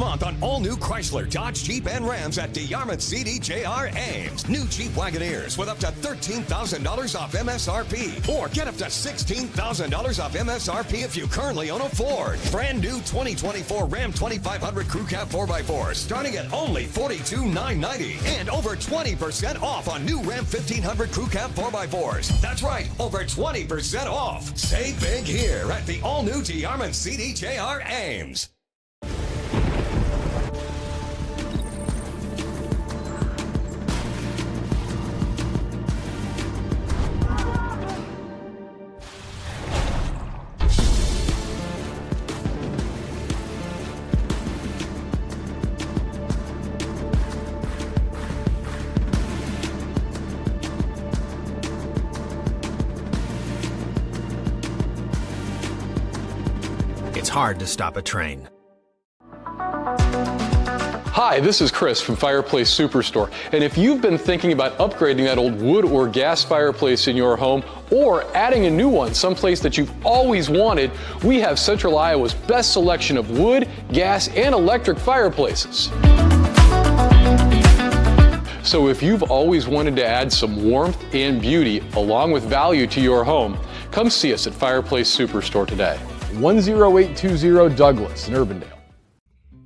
month on all new Chrysler, Dodge, Jeep, and Rams at Deyarman CDJR Ames. New Jeep Wagoneers with up to $13,000 off MSRP. Or get up to $16,000 off MSRP if you currently own a Ford. Brand new 2024 Ram 2500 Crew Cab 4x4 starting at only $42,990. And over 20% off on new Ram 1500 Crew Cab 4x4s. That's right, over 20% off. Save big here at the all-new Deyarman CDJR Ames. It's hard to stop a train. Hi, this is Chris from Fireplace Superstore, and if you've been thinking about upgrading that old wood or gas fireplace in your home or adding a new one someplace that you've always wanted, we have Central Iowa's best selection of wood, gas, and electric fireplaces. So if you've always wanted to add some warmth and beauty along with value to your home, come see us at Fireplace Superstore today. 10820 Douglas in Urbandale.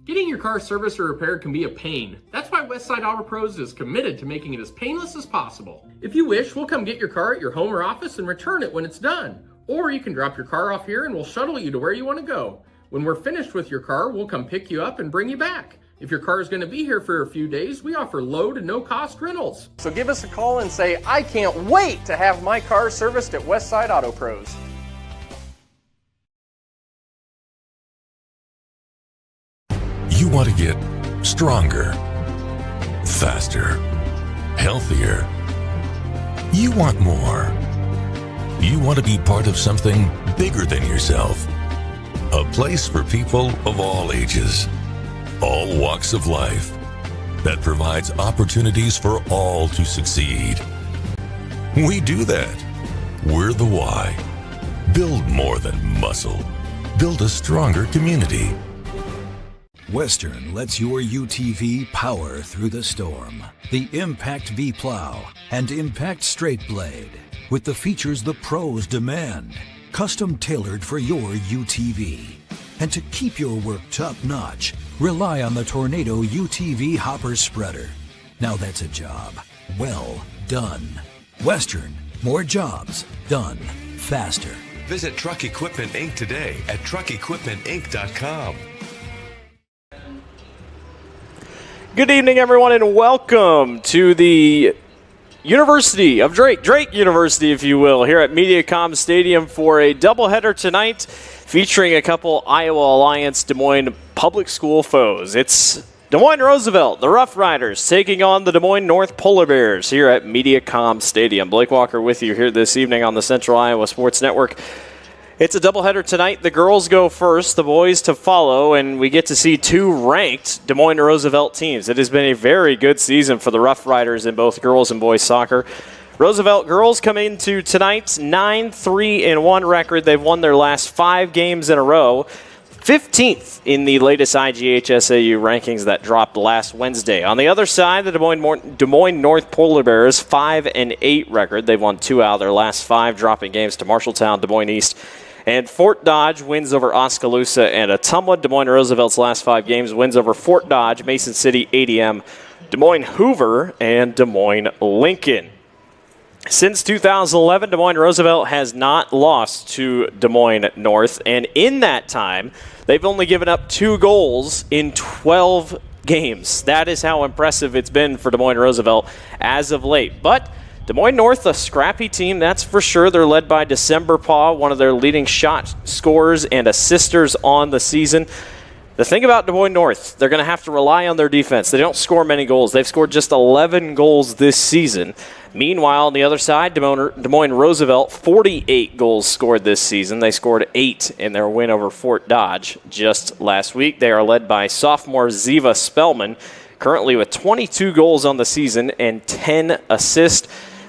Getting your car serviced or repaired can be a pain. That's why Westside Auto Pros is committed to making it as painless as possible. If you wish, we'll come get your car at your home or office and return it when it's done. Or you can drop your car off here and we'll shuttle you to where you want to go. When we're finished with your car, we'll come pick you up and bring you back. If your car is going to be here for a few days, we offer low to no cost rentals. So give us a call and say, I can't wait to have my car serviced at Westside Auto Pros. You want to get stronger, faster, healthier. You want more. You want to be part of something bigger than yourself. A place for people of all ages, all walks of life, that provides opportunities for all to succeed. We do that. We're the why. Build more than muscle. Build a stronger community. Western lets your UTV power through the storm. The Impact V Plow and Impact Straight Blade, with the features the pros demand, custom tailored for your UTV. And to keep your work top-notch, rely on the Tornado UTV Hopper Spreader. Now that's a job well done. Western, more jobs done faster. Visit Truck Equipment Inc. today at truckequipmentinc.com. Good evening, everyone, and welcome to the University of Drake University, if you will, here at MediaCom Stadium for a doubleheader tonight featuring a couple Iowa Alliance Des Moines public school foes. It's Des Moines Roosevelt, the Rough Riders, taking on the Des Moines North Polar Bears here at MediaCom Stadium. Blake Walker with you here this evening on the Central Iowa Sports Network. It's a doubleheader tonight. The girls go first, the boys to follow, and we get to see two ranked Des Moines Roosevelt teams. It has been a very good season for the Rough Riders in both girls and boys soccer. Roosevelt girls come into tonight's 9-3-1 record. They've won their last 5 games in a row. 15th in the latest IGHSAU rankings that dropped last Wednesday. On the other side, the Des Moines North Polar Bears, 5-8 record. They've won 2 out of their last 5, dropping games to Marshalltown, Des Moines East, and Fort Dodge. Wins over Oskaloosa and Ottumwa. Des Moines Roosevelt's last 5 games, wins over Fort Dodge, Mason City, ADM, Des Moines Hoover, and Des Moines Lincoln. Since 2011, Des Moines Roosevelt has not lost to Des Moines North, and in that time, they've only given up 2 goals in 12 games. That is how impressive it's been for Des Moines Roosevelt as of late. But Des Moines North, a scrappy team, that's for sure. They're led by December Paw, one of their leading shot scorers and assisters on the season. The thing about Des Moines North, they're going to have to rely on their defense. They don't score many goals. They've scored just 11 goals this season. Meanwhile, on the other side, Des Moines Roosevelt, 48 goals scored this season. They scored 8 in their win over Fort Dodge just last week. They are led by sophomore Ziva Spellman, currently with 22 goals on the season and 10 assists.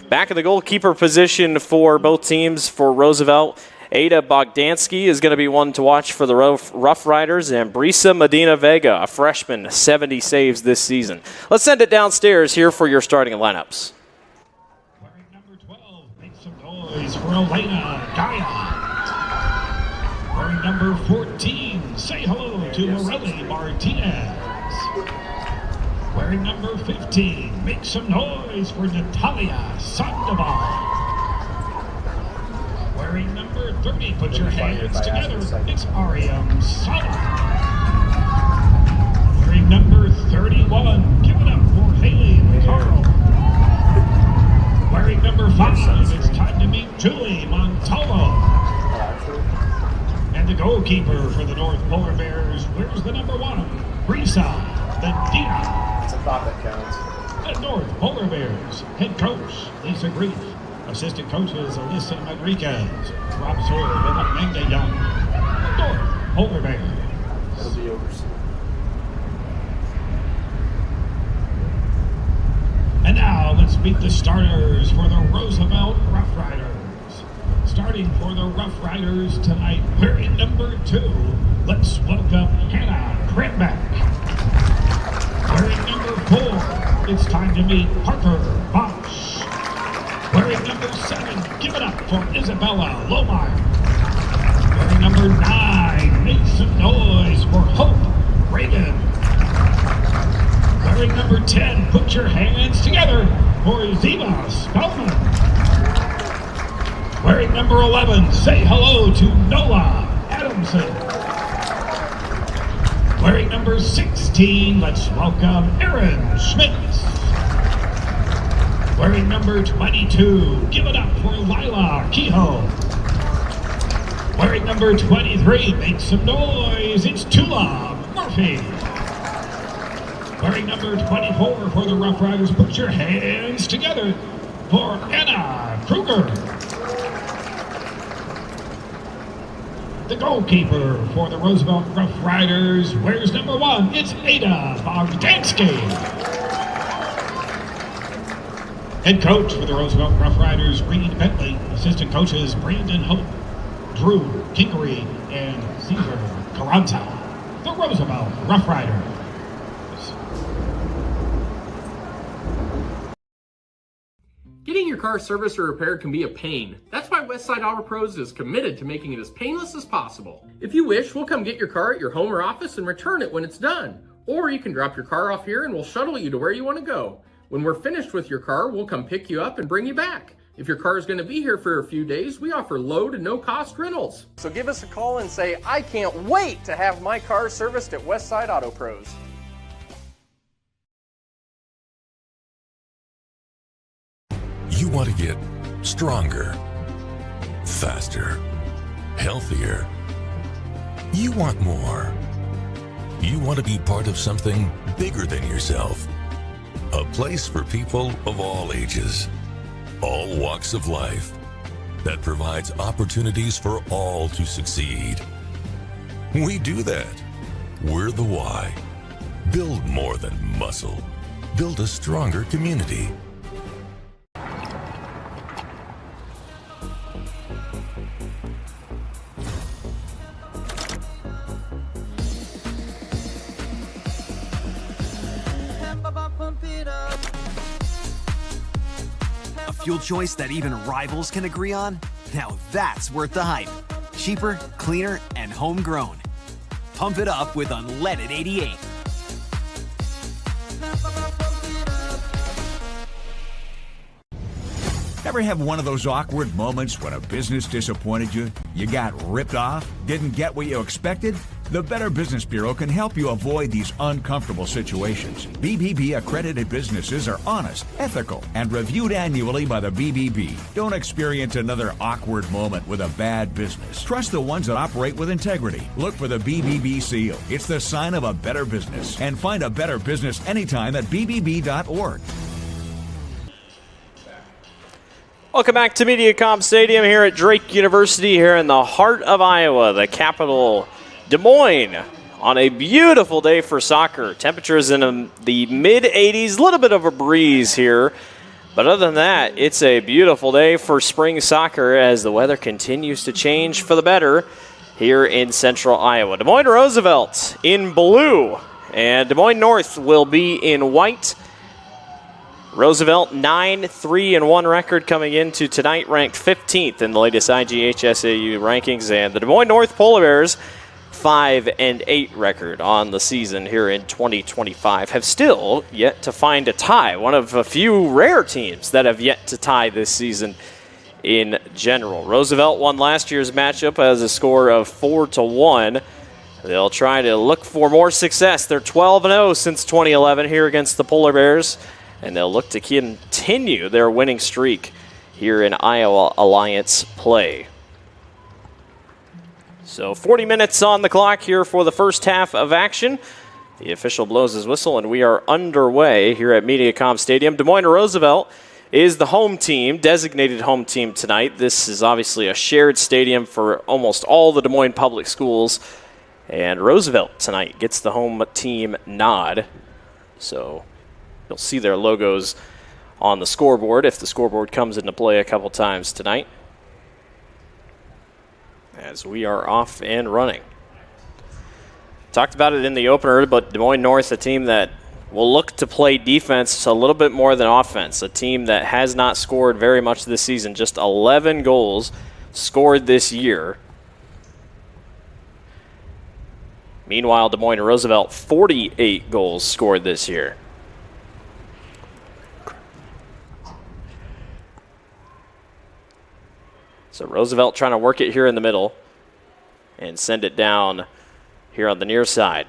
Back in the goalkeeper position for both teams, for Roosevelt, Ada Bogdansky is going to be one to watch for the Rough Riders, and Brisa Medina Vega, a freshman, 70 saves this season. Let's send it downstairs here for your starting lineups. Wearing number 12, make some noise for Elena Gaia. Wearing number 14, say hello to Morelli Martinez. Wearing number 15, make some noise for Natalia Sandoval. Wearing number 30, put your hands together, it's Ariam Sala. Wearing number 31, give it up for Haley Carl. Wearing number 5, it's time to meet Julie Montalvo. And the goalkeeper for the North Polar Bears, where's the number 1? Brisa Medina. It's a thought that counts. The North Polar Bears head coach Lisa Grief, assistant coaches Alyssa Rodriguez, Rob Sawyer, and Amanda Young. North Polar Bears. It'll be overseen. And now let's meet the starters for the Roosevelt Rough Riders. Starting for the Rough Riders tonight, wearing number 2, let's welcome Hannah Krenbeck. Wearing number 4, it's time to meet Parker Bosch. Wearing number 7, give it up for Isabella Lohmeyer. Wearing number 9, make some noise for Hope Reagan. Wearing number 10, put your hands together for Ziva Spellelman. Wearing number 11, say hello to Noah Adamson. Wearing number 16, let's welcome Aaron Schmitz. Wearing number 22, give it up for Lila Kehoe. Wearing number 23, make some noise, it's Tula Murphy. Wearing number 24 for the Rough Riders, put your hands together for Anna Kruger. The goalkeeper for the Roosevelt Rough Riders, where's number 1? It's Ada Bogdansky. Head coach for the Roosevelt Rough Riders, Reed Bentley. Assistant coaches, Brandon Hope, Drew Kingery, and Caesar Carranza. The Roosevelt Rough Riders. Getting your car serviced or repaired can be a pain. That's why Westside Auto Pros is committed to making it as painless as possible. If you wish, we'll come get your car at your home or office and return it when it's done. Or you can drop your car off here and we'll shuttle you to where you want to go. When we're finished with your car, we'll come pick you up and bring you back. If your car is going to be here for a few days, we offer low to no cost rentals. So give us a call and say, I can't wait to have my car serviced at Westside Auto Pros. You want to get stronger, faster, healthier. You want more. You want to be part of something bigger than yourself. A place for people of all ages, all walks of life, that provides opportunities for all to succeed. We do that. We're the why. Build more than muscle. Build a stronger community. A fuel choice that even rivals can agree on? Now that's worth the hype. Cheaper, cleaner, and homegrown. Pump it up with unleaded 88. Ever have one of those awkward moments when a business disappointed you? You got ripped off? Didn't get what you expected? The Better Business Bureau can help you avoid these uncomfortable situations. BBB accredited businesses are honest, ethical, and reviewed annually by the BBB. Don't experience another awkward moment with a bad business. Trust the ones that operate with integrity. Look for the BBB seal. It's the sign of a better business. And find a better business anytime at bbb.org. Welcome back to MediaCom Stadium here at Drake University here in the heart of Iowa, the capital, Des Moines, on a beautiful day for soccer. Temperatures in the mid-80s, a little bit of a breeze here But other than that, it's a beautiful day for spring soccer as the weather continues to change for the better here in central Iowa. Des Moines Roosevelt in blue, and Des Moines North will be in white. Roosevelt 9-3-1 record coming into tonight, ranked 15th in the latest IGHSAU rankings, and the Des Moines North Polar Bears 5-8 record on the season here in 2025 have still yet to find a tie. One of a few rare teams that have yet to tie this season in general. Roosevelt won last year's matchup as a score of 4-1. They'll try to look for more success. They're 12-0 since 2011 here against the Polar Bears, and they'll look to continue their winning streak here in Iowa Alliance play. So 40 minutes on the clock here for the first half of action. The official blows his whistle, and we are underway here at MediaCom Stadium. Des Moines Roosevelt is the home team, designated home team tonight. This is obviously a shared stadium for almost all the Des Moines public schools, and Roosevelt tonight gets the home team nod. So you'll see their logos on the scoreboard if the scoreboard comes into play a couple times tonight, as we are off and running. Talked about it in the opener, but Des Moines North, a team that will look to play defense a little bit more than offense, a team that has not scored very much this season, just 11 goals scored this year. Meanwhile, Des Moines Roosevelt, 48 goals scored this year. So Roosevelt trying to work it here in the middle and send it down here on the near side.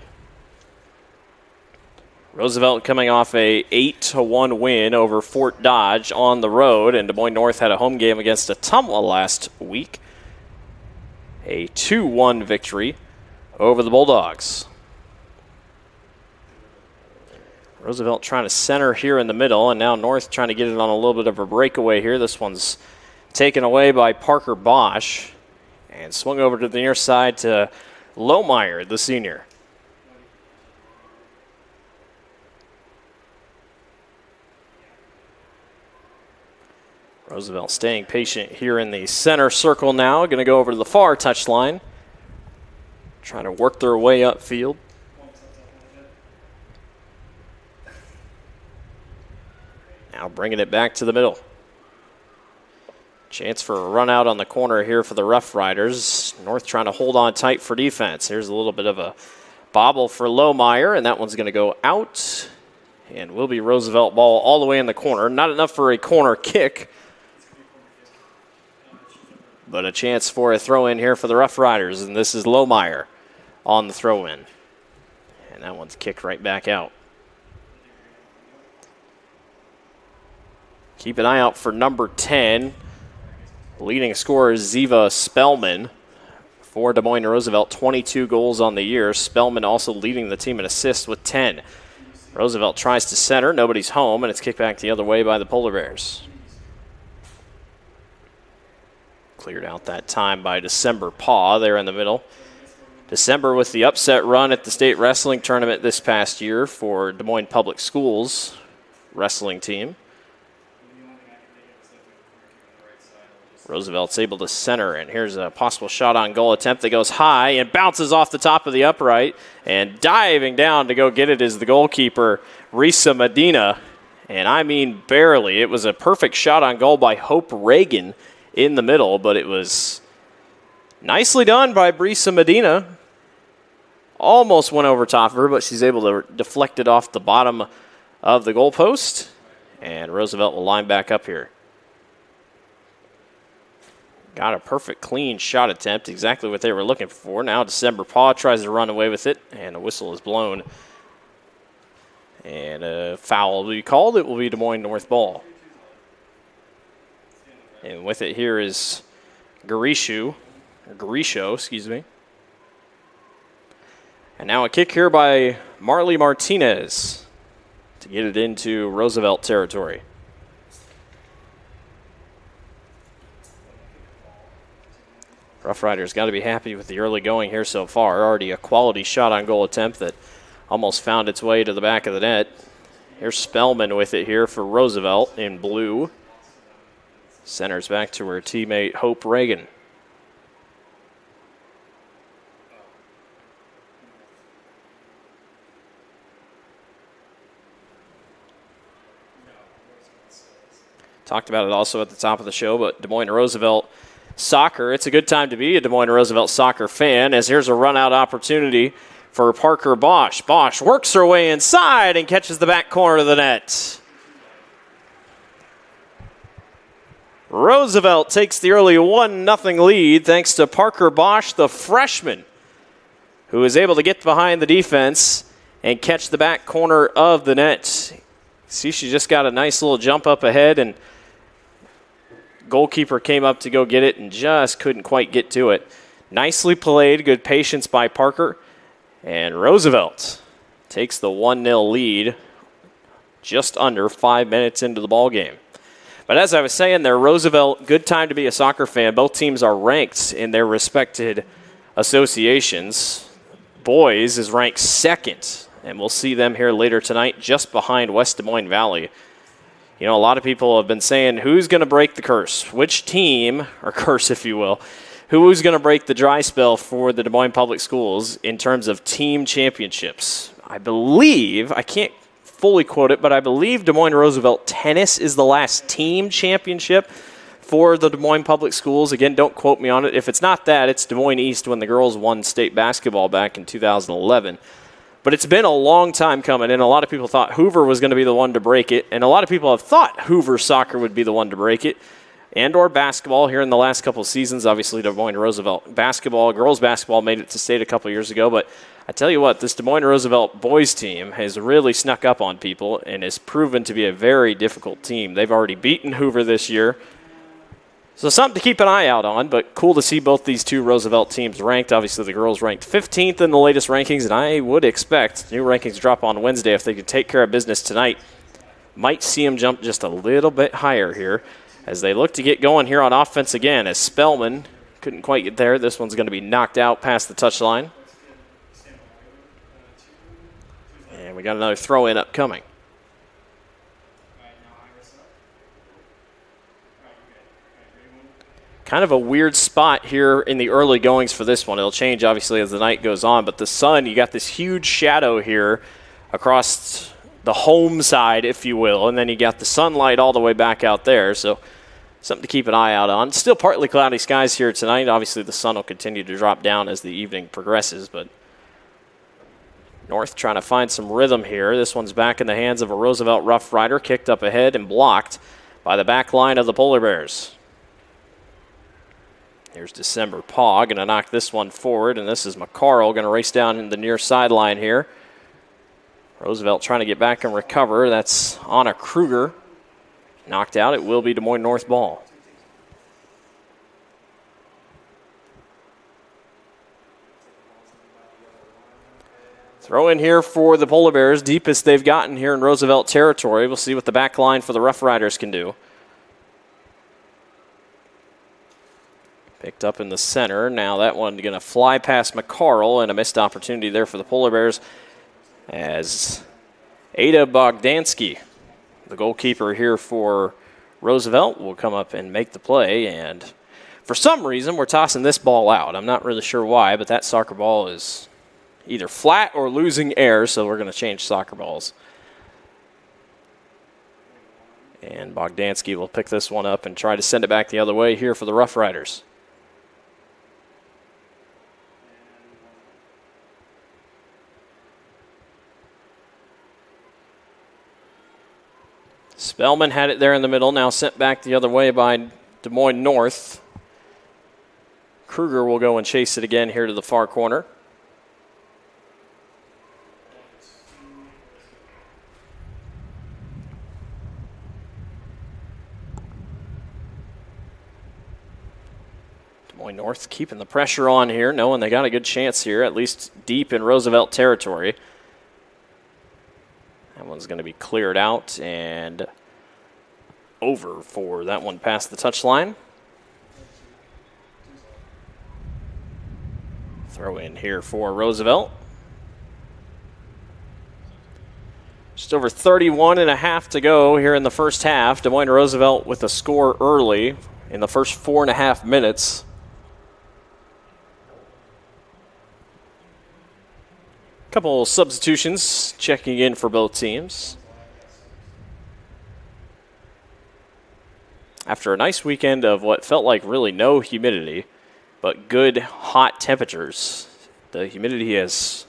Roosevelt coming off a 8-1 win over Fort Dodge on the road, and Des Moines North had a home game against Ottumwa last week. A 2-1 victory over the Bulldogs. Roosevelt trying to center here in the middle, and now North trying to get it on a little bit of a breakaway here. This one's taken away by Parker Bosch and swung over to the near side to Lohmeyer, the senior. Roosevelt staying patient here in the center circle now. Going to go over to the far touchline. Trying to work their way upfield. Now bringing it back to the middle. Chance for a run out on the corner here for the Rough Riders. North trying to hold on tight for defense. Here's a little bit of a bobble for Lohmeyer, and that one's going to go out. And will be Roosevelt ball all the way in the corner. Not enough for a corner kick, but a chance for a throw-in here for the Rough Riders, and this is Lohmeyer on the throw-in. And that one's kicked right back out. Keep an eye out for number 10. Leading scorer is Ziva Spellman for Des Moines Roosevelt, 22 goals on the year. Spellman also leading the team in assists with 10. Roosevelt tries to center. Nobody's home, and it's kicked back the other way by the Polar Bears. Cleared out that time by December Paw there in the middle. December with the upset run at the state wrestling tournament this past year for Des Moines Public Schools wrestling team. Roosevelt's able to center, and here's a possible shot on goal attempt that goes high and bounces off the top of the upright, and diving down to go get it is the goalkeeper, Risa Medina, and I mean barely. It was a perfect shot on goal by Hope Reagan in the middle, but it was nicely done by Risa Medina. Almost went over top of her, but she's able to deflect it off the bottom of the goalpost, and Roosevelt will line back up here. Got a perfect clean shot attempt, exactly what they were looking for. Now December Paw tries to run away with it, and a whistle is blown. And a foul will be called. It will be Des Moines North ball. And with it here is Garisho, excuse me. And now a kick here by Marley Martinez to get it into Roosevelt territory. Rough Riders got to be happy with the early going here so far. Already a quality shot on goal attempt that almost found its way to the back of the net. Here's Spellelman with it here for Roosevelt in blue. Centers back to her teammate Hope Reagan. Talked about it also at the top of the show, but Des Moines Roosevelt soccer, it's a good time to be a Des Moines Roosevelt soccer fan, as here's a run-out opportunity for Parker Bosch. Bosch works her way inside and catches the back corner of the net. Roosevelt takes the early 1-0 lead thanks to Parker Bosch, the freshman, who is able to get behind the defense and catch the back corner of the net. See, she just got a nice little jump up ahead, and goalkeeper came up to go get it and just couldn't quite get to it. Nicely played, good patience by Parker. And Roosevelt takes the 1-0 lead just under 5 minutes into the ball game. But as I was saying there, Roosevelt, good time to be a soccer fan. Both teams are ranked in their respected associations. Boys is ranked second, and we'll see them here later tonight just behind West Des Moines Valley. You know, a lot of people have been saying, who's going to break the curse? Which team, or curse if you will, who's going to break the dry spell for the Des Moines Public Schools in terms of team championships? I believe, I can't fully quote it, but I believe Des Moines Roosevelt Tennis is the last team championship for the Des Moines Public Schools. Again, don't quote me on it. If it's not that, it's Des Moines East when the girls won state basketball back in 2011. But it's been a long time coming, and a lot of people thought Hoover was going to be the one to break it, and a lot of people have thought Hoover soccer would be the one to break it, and or basketball here in the last couple of seasons. Obviously, Des Moines Roosevelt basketball, girls basketball made it to state a couple of years ago, but I tell you what, this Des Moines Roosevelt boys team has really snuck up on people and has proven to be a very difficult team. They've already beaten Hoover this year. So something to keep an eye out on, but cool to see both these two Roosevelt teams ranked. Obviously, the girls ranked 15th in the latest rankings, and I would expect new rankings drop on Wednesday if they could take care of business tonight. Might see them jump just a little bit higher here as they look to get going here on offense again, as Spellman couldn't quite get there. This one's going to be knocked out past the touchline. And we got another throw-in upcoming. Kind of a weird spot here in the early goings for this one. It'll change, obviously, as the night goes on. But the sun, you got this huge shadow here across the home side, if you will. And then you got the sunlight all the way back out there. So something to keep an eye out on. Still partly cloudy skies here tonight. Obviously, the sun will continue to drop down as the evening progresses. But North trying to find some rhythm here. This one's back in the hands of a Roosevelt Rough Rider. Kicked up ahead and blocked by the back line of the Polar Bears. Here's December Paw, going to knock this one forward, and this is McCarl going to race down in the near sideline here. Roosevelt trying to get back and recover. That's Anna Kruger. Knocked out. It will be Des Moines North ball. Throw in here for the Polar Bears, deepest they've gotten here in Roosevelt territory. We'll see what the back line for the Rough Riders can do. Picked up in the center. Now that one going to fly past McCarl, and a missed opportunity there for the Polar Bears as Ada Bogdansky, the goalkeeper here for Roosevelt, will come up and make the play. And for some reason, we're tossing this ball out. I'm not really sure why, but that soccer ball is either flat or losing air, so we're going to change soccer balls. And Bogdansky will pick this one up and try to send it back the other way here for the Rough Riders. Spellman had it there in the middle, now sent back the other way by Des Moines North. Kruger will go and chase it again here to the far corner. Des Moines North keeping the pressure on here, knowing they got a good chance here, at least deep in Roosevelt territory. That one's going to be cleared out and over for that one past the touchline. Throw in here for Roosevelt. Just over 31 and a half to go here in the first half. Des Moines Roosevelt with a score early in the first 4.5 minutes. Couple substitutions checking in for both teams. After a nice weekend of what felt like really no humidity, but good hot temperatures, the humidity has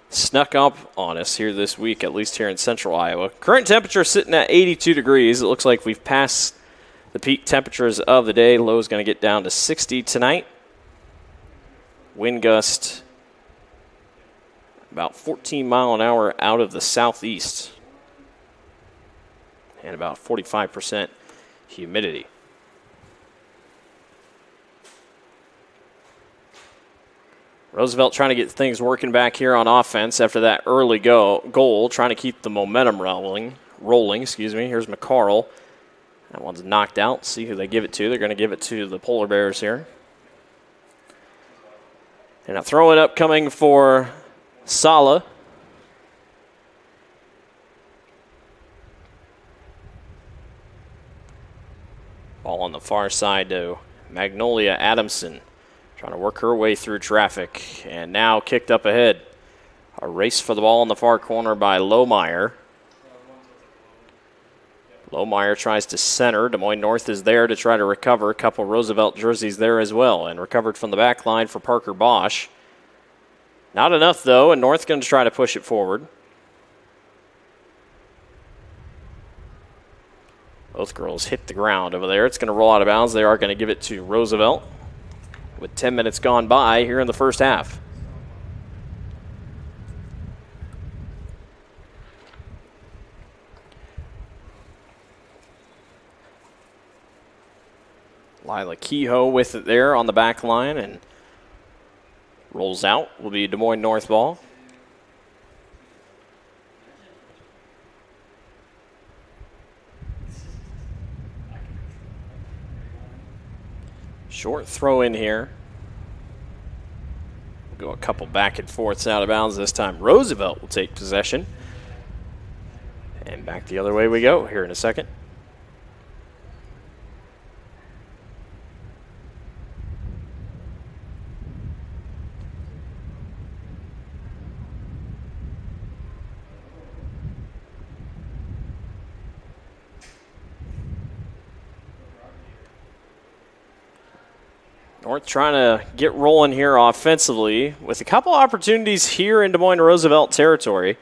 snuck up on us here this week, at least here in central Iowa. Current temperature sitting at 82 degrees. It looks like we've passed the peak temperatures of the day. Low is going to get down to 60 tonight. Wind gust about 14 mile an hour out of the southeast. And about 45% humidity. Roosevelt trying to get things working back here on offense after that early goal, trying to keep the momentum rolling. Here's McCarl. That one's knocked out. See who they give it to. They're going to give it to the Polar Bears here. And a throw it up coming for Sala. Ball on the far side to Magnolia Adamson. Trying to work her way through traffic, and now kicked up ahead. A race for the ball in the far corner by Lohmeyer. Lohmeyer tries to center. Des Moines North is there to try to recover. A couple Roosevelt jerseys there as well, and recovered from the back line for Parker Bosch. Not enough, though, and North going to try to push it forward. Both girls hit the ground over there. It's going to roll out of bounds. They are going to give it to Roosevelt with 10 minutes gone by here in the first half. Lila Kehoe with it there on the back line and rolls out. Will be Des Moines North ball. Short throw in here. We'll go a couple back and forths out of bounds this time. Roosevelt will take possession. And back the other way we go here in a second. North trying to get rolling here offensively with a couple opportunities here in Des Moines Roosevelt territory.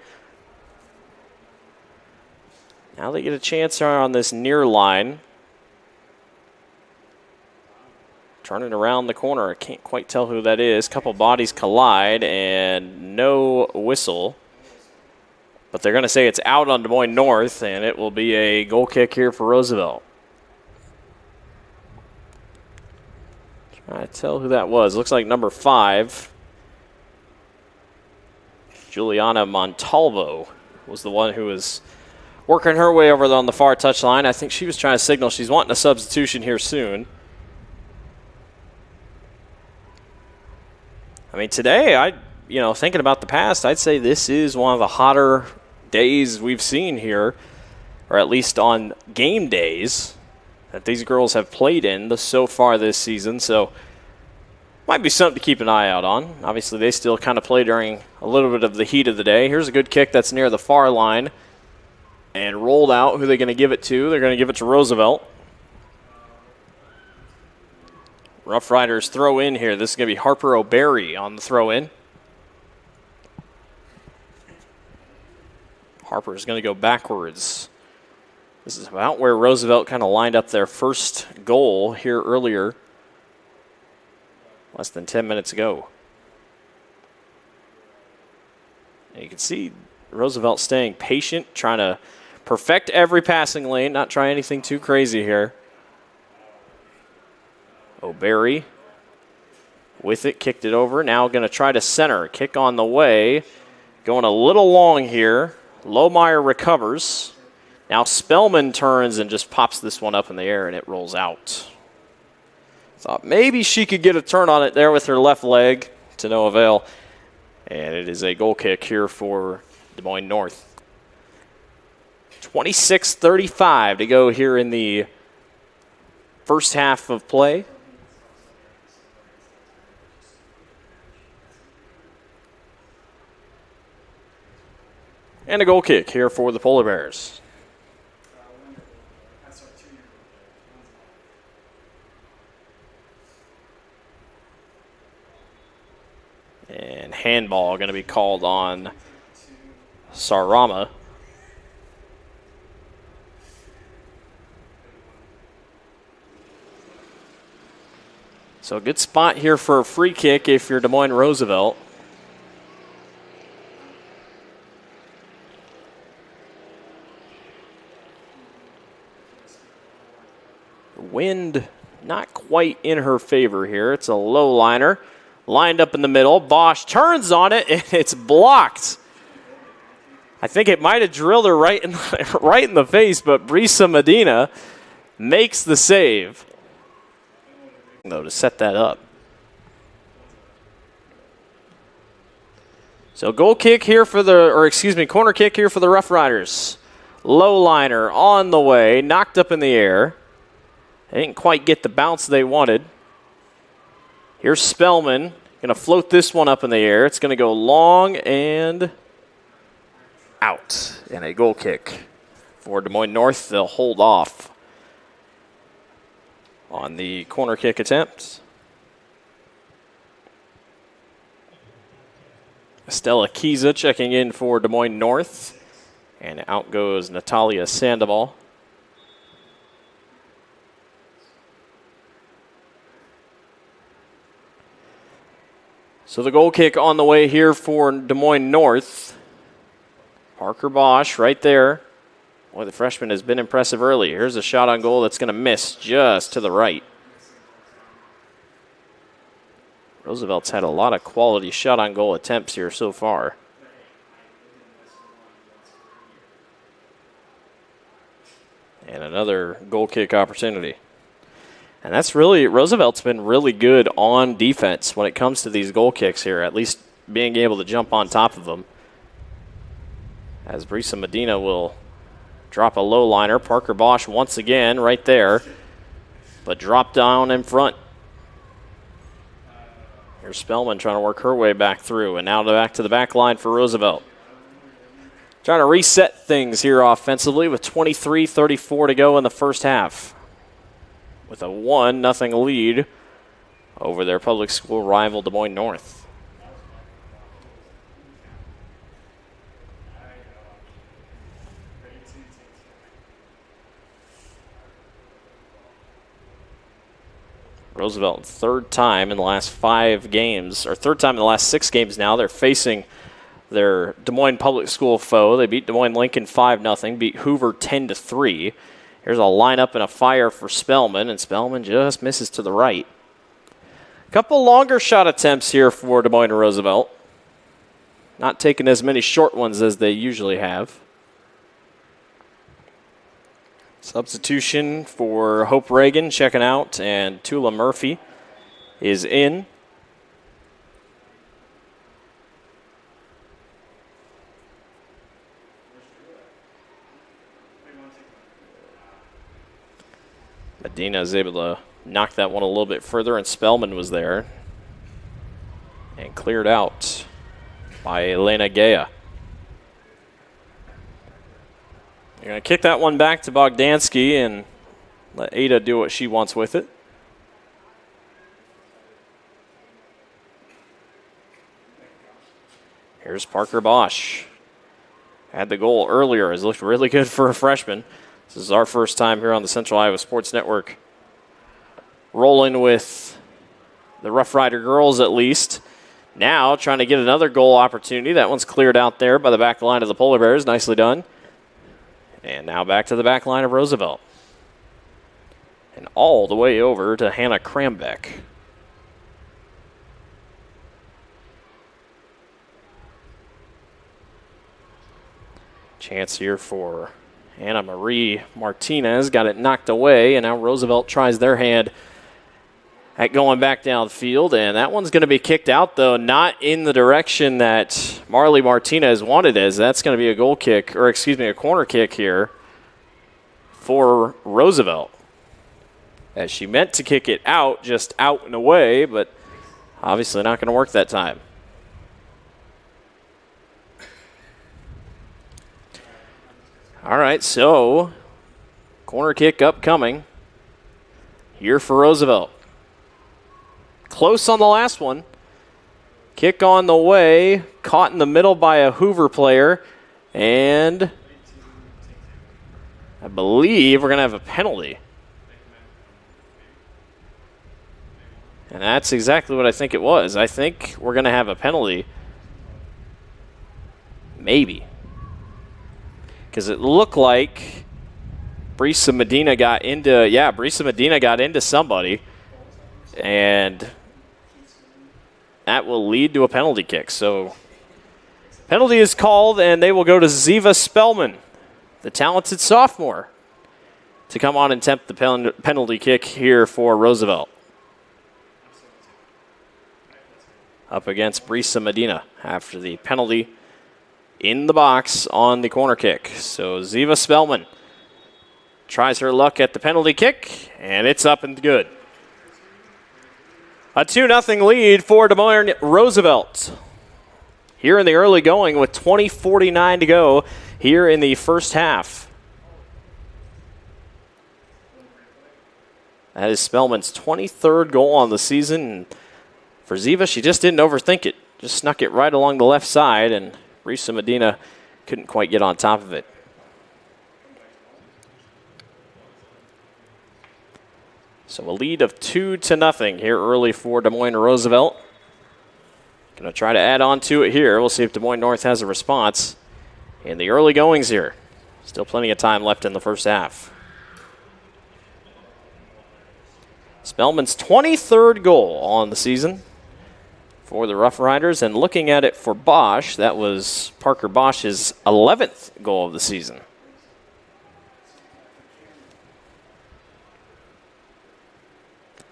Now they get a chance on this near line. Turning around the corner. I can't quite tell who that is. Couple bodies collide and no whistle. But they're going to say it's out on Des Moines North, and it will be a goal kick here for Roosevelt. I tell who that was. Looks like number 5. Juliana Montalvo was the one who was working her way over on the far touchline. I think she was trying to signal she's wanting a substitution here soon. I mean, today, thinking about the past, I'd say this is one of the hotter days we've seen here, or at least on game days that these girls have played in so far this season. So might be something to keep an eye out on. Obviously, they still kind of play during a little bit of the heat of the day. Here's a good kick that's near the far line and rolled out. Who are they going to give it to? They're going to give it to Roosevelt. Rough Riders throw in here. This is going to be Harper O'Berry on the throw in. Harper is going to go backwards. This is about where Roosevelt kind of lined up their first goal here earlier, less than 10 minutes ago. And you can see Roosevelt staying patient, trying to perfect every passing lane, not try anything too crazy here. O'Berry with it, kicked it over. Now going to try to center. Kick on the way. Going a little long here. Lohmeyer recovers. Now Spellelman turns and just pops this one up in the air, and it rolls out. Thought maybe she could get a turn on it there with her left leg, to no avail. And it is a goal kick here for Des Moines North. 26:35 to go here in the first half of play. And a goal kick here for the Polar Bears. And handball going to be called on Sarama. So a good spot here for a free kick if you're Des Moines Roosevelt. Wind not quite in her favor here. It's a low liner. Lined up in the middle. Bosch turns on it, and it's blocked. I think it might have drilled her right in the face, but Brisa Medina makes the save, though, to set that up. So corner kick here for the Rough Riders. Low liner on the way, knocked up in the air. They didn't quite get the bounce they wanted. Here's Spellman, going to float this one up in the air. It's going to go long and out. And a goal kick for Des Moines North. They'll hold off on the corner kick attempt. Estella Kiza checking in for Des Moines North. And out goes Natalia Sandoval. So the goal kick on the way here for Des Moines North. Parker Bosch right there. Boy, the freshman has been impressive early. Here's a shot on goal that's going to miss just to the right. Roosevelt's had a lot of quality shot on goal attempts here so far. And another goal kick opportunity. And that's really, Roosevelt's been really good on defense when it comes to these goal kicks here, at least being able to jump on top of them. As Brisa Medina will drop a low liner. Parker Bosch once again right there, but drop down in front. Here's Spellman trying to work her way back through, and now back to the back line for Roosevelt. Trying to reset things here offensively with 23:34 to go in the first half, with a 1-0 lead over their public school rival Des Moines North. Roosevelt, third time in the last 5 games, or third time in the last 6 games now, they're facing their Des Moines public school foe. They beat Des Moines Lincoln 5-0, beat Hoover 10-3. Here's a lineup and a fire for Spellman, and Spellman just misses to the right. A couple longer shot attempts here for Des Moines and Roosevelt. Not taking as many short ones as they usually have. Substitution for Hope Reagan checking out, and Tula Murphy is in. Medina is able to knock that one a little bit further, and Spellman was there and cleared out by Elena Gea. You're going to kick that one back to Bogdansky and let Ada do what she wants with it. Here's Parker Bosch. Had the goal earlier. Has looked really good for a freshman. This is our first time here on the Central Iowa Sports Network, rolling with the Rough Rider girls at least. Now trying to get another goal opportunity. That one's cleared out there by the back line of the Polar Bears. Nicely done. And now back to the back line of Roosevelt. And all the way over to Hannah Krambeck. Chance here for Anna Marie Martinez. Got it knocked away, and now Roosevelt tries their hand at going back downfield, and that one's going to be kicked out, though, not in the direction that Marley Martinez wanted, as that's going to be a goal kick, or excuse me, a corner kick here for Roosevelt. As she meant to kick it out, just out and away, but obviously not going to work that time. All right, so corner kick upcoming here for Roosevelt. Close on the last one. Kick on the way, caught in the middle by a Hoover player, and I believe we're going to have a penalty. And that's exactly what I think it was. I think we're going to have a penalty. Maybe. Because it looked like Brisa Medina got into somebody. And that will lead to a penalty kick. So penalty is called, and they will go to Ziva Spellman, the talented sophomore, to come on and attempt the penalty kick here for Roosevelt. Up against Brisa Medina after the penalty in the box on the corner kick. So Ziva Spellman tries her luck at the penalty kick, and it's up and good. A 2-0 lead for Des Moines Roosevelt here in the early going with 20:49 to go here in the first half. That is Spellman's 23rd goal on the season. For Ziva, she just didn't overthink it. Just snuck it right along the left side, and Brisa Medina couldn't quite get on top of it. So a lead of 2-0 here early for Des Moines Roosevelt. Going to try to add on to it here. We'll see if Des Moines North has a response in the early goings here. Still plenty of time left in the first half. Spellman's 23rd goal on the season for the Rough Riders, and looking at it for Bosch, that was Parker Bosch's 11th goal of the season.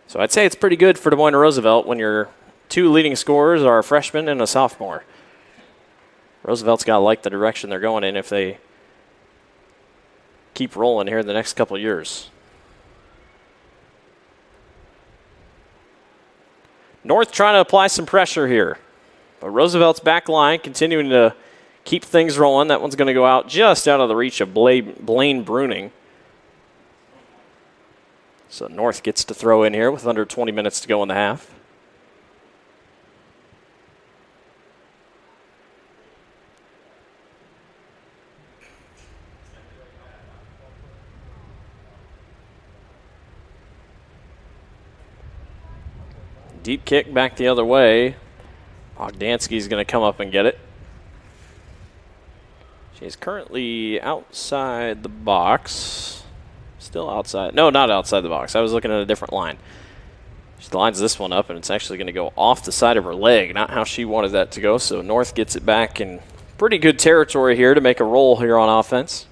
So I'd say it's pretty good for Des Moines Roosevelt when your two leading scorers are a freshman and a sophomore. Roosevelt's got to like the direction they're going in if they keep rolling here in the next couple of years. North trying to apply some pressure here. But Roosevelt's back line continuing to keep things rolling. That one's going to go out just out of the reach of Blaine Bruning. So North gets to throw in here with under 20 minutes to go in the half. Deep kick back the other way. Bogdansky's going to come up and get it. She's currently outside the box. Still outside. No, not outside the box. I was looking at a different line. She lines this one up, and it's actually going to go off the side of her leg. Not how she wanted that to go, so North gets it back in pretty good territory here to make a roll here on offense.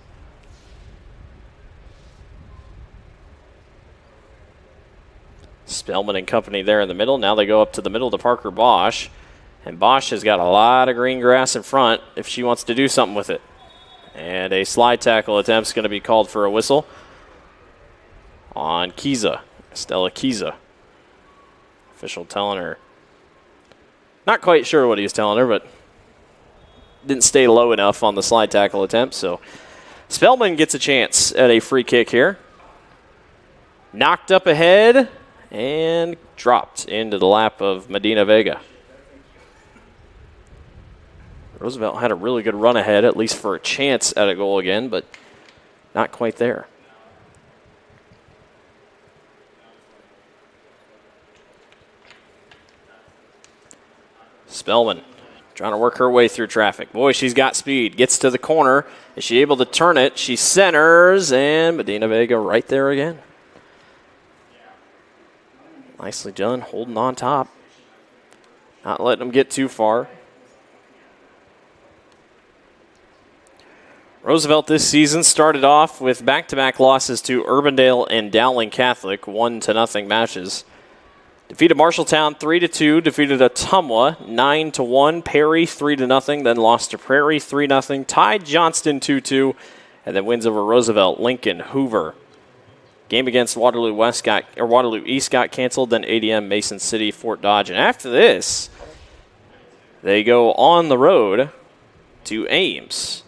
Spellman and company there in the middle. Now they go up to the middle to Parker Bosch. And Bosch has got a lot of green grass in front if she wants to do something with it. And a slide tackle attempt is going to be called for a whistle on Kiza, Stella Kiza. Official telling her, not quite sure what he's telling her, but didn't stay low enough on the slide tackle attempt. So Spellman gets a chance at a free kick here. Knocked up ahead and dropped into the lap of Medina Vega. Roosevelt had a really good run ahead, at least for a chance at a goal again, but not quite there. Spellman trying to work her way through traffic. Boy, she's got speed. Gets to the corner. Is she able to turn it? She centers, and Medina Vega right there again. Nicely done, holding on top. Not letting them get too far. Roosevelt this season started off with back-to-back losses to Urbandale and Dowling Catholic, 1-0 matches. Defeated Marshalltown 3-2, defeated Ottumwa 9-1, Perry 3-0, then lost to Prairie 3-0, tied Johnston 2-2, and then wins over Roosevelt, Lincoln, Hoover, Game against Waterloo East got canceled, then ADM, Mason City, Fort Dodge. And after this, they go on the road to Ames.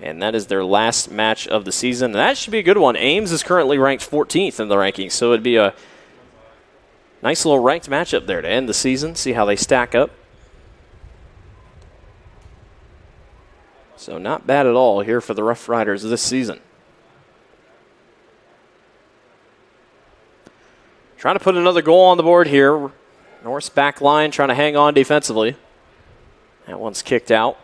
And that is their last match of the season. And that should be a good one. Ames is currently ranked 14th in the rankings, so it'd be a nice little ranked matchup there to end the season, see how they stack up. So not bad at all here for the Rough Riders this season. Trying to put another goal on the board here. North's back line trying to hang on defensively. That one's kicked out.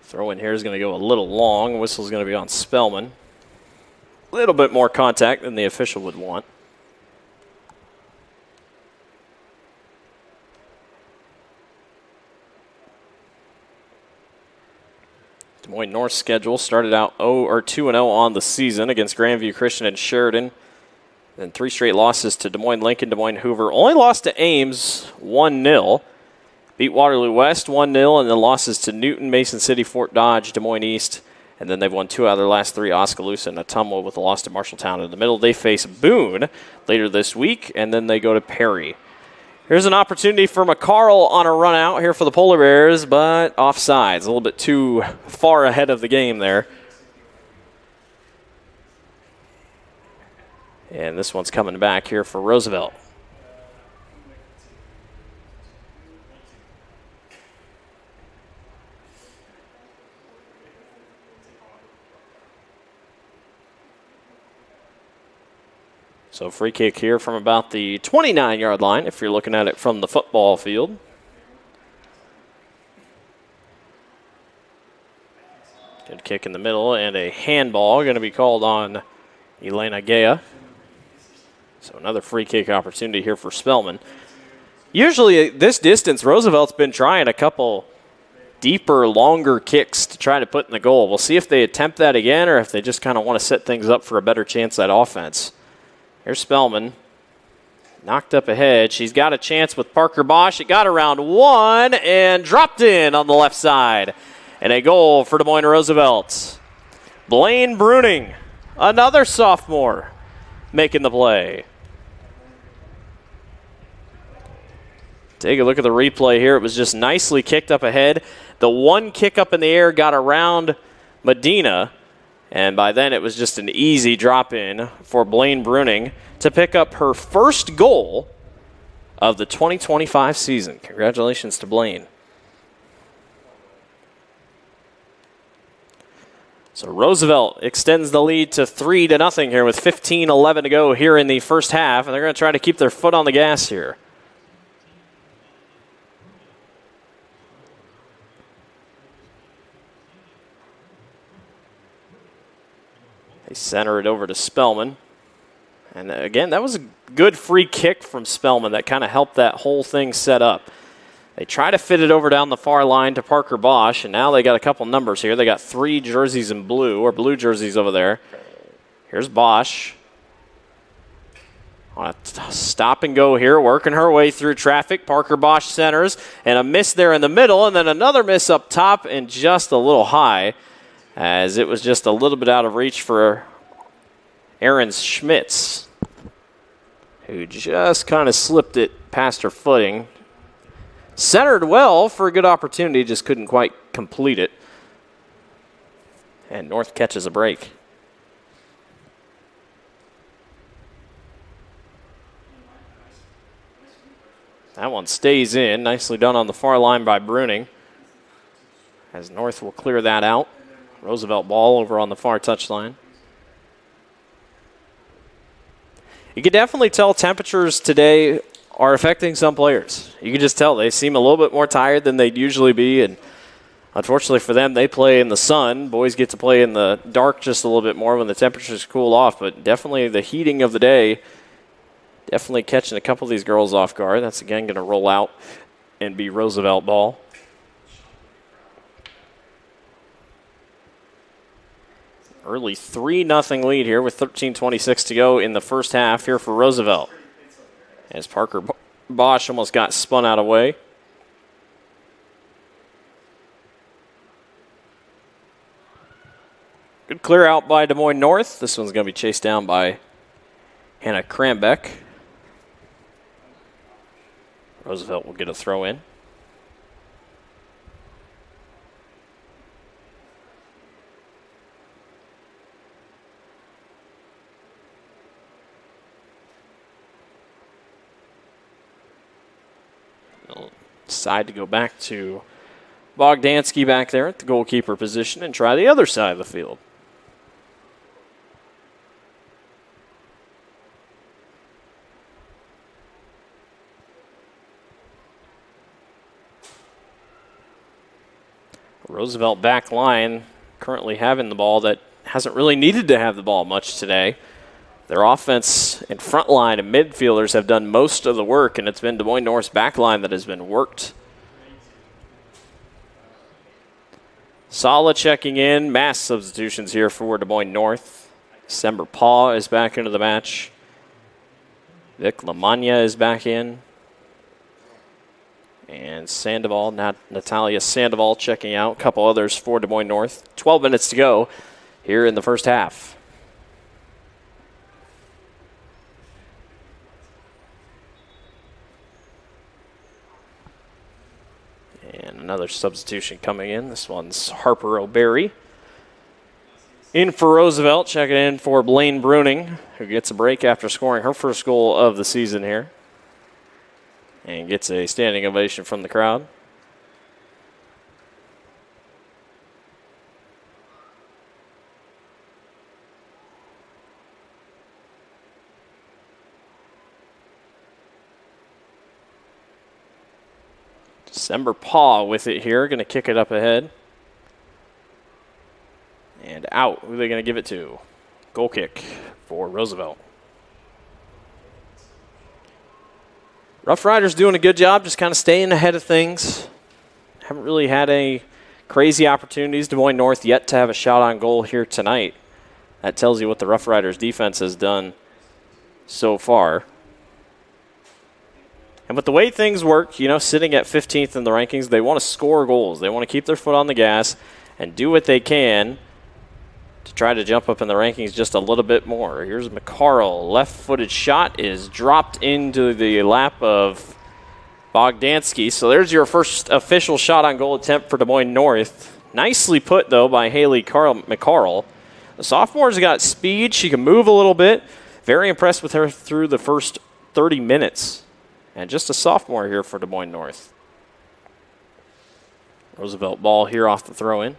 Throw in here is going to go a little long. Whistle's going to be on Spellman. A little bit more contact than the official would want. Des Moines North's schedule started out 2-0 on the season against Grandview Christian and Sheridan. Then 3 straight losses to Des Moines Lincoln, Des Moines Hoover. Only lost to Ames 1-0. Beat Waterloo West 1-0, and then losses to Newton, Mason City, Fort Dodge, Des Moines East. And then they've won 2 out of their last 3, Oskaloosa and Ottumwa, with a loss to Marshalltown in the middle. They face Boone later this week, and then they go to Perry. Here's an opportunity for McCarl on a run out here for the Polar Bears, but offsides. A little bit too far ahead of the game there. And this one's coming back here for Roosevelt. So free kick here from about the 29-yard line if you're looking at it from the football field. Good kick in the middle and a handball going to be called on Elena Gea. So another free kick opportunity here for Spellman. Usually at this distance, Roosevelt's been trying a couple deeper, longer kicks to try to put in the goal. We'll see if they attempt that again or if they just kind of want to set things up for a better chance at offense. Here's Spellman. Knocked up ahead. She's got a chance with Parker Bosch. It got around 1 and dropped in on the left side. And a goal for Des Moines Roosevelt. Blaine Bruning, another sophomore, making the play. Take a look at the replay here. It was just nicely kicked up ahead. The one kick up in the air got around Medina. And by then, it was just an easy drop-in for Blaine Bruning to pick up her first goal of the 2025 season. Congratulations to Blaine. So Roosevelt extends the lead to 3-0 here with 15:11 to go here in the first half. And they're going to try to keep their foot on the gas here. They center it over to Spellman. And again, that was a good free kick from Spellman that kind of helped that whole thing set up. They try to fit it over down the far line to Parker Bosch, and now they got a couple numbers here. They got 3 jerseys in blue, or blue jerseys over there. Here's Bosch. On a stop and go here, working her way through traffic. Parker Bosch centers, and a miss there in the middle, and then another miss up top and just a little high, as it was just a little bit out of reach for Aaron Schmitz, who just kind of slipped it past her footing. Centered well for a good opportunity, just couldn't quite complete it. And North catches a break. That one stays in. Nicely done on the far line by Bruning, as North will clear that out. Roosevelt ball over on the far touchline. You can definitely tell temperatures today are affecting some players. You can just tell they seem a little bit more tired than they'd usually be, and unfortunately for them, they play in the sun. Boys get to play in the dark just a little bit more when the temperatures cool off, but definitely the heating of the day definitely catching a couple of these girls off guard. That's again going to roll out and be Roosevelt ball. Early 3-0 lead here with 13:26 to go in the first half here for Roosevelt. As Parker Bosch almost got spun out of way. Good clear out by Des Moines North. This one's going to be chased down by Hannah Krambeck. Roosevelt will get a throw in. They'll decide to go back to Bogdansky back there at the goalkeeper position and try the other side of the field. Roosevelt back line currently having the ball that hasn't really needed to have the ball much today. Their offense and front line and midfielders have done most of the work, and it's been Des Moines North's back line that has been worked. Sala checking in. Mass substitutions here for Des Moines North. December Paw is back into the match. Vic Lamagna is back in. And Sandoval, Natalia Sandoval checking out. A couple others for Des Moines North. 12 minutes to go here in the first half. And another substitution coming in. This one's Harper O'Berry. In for Roosevelt, checking in for Blaine Bruning, who gets a break after scoring her first goal of the season here. And gets a standing ovation from the crowd. December Paw with it here, going to kick it up ahead. And out. Who are they going to give it to? Goal kick for Roosevelt. Rough Riders doing a good job, just kind of staying ahead of things. Haven't really had any crazy opportunities. Des Moines North yet to have a shot on goal here tonight. That tells you what the Rough Riders defense has done so far. And with the way things work, you know, sitting at 15th in the rankings, they want to score goals. They want to keep their foot on the gas and do what they can to try to jump up in the rankings just a little bit more. Here's McCarl. Left-footed shot is dropped into the lap of Bogdansky. So there's your first official shot on goal attempt for Des Moines North. Nicely put, though, by Haley McCarl. The sophomore's got speed. She can move a little bit. Very impressed with her through the first 30 minutes. And just a sophomore here for Des Moines North. Roosevelt ball here off the throw-in.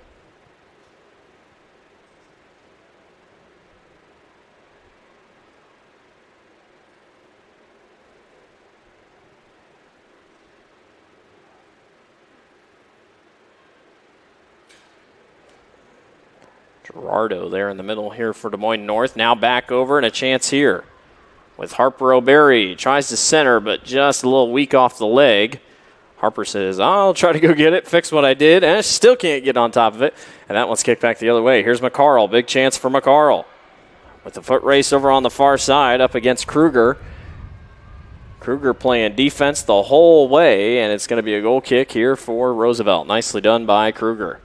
Gerardo there in the middle here for Des Moines North. Now back over and a chance here with Harper O'Berry. Tries to center, but just a little weak off the leg. Harper says, I'll try to go get it, fix what I did, and I still can't get on top of it. And that one's kicked back the other way. Here's McCarl. Big chance for McCarl. With the foot race over on the far side up against Kruger. Kruger playing defense the whole way, and it's going to be a goal kick here for Roosevelt. Nicely done by Kruger.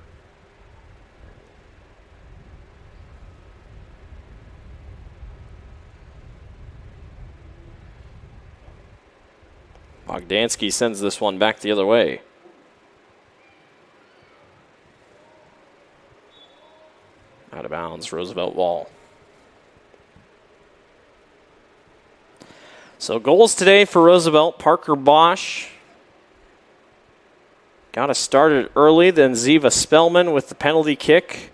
Bogdansky sends this one back the other way. Out of bounds, Roosevelt ball. So goals today for Roosevelt. Parker Bosch got us started early, then Ziva Spellman with the penalty kick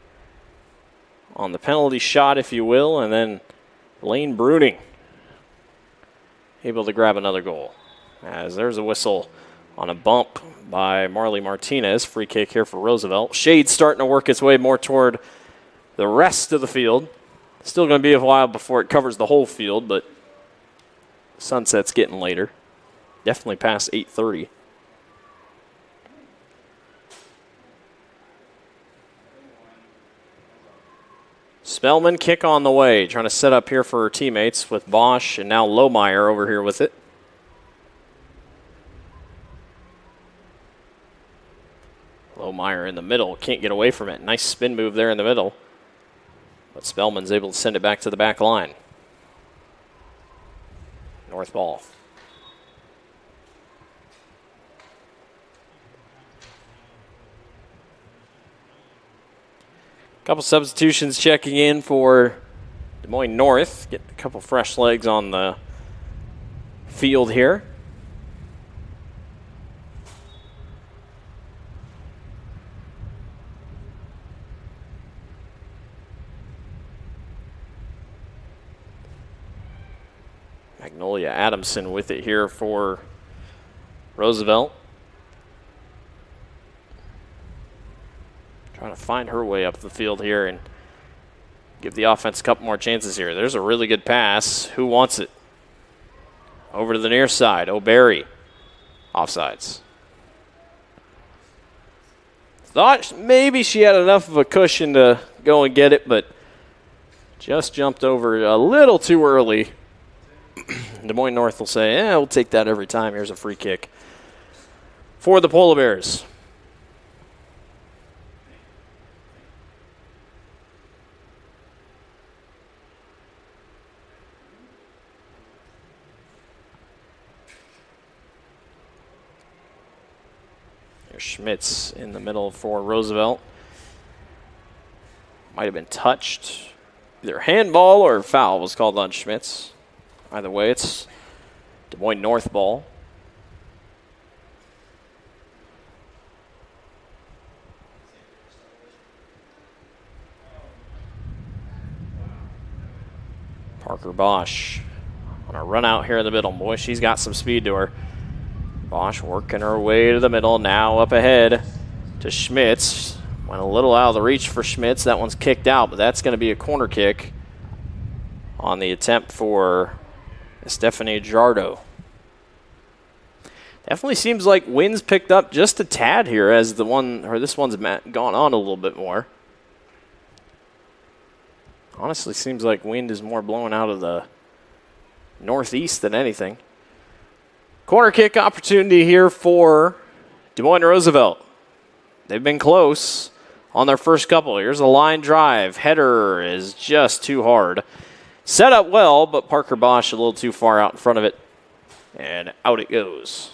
on the penalty shot, if you will, and then Blaine Bruning able to grab another goal. As there's a whistle on a bump by Marley Martinez. Free kick here for Roosevelt. Shade's starting to work its way more toward the rest of the field. Still going to be a while before it covers the whole field, but sunset's getting later. Definitely past 8:30. Spellman kick on the way. Trying to set up here for her teammates with Bosch and now Lohmeyer over here with it. Lohmeyer in the middle. Can't get away from it. Nice spin move there in the middle. But Spellman's able to send it back to the back line. North ball. Couple substitutions checking in for Des Moines North. Getting a couple fresh legs on the field here. Magnolia Adamson with it here for Roosevelt. Trying to find her way up the field here and give the offense a couple more chances here. There's a really good pass. Who wants it? Over to the near side. O'Barry. Offsides. Thought maybe she had enough of a cushion to go and get it, but just jumped over a little too early. Des Moines North will say, we'll take that every time. Here's a free kick for the Polar Bears. Here's Schmitz in the middle for Roosevelt. Might have been touched. Either handball or foul was called on Schmitz. Either way, it's Des Moines North ball. Parker Bosch on a run out here in the middle. Boy, she's got some speed to her. Bosch working her way to the middle. Now up ahead to Schmitz. Went a little out of the reach for Schmitz. That one's kicked out, but that's going to be a corner kick on the attempt for Stephanie Jardo. Definitely seems like wind's picked up just a tad here as the one, or this one's gone on a little bit more. Honestly, seems like wind is more blowing out of the northeast than anything. Corner kick opportunity here for Des Moines Roosevelt. They've been close on their first couple. Here's a line drive. Header is just too hard. Set up well, but Parker Bosch a little too far out in front of it. And out it goes.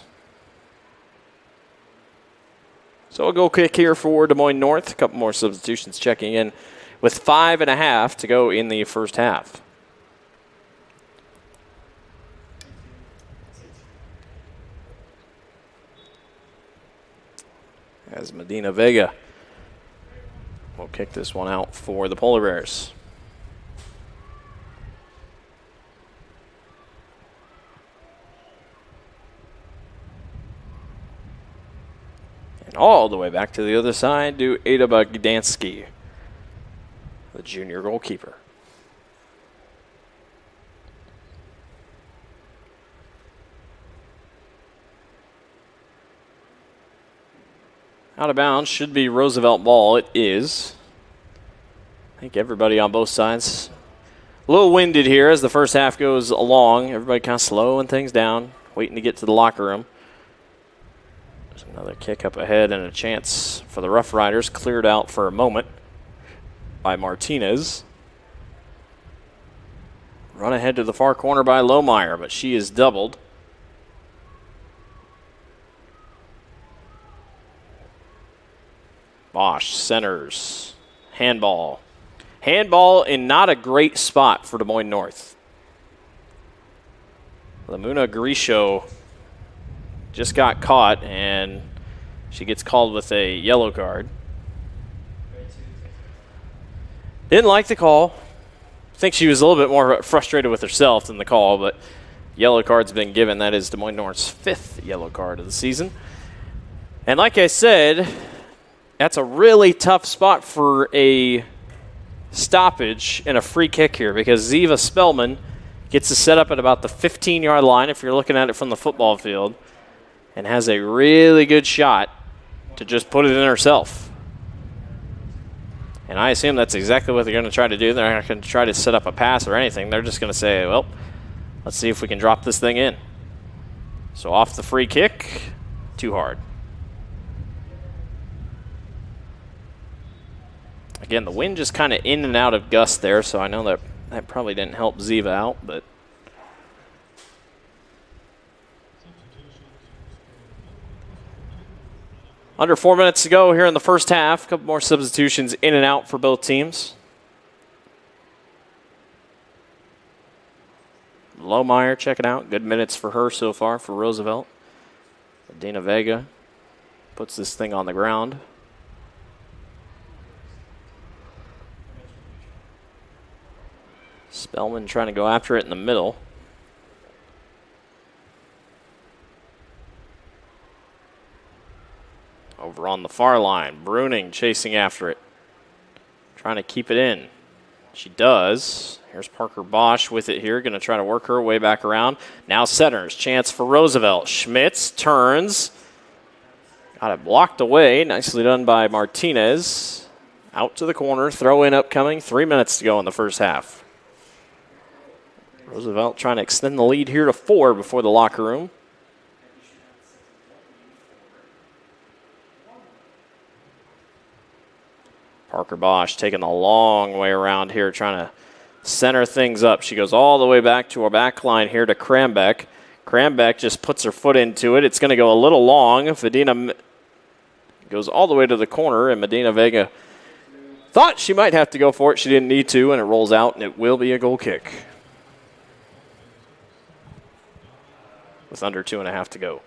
So a goal kick here for Des Moines North. A couple more substitutions checking in with 5.5 to go in the first half. As Medina Vega will kick this one out for the Polar Bears. And all the way back to the other side to Ada Bogdansky, the junior goalkeeper. Out of bounds should be Roosevelt ball. It is. I think everybody on both sides. A little winded here as the first half goes along. Everybody kind of slowing things down, waiting to get to the locker room. There's another kick up ahead and a chance for the Rough Riders. Cleared out for a moment by Martinez. Run ahead to the far corner by Lohmeyer, but she is doubled. Bosch centers. Handball. Handball in not a great spot for Des Moines North. Lamuna Grisho just got caught, and she gets called with a yellow card. Didn't like the call. I think she was a little bit more frustrated with herself than the call, but yellow card's been given. That is Des Moines North's 5th yellow card of the season. And like I said, that's a really tough spot for a stoppage and a free kick here because Ziva Spellman gets to set up at about the 15-yard line if you're looking at it from the football field and has a really good shot to just put it in herself. And I assume that's exactly what they're going to try to do. They're not going to try to set up a pass or anything. They're just going to say, well, let's see if we can drop this thing in. So off the free kick, too hard. Again, the wind just kind of in and out of gusts there, so I know that probably didn't help Ziva out, but under 4 minutes to go here in the first half. A couple more substitutions in and out for both teams. Lohmeyer checking out. Good minutes for her so far for Roosevelt. Medina Vega puts this thing on the ground. Spellman trying to go after it in the middle. Over on the far line, Bruning chasing after it. Trying to keep it in. She does. Here's Parker Bosch with it here. Going to try to work her way back around. Now centers. Chance for Roosevelt. Schmitz turns. Got it blocked away. Nicely done by Martinez. Out to the corner. Throw in upcoming. 3 minutes to go in the first half. Roosevelt trying to extend the lead here to 4 before the locker room. Parker Bosch taking the long way around here, trying to center things up. She goes all the way back to her back line here to Krambeck. Krambeck just puts her foot into it. It's going to go a little long. Medina goes all the way to the corner, and Medina Vega thought she might have to go for it. She didn't need to, and it rolls out, and it will be a goal kick. With under 2.5 to go.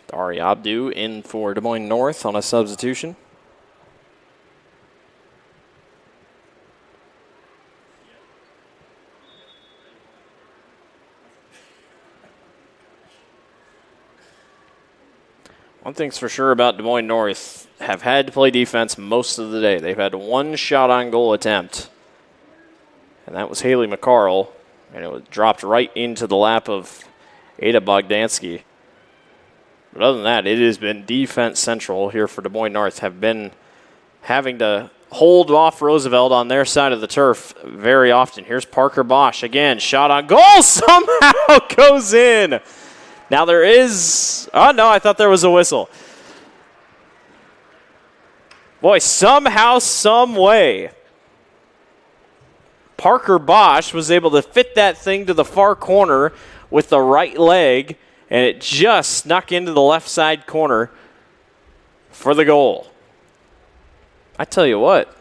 Dari Abdu in for Des Moines North on a substitution. One thing's for sure about Des Moines North, have had to play defense most of the day. They've had one shot on goal attempt, and that was Haley McCarl, and it was dropped right into the lap of Ada Bogdansky. But other than that, it has been defense central here for Des Moines North. Have been having to hold off Roosevelt on their side of the turf very often. Here's Parker Bosch again. Shot on goal somehow goes in. Now there is, oh no, I thought there was a whistle. Boy, somehow, some way, Parker Bosch was able to fit that thing to the far corner with the right leg, and it just snuck into the left side corner for the goal. I tell you what.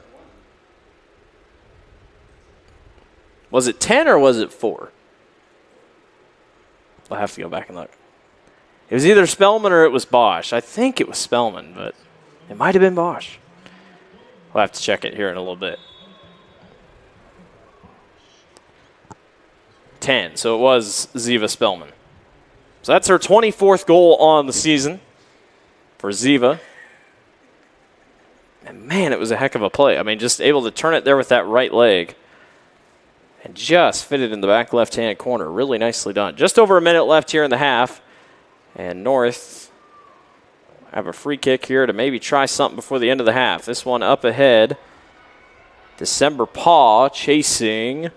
Was it 10 or was it 4? I'll have to go back and look. It was either Spellman or it was Bosch. I think it was Spellman, but it might have been Bosch. We'll have to check it here in a little bit. 10, so it was Ziva Spellman. So that's her 24th goal on the season for Ziva. And man, it was a heck of a play. I mean, just able to turn it there with that right leg and just fit it in the back left-hand corner. Really nicely done. Just over a minute left here in the half. And North have a free kick here to maybe try something before the end of the half. This one up ahead. December Paw chasing.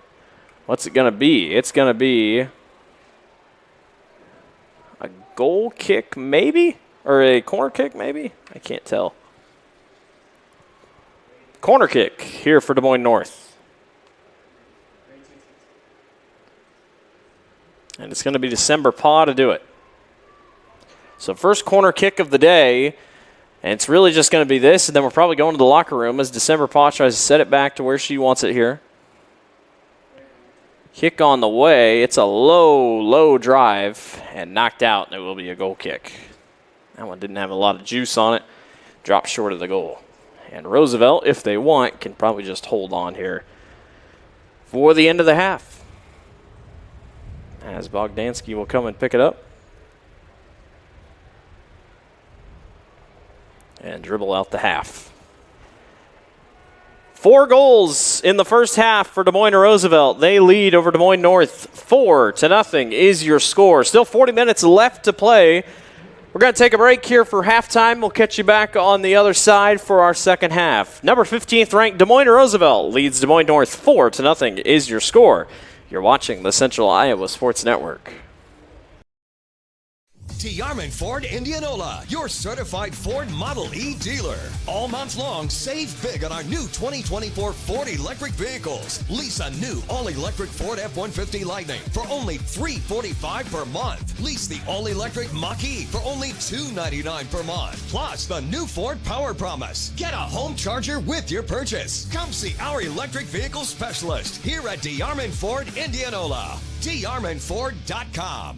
What's it going to be? It's going to be a goal kick maybe? Or a corner kick maybe? I can't tell. Corner kick here for Des Moines North. And it's going to be December Paw to do it. So first corner kick of the day, and it's really just going to be this, and then we're probably going to the locker room as December Paw tries to set it back to where she wants it here. Kick on the way. It's a low drive, and knocked out, and it will be a goal kick. That one didn't have a lot of juice on it. Dropped short of the goal. And Roosevelt, if they want, can probably just hold on here for the end of the half. As Bogdansky will come and pick it up. And dribble out the half. 4 goals in the first half for Des Moines Roosevelt. They lead over Des Moines North 4-0 is your score. Still 40 minutes left to play. We're going to take a break here for halftime. We'll catch you back on the other side for our second half. Number 15th ranked Des Moines Roosevelt leads Des Moines North 4-0 is your score. You're watching the Central Iowa Sports Network. Deyarman Ford Indianola, your certified Ford Model E dealer. All month long, save big on our new 2024 Ford electric vehicles. Lease a new all-electric Ford F-150 Lightning for only $345 per month. Lease the all-electric Mach-E for only $299 per month. Plus, the new Ford Power Promise. Get a home charger with your purchase. Come see our electric vehicle specialist here at Deyarman Ford Indianola. DeyarmanFord.com.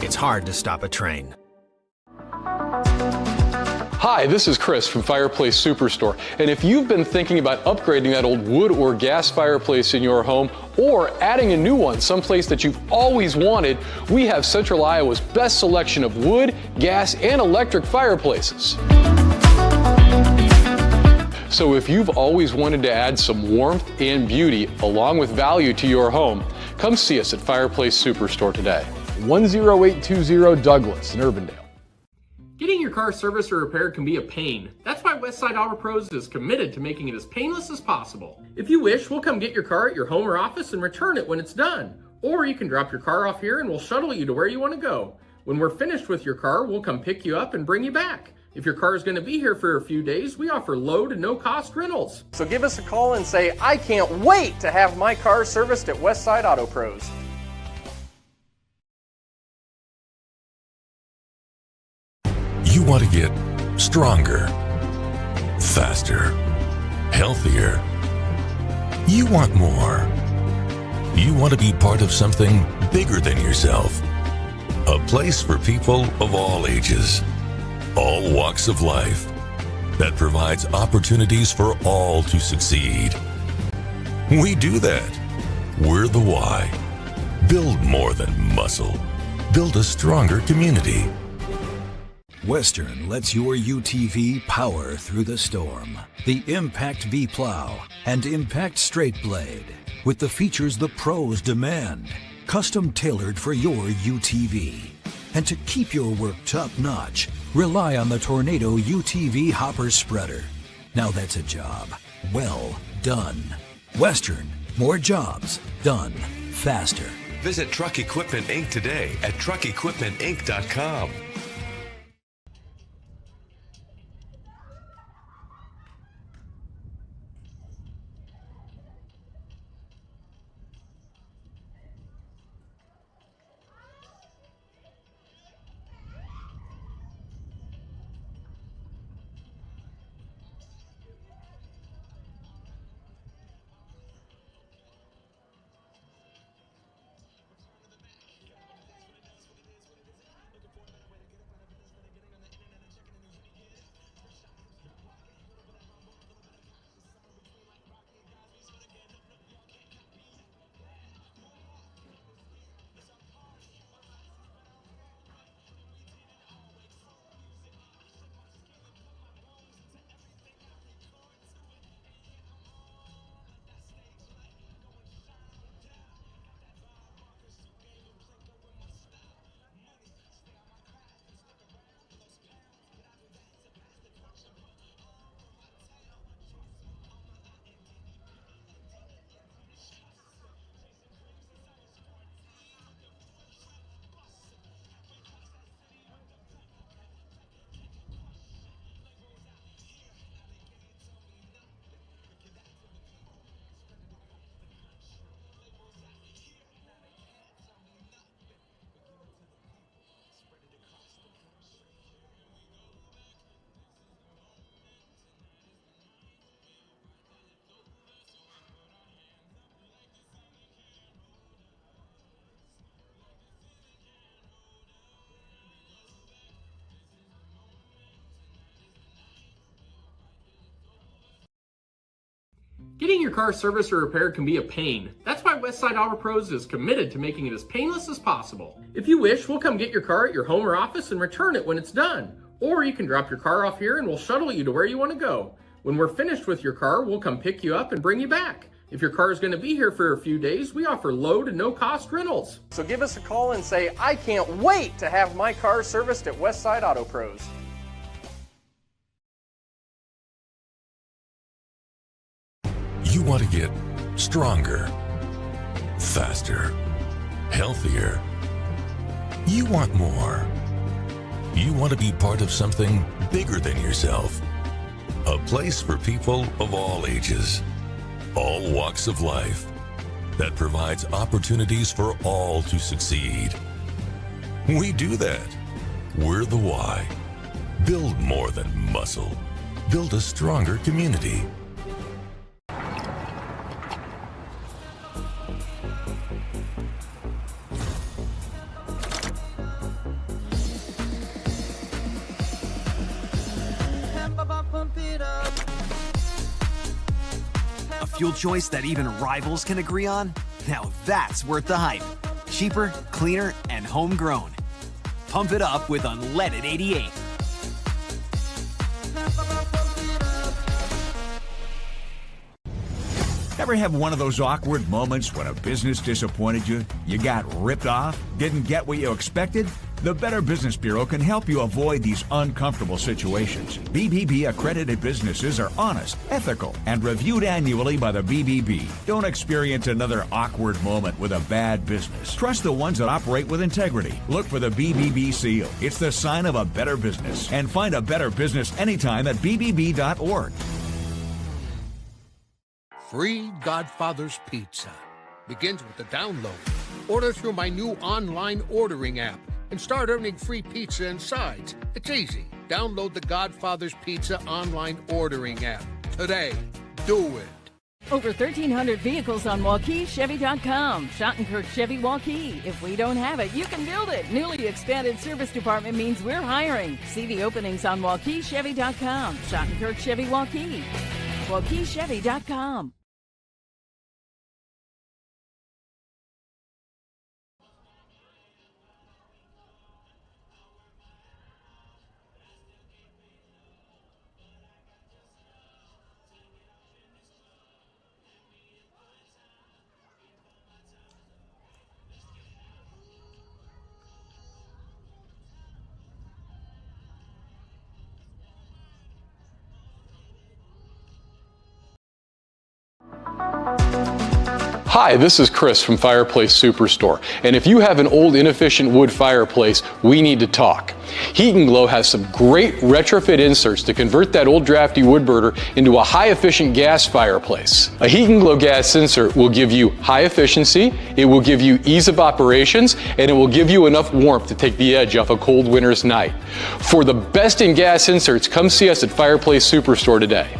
It's hard to stop a train. Hi, this is Chris from Fireplace Superstore, and if you've been thinking about upgrading that old wood or gas fireplace in your home or adding a new one someplace that you've always wanted, we have Central Iowa's best selection of wood, gas, and electric fireplaces. So if you've always wanted to add some warmth and beauty along with value to your home, come see us at Fireplace Superstore today. 10820 Douglas in Urbandale. Getting your car serviced or repaired can be a pain. That's why Westside Auto Pros is committed to making it as painless as possible. If you wish, we'll come get your car at your home or office and return it when it's done. Or you can drop your car off here and we'll shuttle you to where you want to go. When we're finished with your car, we'll come pick you up and bring you back. If your car is going to be here for a few days, we offer low to no cost rentals. So give us a call and say, I can't wait to have my car serviced at Westside Auto Pros. You want to get stronger, faster, healthier. You want more. You want to be part of something bigger than yourself. A place for people of all ages, all walks of life, that provides opportunities for all to succeed. We do that. We're the why. Build more than muscle. Build a stronger community. Western lets your UTV power through the storm. The Impact V Plow and Impact Straight Blade, with the features the pros demand, custom tailored for your UTV. And to keep your work top-notch, rely on the Tornado UTV Hopper Spreader. Now that's a job well done. Western, more jobs done faster. Visit Truck Equipment Inc. today at truckequipmentinc.com. Getting your car serviced or repaired can be a pain. That's why Westside Auto Pros is committed to making it as painless as possible. If you wish, we'll come get your car at your home or office and return it when it's done. Or you can drop your car off here and we'll shuttle you to where you want to go. When we're finished with your car, we'll come pick you up and bring you back. If your car is going to be here for a few days, we offer low to no cost rentals. So give us a call and say, I can't wait to have my car serviced at Westside Auto Pros. You want to get stronger, faster, healthier. You want more. You want to be part of something bigger than yourself. A place for people of all ages, all walks of life, that provides opportunities for all to succeed. We do that. We're the why. Build more than muscle. Build a stronger community. A fuel choice that even rivals can agree on? Now that's worth the hype. Cheaper, cleaner, and homegrown. Pump it up with unleaded 88. Ever have one of those awkward moments when a business disappointed you? You got ripped off? Didn't get what you expected? The Better Business Bureau can help you avoid these uncomfortable situations. BBB accredited businesses are honest, ethical, and reviewed annually by the BBB. Don't experience another awkward moment with a bad business. Trust the ones that operate with integrity. Look for the BBB seal. It's the sign of a better business. And find a better business anytime at bbb.org. Free Godfather's Pizza begins with the download. Order through my new online ordering app and start earning free pizza and sides. It's easy. Download the Godfather's Pizza online ordering app today. Do it. Over 1,300 vehicles on WaukeeChevy.com. Schottenkirk Chevy Waukee. If we don't have it, you can build it. Newly expanded service department means we're hiring. See the openings on WaukeeChevy.com. Schottenkirk Chevy Waukee. WaukeeChevy.com. Hi, this is Chris from Fireplace Superstore, and if you have an old inefficient wood fireplace, we need to talk. Heat & Glow has some great retrofit inserts to convert that old drafty wood burner into a high-efficient gas fireplace. A Heat & Glow gas insert will give you high efficiency, it will give you ease of operations, and it will give you enough warmth to take the edge off a cold winter's night. For the best in gas inserts, come see us at Fireplace Superstore today.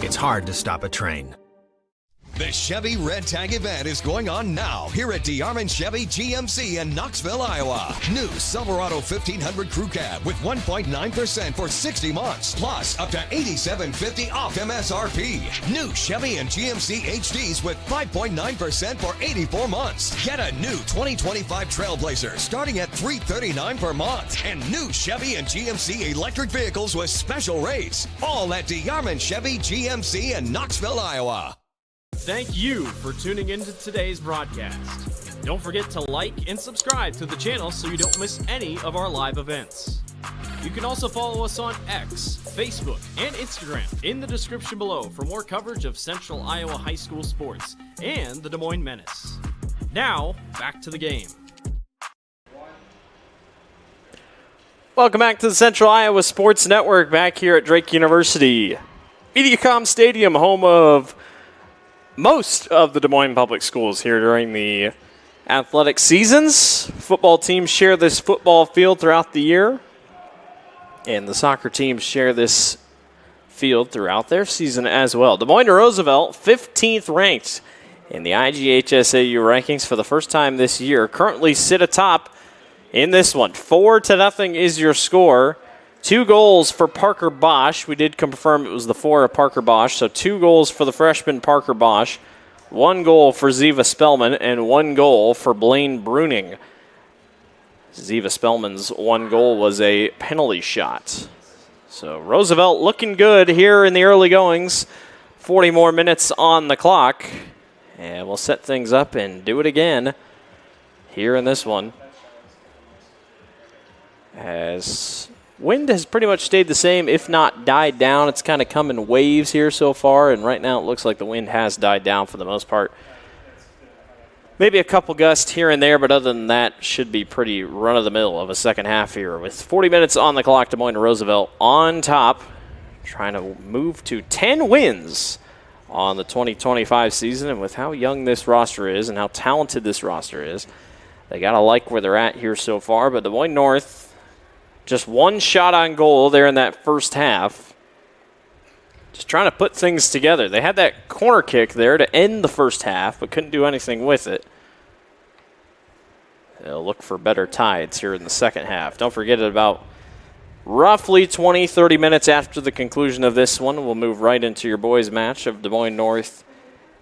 It's hard to stop a train. The Chevy Red Tag event is going on now here at Deyarman Chevy GMC in Knoxville, Iowa. New Silverado 1500 Crew Cab with 1.9% for 60 months, plus up to $87.50 off MSRP. New Chevy and GMC HDs with 5.9% for 84 months. Get a new 2025 Trailblazer starting at $339 per month. And new Chevy and GMC electric vehicles with special rates. All at Deyarman Chevy GMC in Knoxville, Iowa. Thank you for tuning into today's broadcast. Don't forget to like and subscribe to the channel so you don't miss any of our live events. You can also follow us on X, Facebook, and Instagram in the description below for more coverage of Central Iowa high school sports and the Des Moines Menace. Now, back to the game. Welcome back to the Central Iowa Sports Network back here at Drake University. Mediacom Stadium, home of most of the Des Moines Public Schools here during the athletic seasons. Football teams share this football field throughout the year, and the soccer teams share this field throughout their season as well. Des Moines Roosevelt, 15th ranked in the IGHSAU rankings for the first time this year, currently sit atop in this one. 4-0 is your score. 2 goals for Parker Bosch. We did confirm it was the 4 of Parker Bosch, so 2 goals for the freshman Parker Bosch, 1 goal for Ziva Spellman, and 1 goal for Blaine Bruning. Ziva Spellman's 1 goal was a penalty shot. So Roosevelt looking good here in the early goings. 40 more minutes on the clock. And we'll set things up and do it again here in this one. As wind has pretty much stayed the same, if not died down. It's kind of come in waves here so far, and right now it looks like the wind has died down for the most part. Maybe a couple gusts here and there, but other than that, should be pretty run-of-the-mill of a second half here. With 40 minutes on the clock, Des Moines Roosevelt on top, trying to move to 10 wins on the 2025 season. And with how young this roster is and how talented this roster is, they got to like where they're at here so far. But Des Moines North, just 1 shot on goal there in that first half. Just trying to put things together. They had that corner kick there to end the first half, but couldn't do anything with it. They'll look for better tides here in the second half. Don't forget, about roughly 20-30 minutes after the conclusion of this one, we'll move right into your boys' match of Des Moines North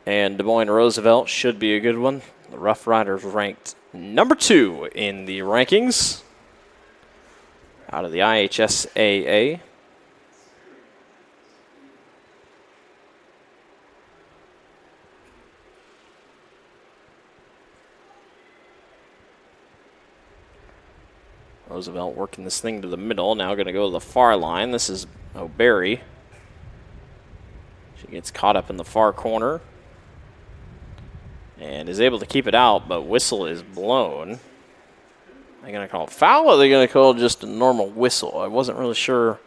and Des Moines Roosevelt. Should be a good one. The Rough Riders ranked number 2 in the rankings out of the IHSAA. Roosevelt working this thing to the middle. Now going to go to the far line. This is O'Barry. She gets caught up in the far corner and is able to keep it out, but whistle is blown. Are they going to call it foul, or are they going to call just a normal whistle? I wasn't really sure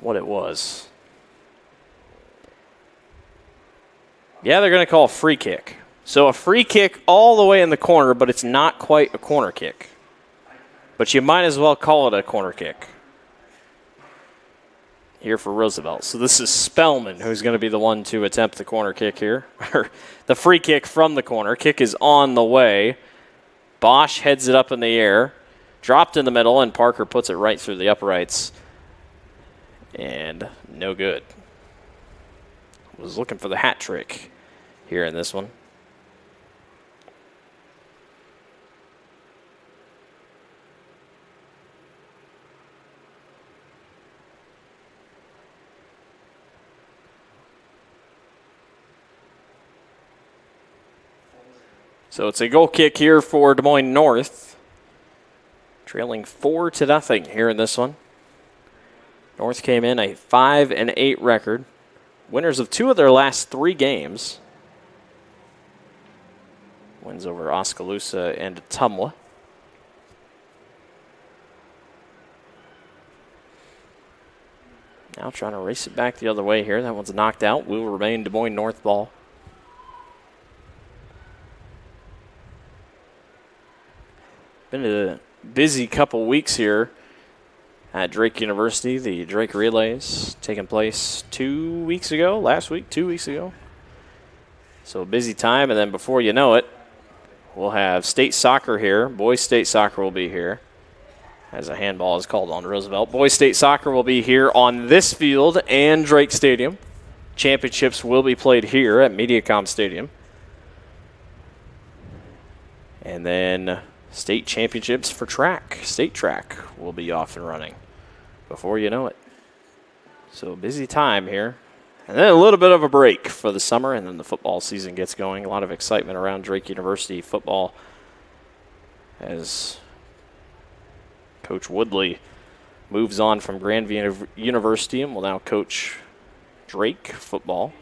what it was. Yeah, they're going to call a free kick. So a free kick all the way in the corner, but it's not quite a corner kick. But you might as well call it a corner kick here for Roosevelt. So this is Spellman who's going to be the one to attempt the corner kick here. The free kick from the corner. Kick is on the way. Bosch heads it up in the air. Dropped in the middle, and Parker puts it right through the uprights. And no good. Was looking for the hat trick here in this one. So it's a goal kick here for Des Moines North. Trailing 4-0 here in this one. North came in a 5-8 record. Winners of 2 of their last 3 games. Wins over Oskaloosa and Tumwa. Now trying to race it back the other way here. That one's knocked out. Will remain Des Moines North ball. Been a busy couple weeks here at Drake University. The Drake Relays taking place 2 weeks ago, last week, 2 weeks ago. So a busy time, and then before you know it, we'll have state soccer here. Boys state soccer will be here, as a handball is called on Roosevelt. Boys state soccer will be here on this field and Drake Stadium. Championships will be played here at Mediacom Stadium. And then state championships for track. State track will be off and running before you know it. So busy time here. And then a little bit of a break for the summer, and then the football season gets going. A lot of excitement around Drake University football as Coach Woodley moves on from Grandview University and will now coach Drake football.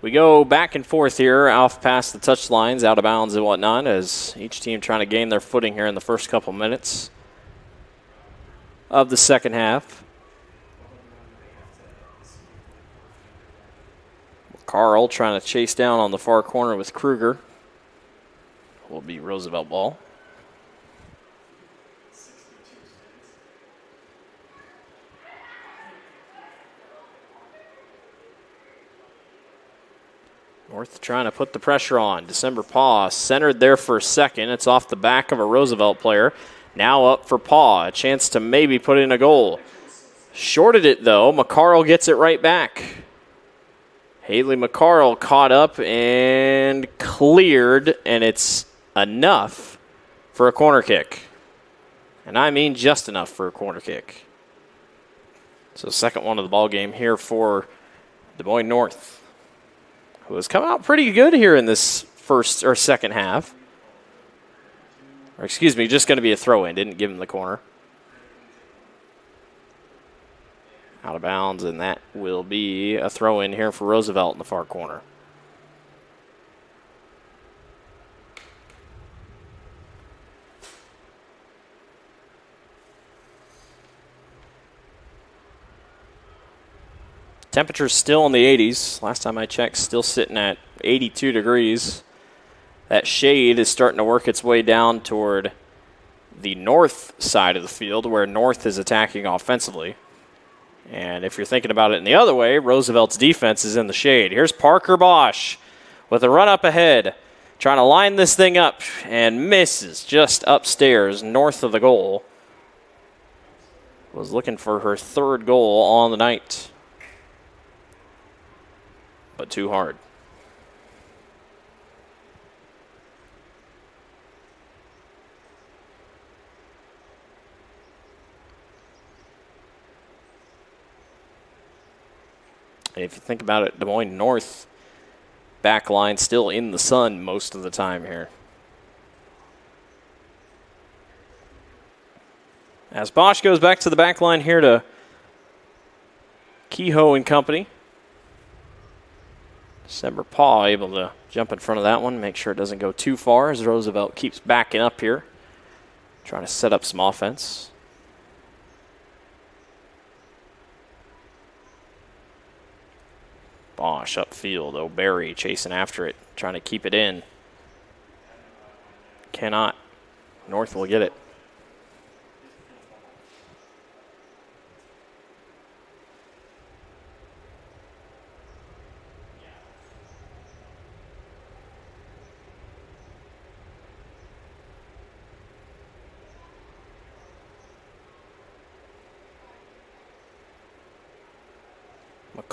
We go back and forth here, off past the touchlines, out of bounds and whatnot, as each team trying to gain their footing here in the first couple minutes. of the second half. Carl trying to chase down on the far corner with Kruger. Will be Roosevelt ball. North trying to put the pressure on. December Paw centered there for a second. It's off the back of a Roosevelt player. Now up for Paw. A chance to maybe put in a goal. Shorted it though. McCarl gets it right back. Haley McCarl caught up and cleared, and it's enough for a corner kick. And I mean just enough for a corner kick. So second one of the ball game here for Des Moines North, who has come out pretty good here in this first or second half. Or excuse me, just going to be a throw-in. Didn't give him the corner. Out of bounds, and that will be a throw-in here for Roosevelt in the far corner. Temperature's still in the 80s. Last time I checked, still sitting at 82 degrees. That shade is starting to work its way down toward the north side of the field, where North is attacking offensively. And if you're thinking about it in the other way, Roosevelt's defense is in the shade. Here's Parker Bosch with a run up ahead, trying to line this thing up, and misses just upstairs north of the goal. Was looking for her third goal on the night, but too hard. And if you think about it, Des Moines North back line still in the sun most of the time here. As Bosch goes back to the back line here to Kehoe and company. December Paw able to jump in front of that one, make sure it doesn't go too far as Roosevelt keeps backing up here, trying to set up some offense. Bosch upfield. O'Barry chasing after it, trying to keep it in. Cannot. North will get it.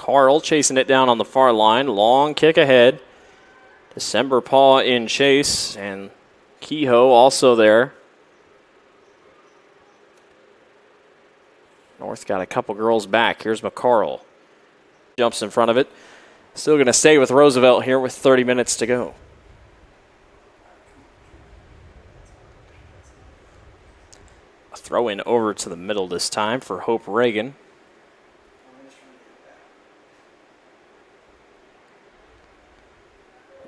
Carl chasing it down on the far line. Long kick ahead. December Paw in chase, and Kehoe also there. North got a couple girls back. Here's McCarl. Jumps in front of it. Still going to stay with Roosevelt here with 30 minutes to go. A throw in over to the middle this time for Hope Reagan.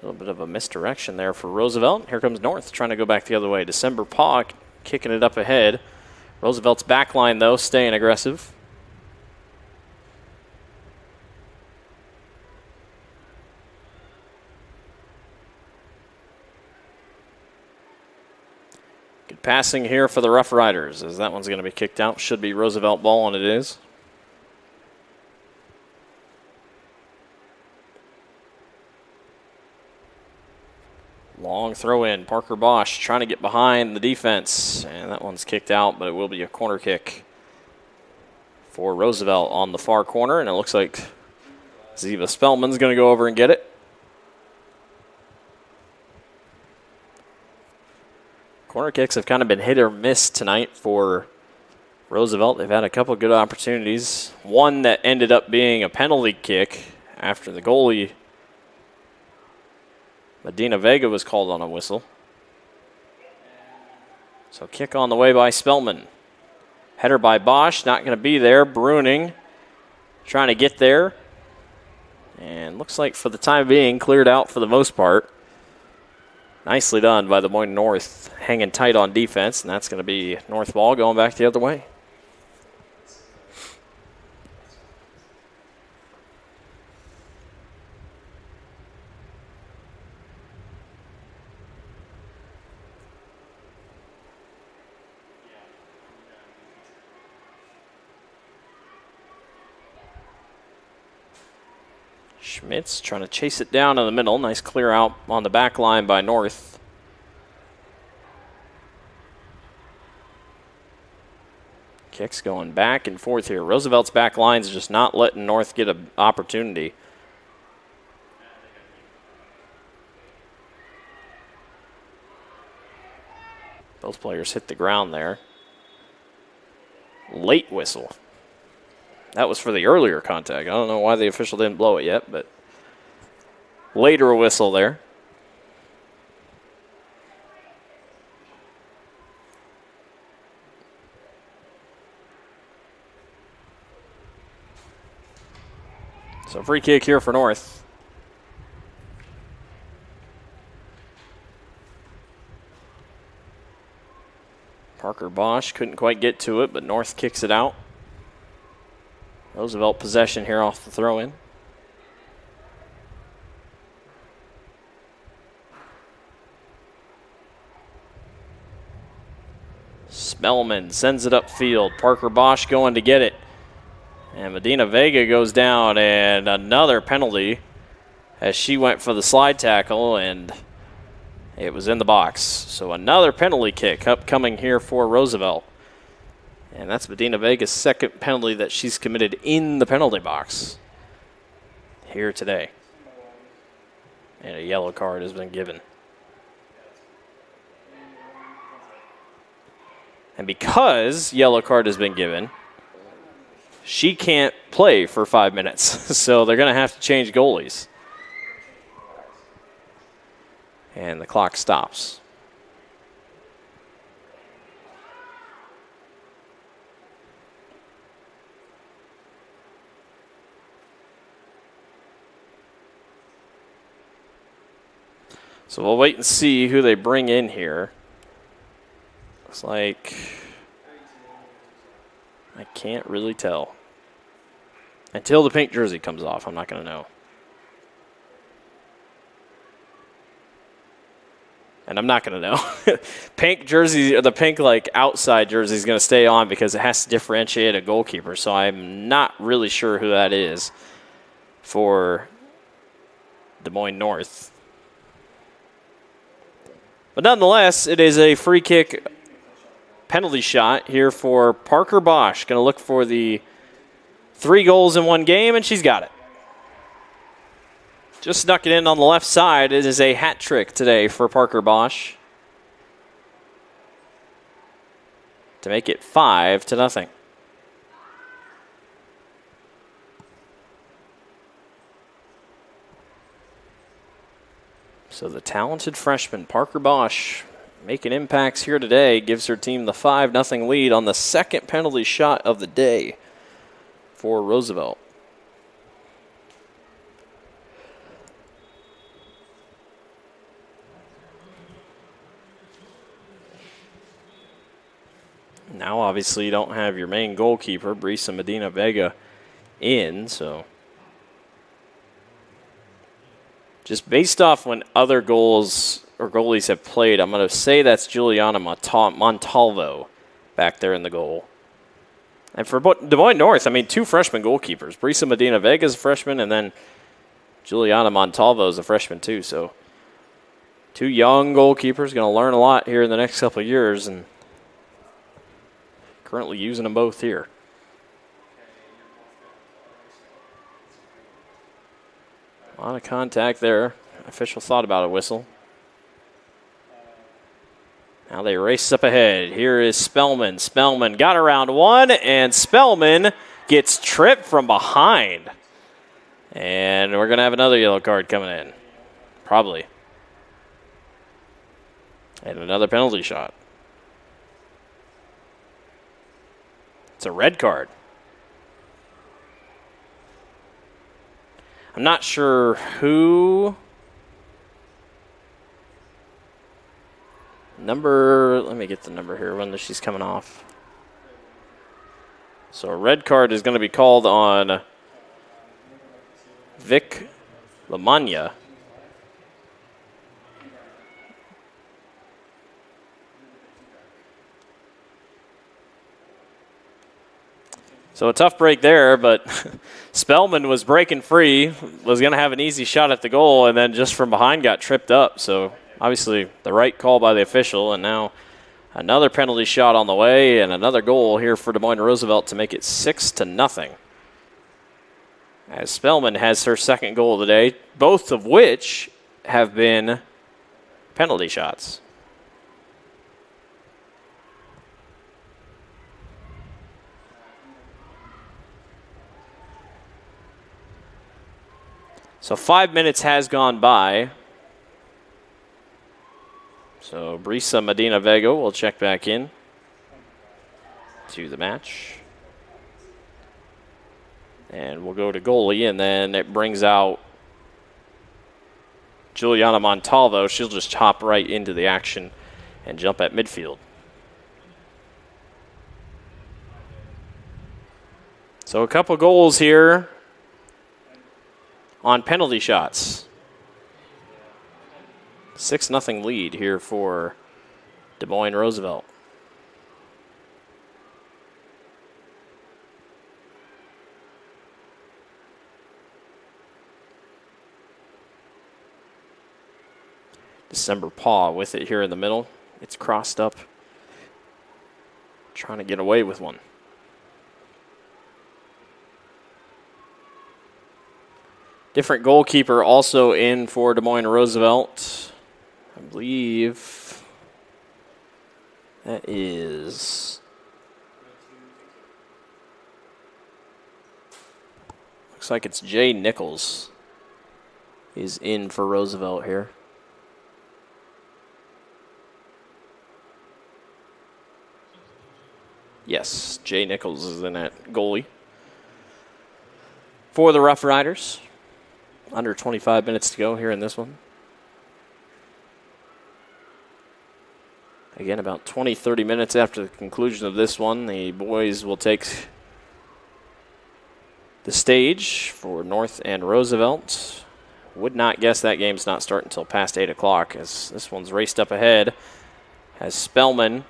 A little bit of a misdirection there for Roosevelt. Here comes North trying to go back the other way. December Paw kicking it up ahead. Roosevelt's back line, though, staying aggressive. Good passing here for the Rough Riders, as that one's going to be kicked out. Should be Roosevelt ball, and it is. Long throw in. Parker Bosch trying to get behind the defense. And that one's kicked out, but it will be a corner kick for Roosevelt on the far corner. And it looks like Ziva Spellman's going to go over and get it. Corner kicks have kind of been hit or miss tonight for Roosevelt. They've had a couple good opportunities. One that ended up being a penalty kick after the goalie Medina Vega was called on a whistle. So kick on the way by Spellman. Header by Bosch, not going to be there. Bruning trying to get there. And looks like for the time being cleared out for the most part. Nicely done by the Des Moines North, hanging tight on defense, and that's going to be North ball going back the other way. Schmitz trying to chase it down in the middle. Nice clear out on the back line by North. Kicks going back and forth here. Roosevelt's back line's just not letting North get an opportunity. Both players hit the ground there. Late whistle. That was for the earlier contact. I don't know why the official didn't blow it yet, but later whistle there. So free kick here for North. Parker Bosch couldn't quite get to it, but North kicks it out. Roosevelt possession here off the throw-in. Spellelman sends it upfield. Parker Bosch going to get it. And Medina Vega goes down, and another penalty as she went for the slide tackle, and it was in the box. So another penalty kick upcoming here for Roosevelt. And that's Medina Vega's second penalty that she's committed in the penalty box here today. And a yellow card has been given. And because yellow card has been given, she can't play for 5 minutes. So they're going to have to change goalies. And the clock stops. So we'll wait and see who they bring in here. Looks like I can't really tell. Until the pink jersey comes off, I'm not going to know. And I'm not going to know. Pink jersey, or the pink like outside jersey is going to stay on because it has to differentiate a goalkeeper. So I'm not really sure who that is for Des Moines North. But nonetheless, it is a free kick penalty shot here for Parker Bosch. Going to look for the 3 goals in one game, and she's got it. Just snuck it in on the left side. It is a hat trick today for Parker Bosch to make it 5-0. So the talented freshman, Parker Bosch, making impacts here today, gives her team the 5-0 lead on the second penalty shot of the day for Roosevelt. Now, obviously, you don't have your main goalkeeper, Brisa Medina Vega, in, so just based off when other goals or goalies have played, I'm going to say that's Juliana Montalvo back there in the goal. And for Des Moines North, I mean, 2 freshman goalkeepers. Brisa Medina Vega is a freshman, and then Juliana Montalvo is a freshman too. So 2 young goalkeepers, going to learn a lot here in the next couple of years, and currently using them both here. A lot of contact there. Official thought about a whistle. Now they race up ahead. Here is Spellman. Spellman got around one, and Spellman gets tripped from behind. And we're going to have another yellow card coming in. Probably. And another penalty shot. It's a red card. I'm not sure who. Let me get the number here when she's coming off. So a red card is going to be called on Vic Lamagna. So a tough break there, but Spellman was breaking free, was going to have an easy shot at the goal, and then just from behind got tripped up. So obviously the right call by the official, and now another penalty shot on the way and another goal here for Des Moines Roosevelt to make it 6-0. As Spellman has her second goal of the day, both of which have been penalty shots. So 5 minutes has gone by. So Brisa Medina Vega will check back in to the match. And we'll go to goalie, and then it brings out Juliana Montalvo. She'll just hop right into the action and jump at midfield. So a couple goals here on penalty shots. 6-0 lead here for Des Moines Roosevelt. December Paw with it here in the middle. It's crossed up, trying to get away with one. Different goalkeeper also in for Des Moines Roosevelt. I believe that is... looks like it's Jay Nichols is in for Roosevelt here. Yes, Jay Nichols is in at goalie for the Rough Riders. Under 25 minutes to go here in this one. Again, about 20-30 minutes after the conclusion of this one, the boys will take the stage for North and Roosevelt. Would not guess that game's not starting until past 8 o'clock, as this one's raced up ahead. As Spellman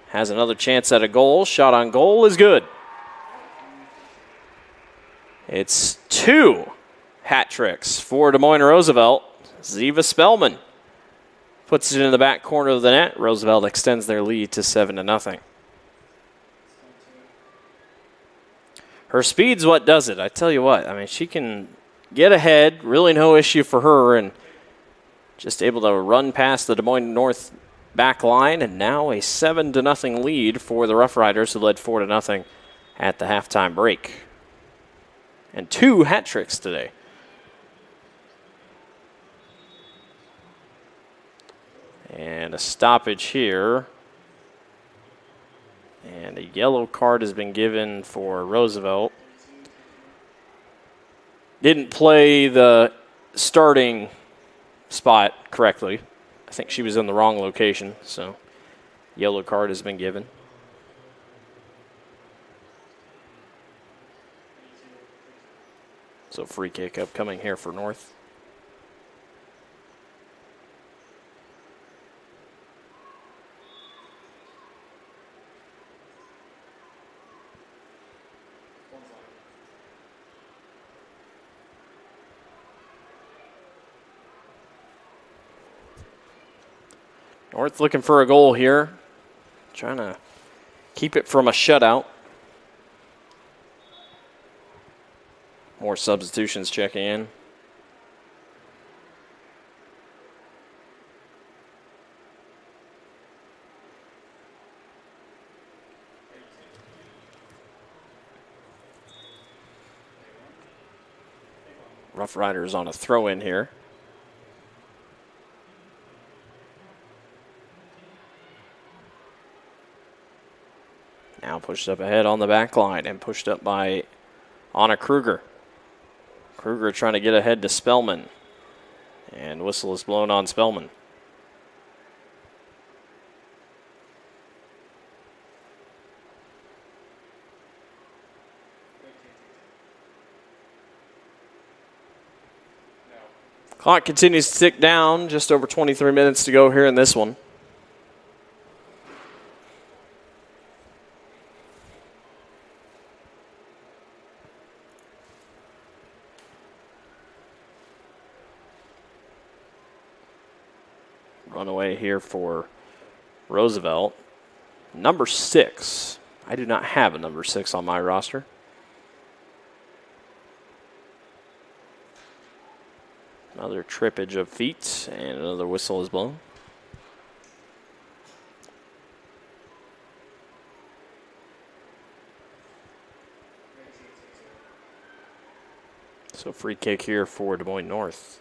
has another chance at a goal. Shot on goal is good. It's 2 hat tricks for Des Moines Roosevelt. Ziva Spellman puts it in the back corner of the net. Roosevelt extends their lead to 7-0. Her speed's what does it. I tell you what, I mean, she can get ahead, really no issue for her, and just able to run past the Des Moines North back line, and now a 7-0 lead for the Rough Riders, who led 4-0 at the halftime break. And 2 hat tricks today. And a stoppage here. And a yellow card has been given for Roosevelt. Didn't play the starting spot correctly. I think she was in the wrong location, so yellow card has been given. So free kick upcoming here for North. North looking for a goal here. Trying to keep it from a shutout. More substitutions checking in. Rough Riders on a throw-in here. Now pushed up ahead on the back line and pushed up by Anna Kruger. Kruger trying to get ahead to Spellman. And whistle is blown on Spellman. Clock continues to tick down. Just over 23 minutes to go here in this one. Runaway here for Roosevelt. Number 6. I do not have a number 6 on my roster. Another trippage of feet, and another whistle is blown. So free kick here for Des Moines North.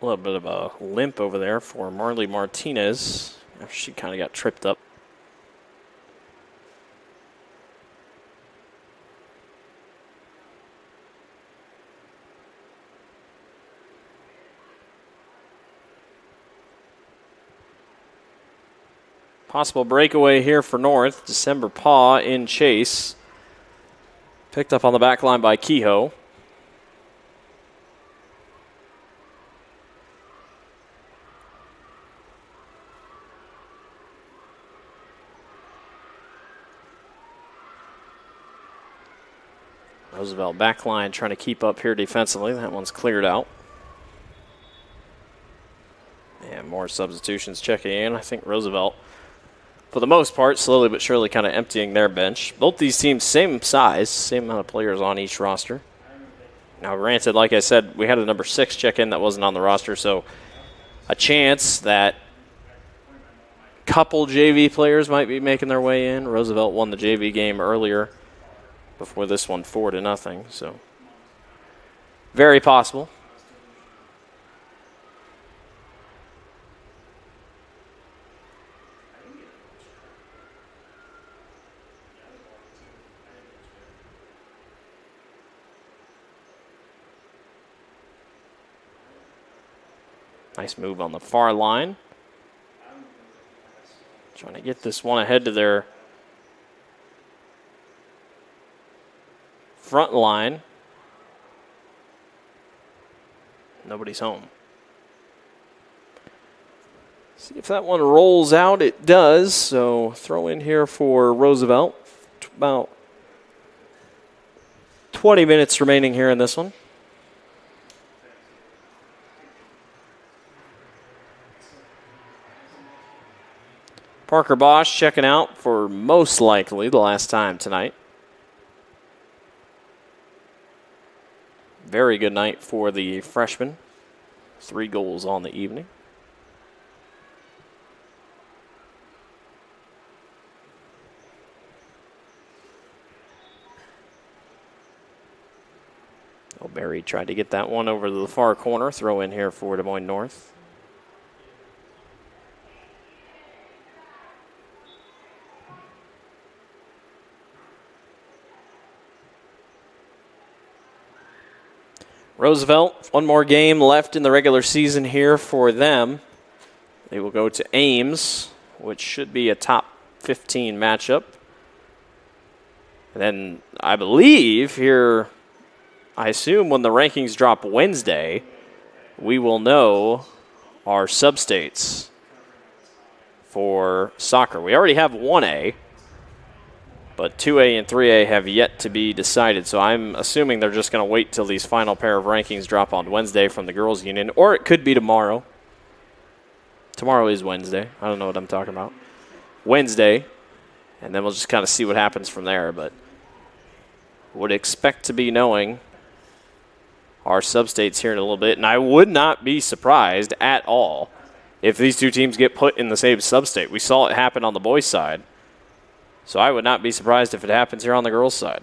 A little bit of a limp over there for Marley Martinez after she kind of got tripped up. Possible breakaway here for North. December Paw in chase. Picked up on the back line by Kehoe. Roosevelt back line trying to keep up here defensively. That one's cleared out. And more substitutions checking in. I think Roosevelt, for the most part, slowly but surely kind of emptying their bench. Both these teams same size, same amount of players on each roster. Now, granted, like I said, we had a number 6 check in that wasn't on the roster, so a chance that couple JV players might be making their way in. Roosevelt won the JV game earlier before this one 4-0, so very possible. Nice move on the far line. Trying to get this one ahead to their front line. Nobody's home. See if that one rolls out. It does. So throw in here for Roosevelt. About 20 minutes remaining here in this one. Parker Bosch checking out for most likely the last time tonight. Very good night for the freshman. 3 goals on the evening. O'Barry tried to get that one over to the far corner. Throw in here for Des Moines North. Roosevelt, one more game left in the regular season here for them. They will go to Ames, which should be a top 15 matchup. And then I believe here, I assume when the rankings drop Wednesday, we will know our substates for soccer. We already have 1A. But 2A and 3A have yet to be decided, so I'm assuming they're just going to wait till these final pair of rankings drop on Wednesday from the girls' union, or it could be tomorrow. Tomorrow is Wednesday. I don't know what I'm talking about. Wednesday, and then we'll just kind of see what happens from there, but would expect to be knowing our substates here in a little bit, and I would not be surprised at all if these two teams get put in the same substate. We saw it happen on the boys' side. So I would not be surprised if it happens here on the girls' side.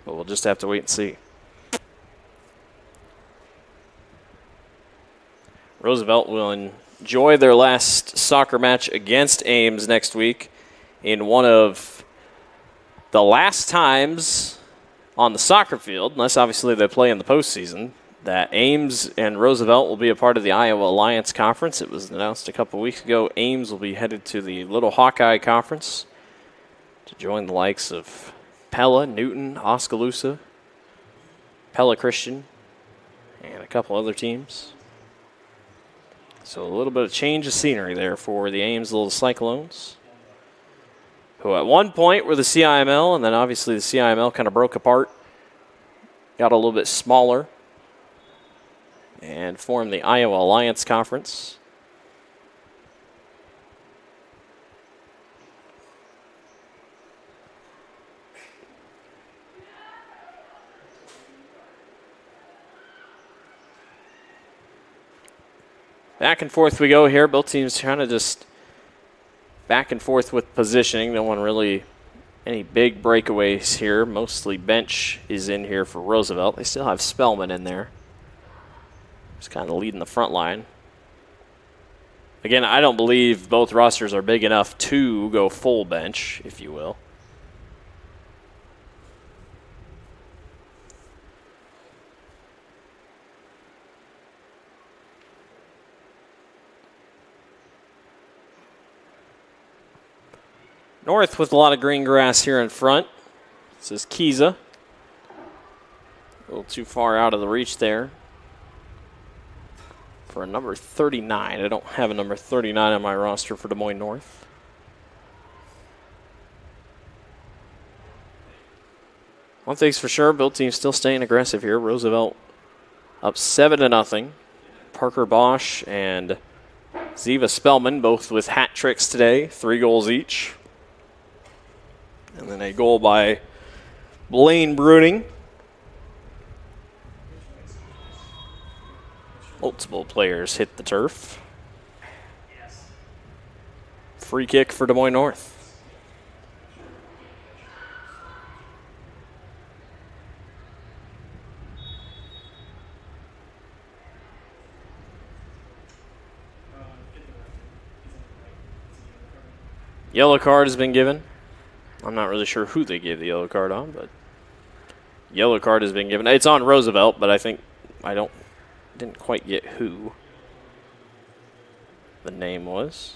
But we'll just have to wait and see. Roosevelt will enjoy their last soccer match against Ames next week in one of the last times on the soccer field, unless obviously they play in the postseason, that Ames and Roosevelt will be a part of the Iowa Alliance Conference. It was announced a couple weeks ago. Ames will be headed to the Little Hawkeye Conference to join the likes of Pella, Newton, Oskaloosa, Pella Christian, and a couple other teams. So a little bit of change of scenery there for the Ames Little Cyclones, who at one point were the CIML, and then obviously the CIML kind of broke apart got a little bit smaller and formed the Iowa Alliance Conference. Back and forth we go here. Both teams trying to just back and forth with positioning. No one really any big breakaways here. Mostly bench is in here for Roosevelt. They still have Spellelman in there. Just kind of leading the front line. Again, I don't believe both rosters are big enough to go full bench, if you will. North with a lot of green grass here in front. This is Kiza. A little too far out of the reach there for a number 39. I don't have a number 39 on my roster for Des Moines North. One thing's for sure, both teams still staying aggressive here. Roosevelt up 7-0. Parker Bosch and Ziva Spellman both with hat tricks today, 3 goals each. And then a goal by Blaine Bruning. Multiple players hit the turf. Free kick for Des Moines North. Yellow card has been given. I'm not really sure who they gave the yellow card on, but yellow card has been given. It's on Roosevelt, but I think didn't quite get who the name was.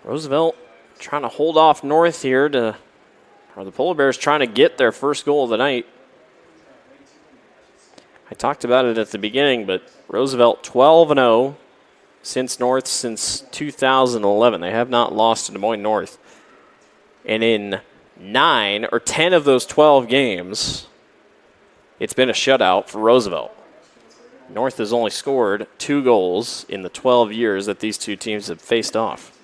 Roosevelt trying to hold off North here to, or the Polar Bears trying to get their first goal of the night. I talked about it at the beginning, but Roosevelt 12-0 since 2011. They have not lost to Des Moines North. And in 9 or 10 of those 12 games, it's been a shutout for Roosevelt. North has only scored 2 goals in the 12 years that these two teams have faced off.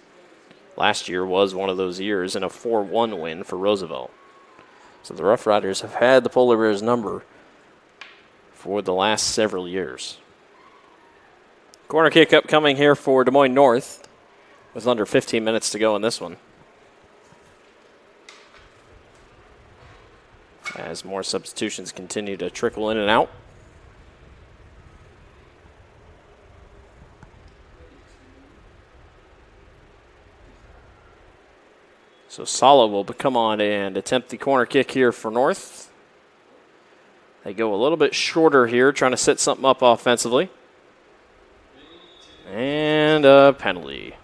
Last year was one of those years in a 4-1 win for Roosevelt. So the Rough Riders have had the Polar Bears number for the last several years. Corner kick upcoming here for Des Moines North with under 15 minutes to go in this one. As more substitutions continue to trickle in and out. So Sala will come on and attempt the corner kick here for North. They go a little bit shorter here, trying to set something up offensively. And a penalty.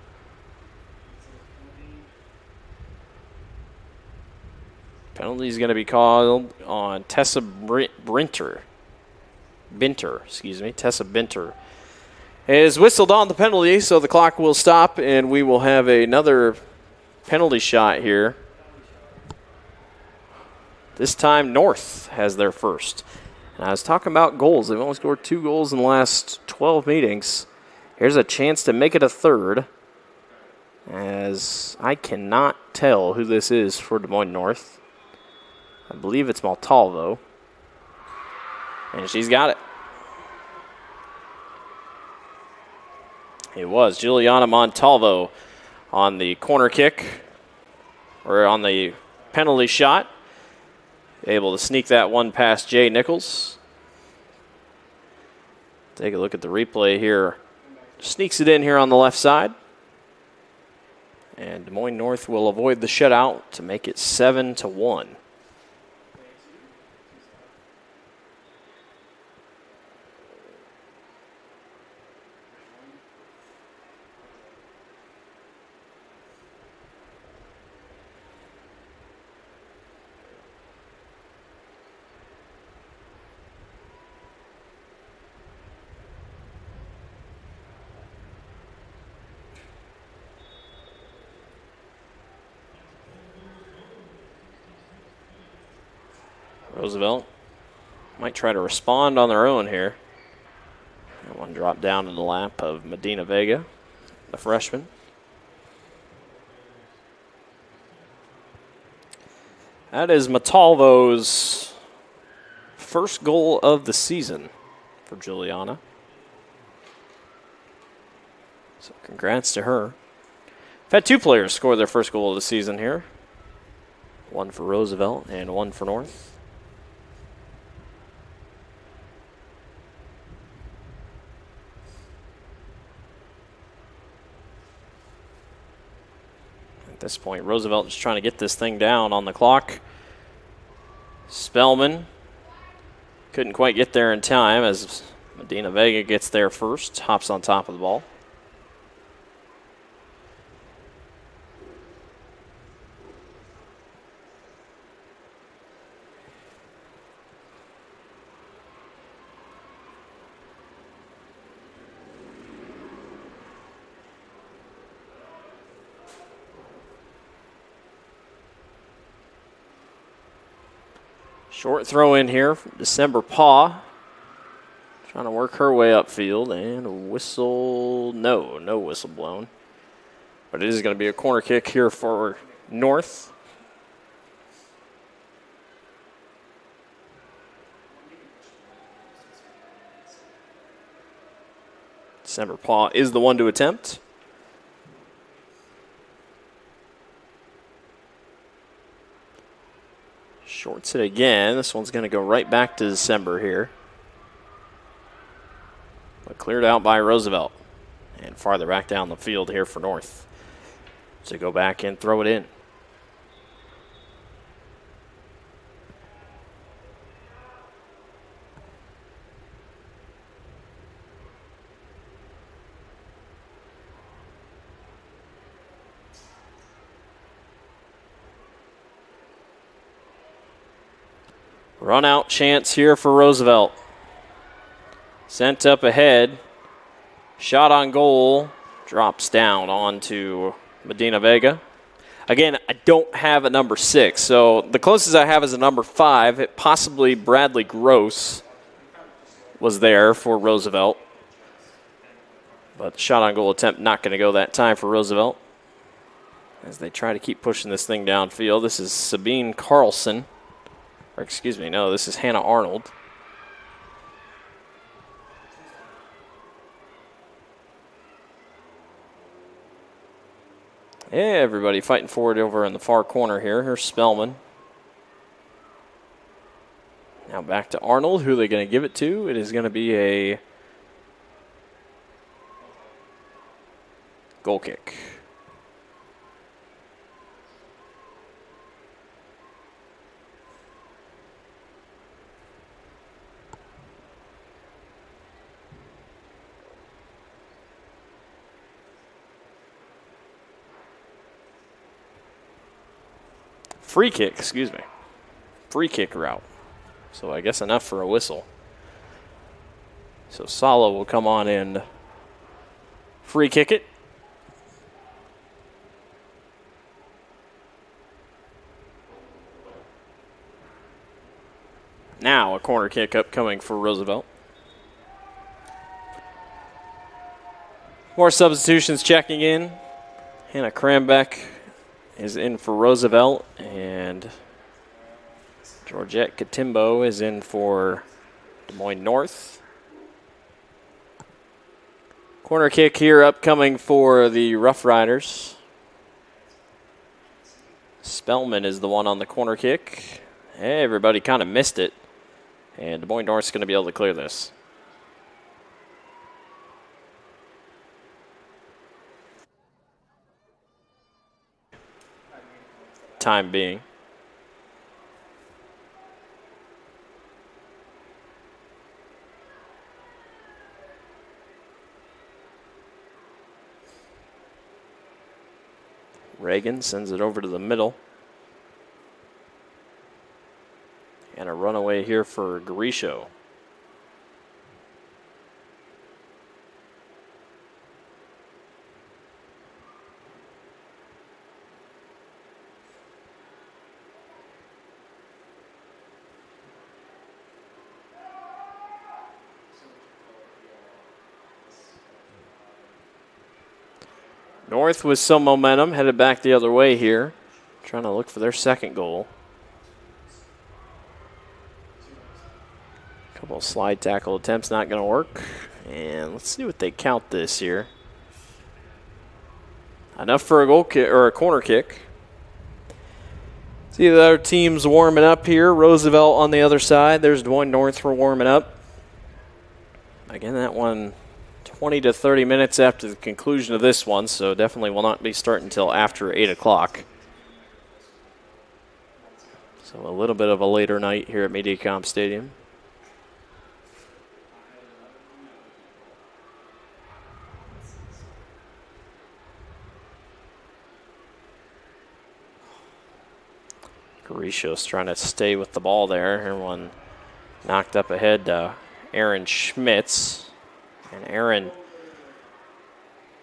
Penalty is going to be called on Tessa Binter, Tessa Binter. Is whistled on the penalty, so the clock will stop, and we will have another penalty shot here. This time North has their first. And I was talking about goals. They've only scored 2 goals in the last 12 meetings. Here's a chance to make it a third, as I cannot tell who this is for Des Moines North. I believe it's Montalvo. And she's got it. It was Juliana Montalvo on the corner kick, or on the penalty shot. Able to sneak that one past Jay Nichols. Take a look at the replay here. Sneaks it in here on the left side. And Des Moines North will avoid the shutout to make it 7-1. Roosevelt might try to respond on their own here. That one dropped down in the lap of Medina Vega, the freshman. That is Montalvo's first goal of the season for Juliana. So congrats to her. We've had two players score their first goal of the season here. One for Roosevelt and one for North. At this point, Roosevelt just trying to get this thing down on the clock. Spellelman couldn't quite get there in time as Medina Vega gets there first, hops on top of the ball. Short throw in here from December Paw. Trying to work her way upfield and a whistle. No whistle blown. But it is going to be a corner kick here for North. December Paw is the one to attempt. Shorts it again. This one's going to go right back to December here. But cleared out by Roosevelt. And farther back down the field here for North. To go back and throw it in. Run out chance here for Roosevelt. Sent up ahead. Shot on goal. Drops down onto Medina Vega. Again, I don't have a number 6, so the closest I have is a number 5. Possibly Bradley Gross was there for Roosevelt. But the shot on goal attempt not going to go that time for Roosevelt. As they try to keep pushing this thing downfield. This is Sabine Carlson. Or excuse me, no, this is Hannah Arnold. Yeah, everybody fighting forward over in the far corner here. Here's Spellman. Now back to Arnold. Who are they going to give it to? It is going to be a goal kick. Free kick, excuse me. Free kick route. So I guess enough for a whistle. So Sala will come on and free kick it. Now a corner kick upcoming for Roosevelt. More substitutions checking in. Hannah Krambeck is in for Roosevelt, and Georgette Katimbo is in for Des Moines North. Corner kick here upcoming for the Rough Riders. Spellman is the one on the corner kick. Hey, everybody kind of missed it, and Des Moines North is going to be able to clear this. Time being. Reagan sends it over to the middle. And a runaway here for Grisho. North with some momentum, headed back the other way here, trying to look for their second goal. Couple of slide tackle attempts not going to work. And let's see what they count this here. Enough for a goal kick or a corner kick. See the other teams warming up here. Roosevelt on the other side. There's Des Moines North for warming up. Again, that one 20 to 30 minutes after the conclusion of this one, so definitely will not be starting until after 8 o'clock. So a little bit of a later night here at MediaCom Stadium. Garishos trying to stay with the ball there. Everyone knocked up ahead to Aaron Schmitz. And Aaron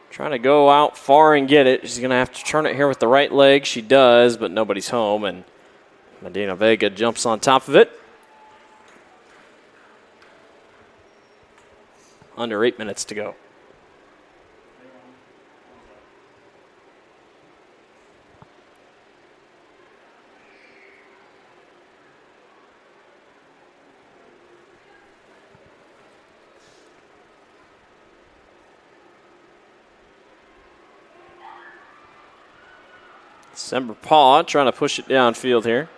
trying to go out far and get it. She's going to have to turn it here with the right leg. She does, but nobody's home. And Medina Vega jumps on top of it. Under 8 minutes to go. Semper Paw trying to push it downfield here.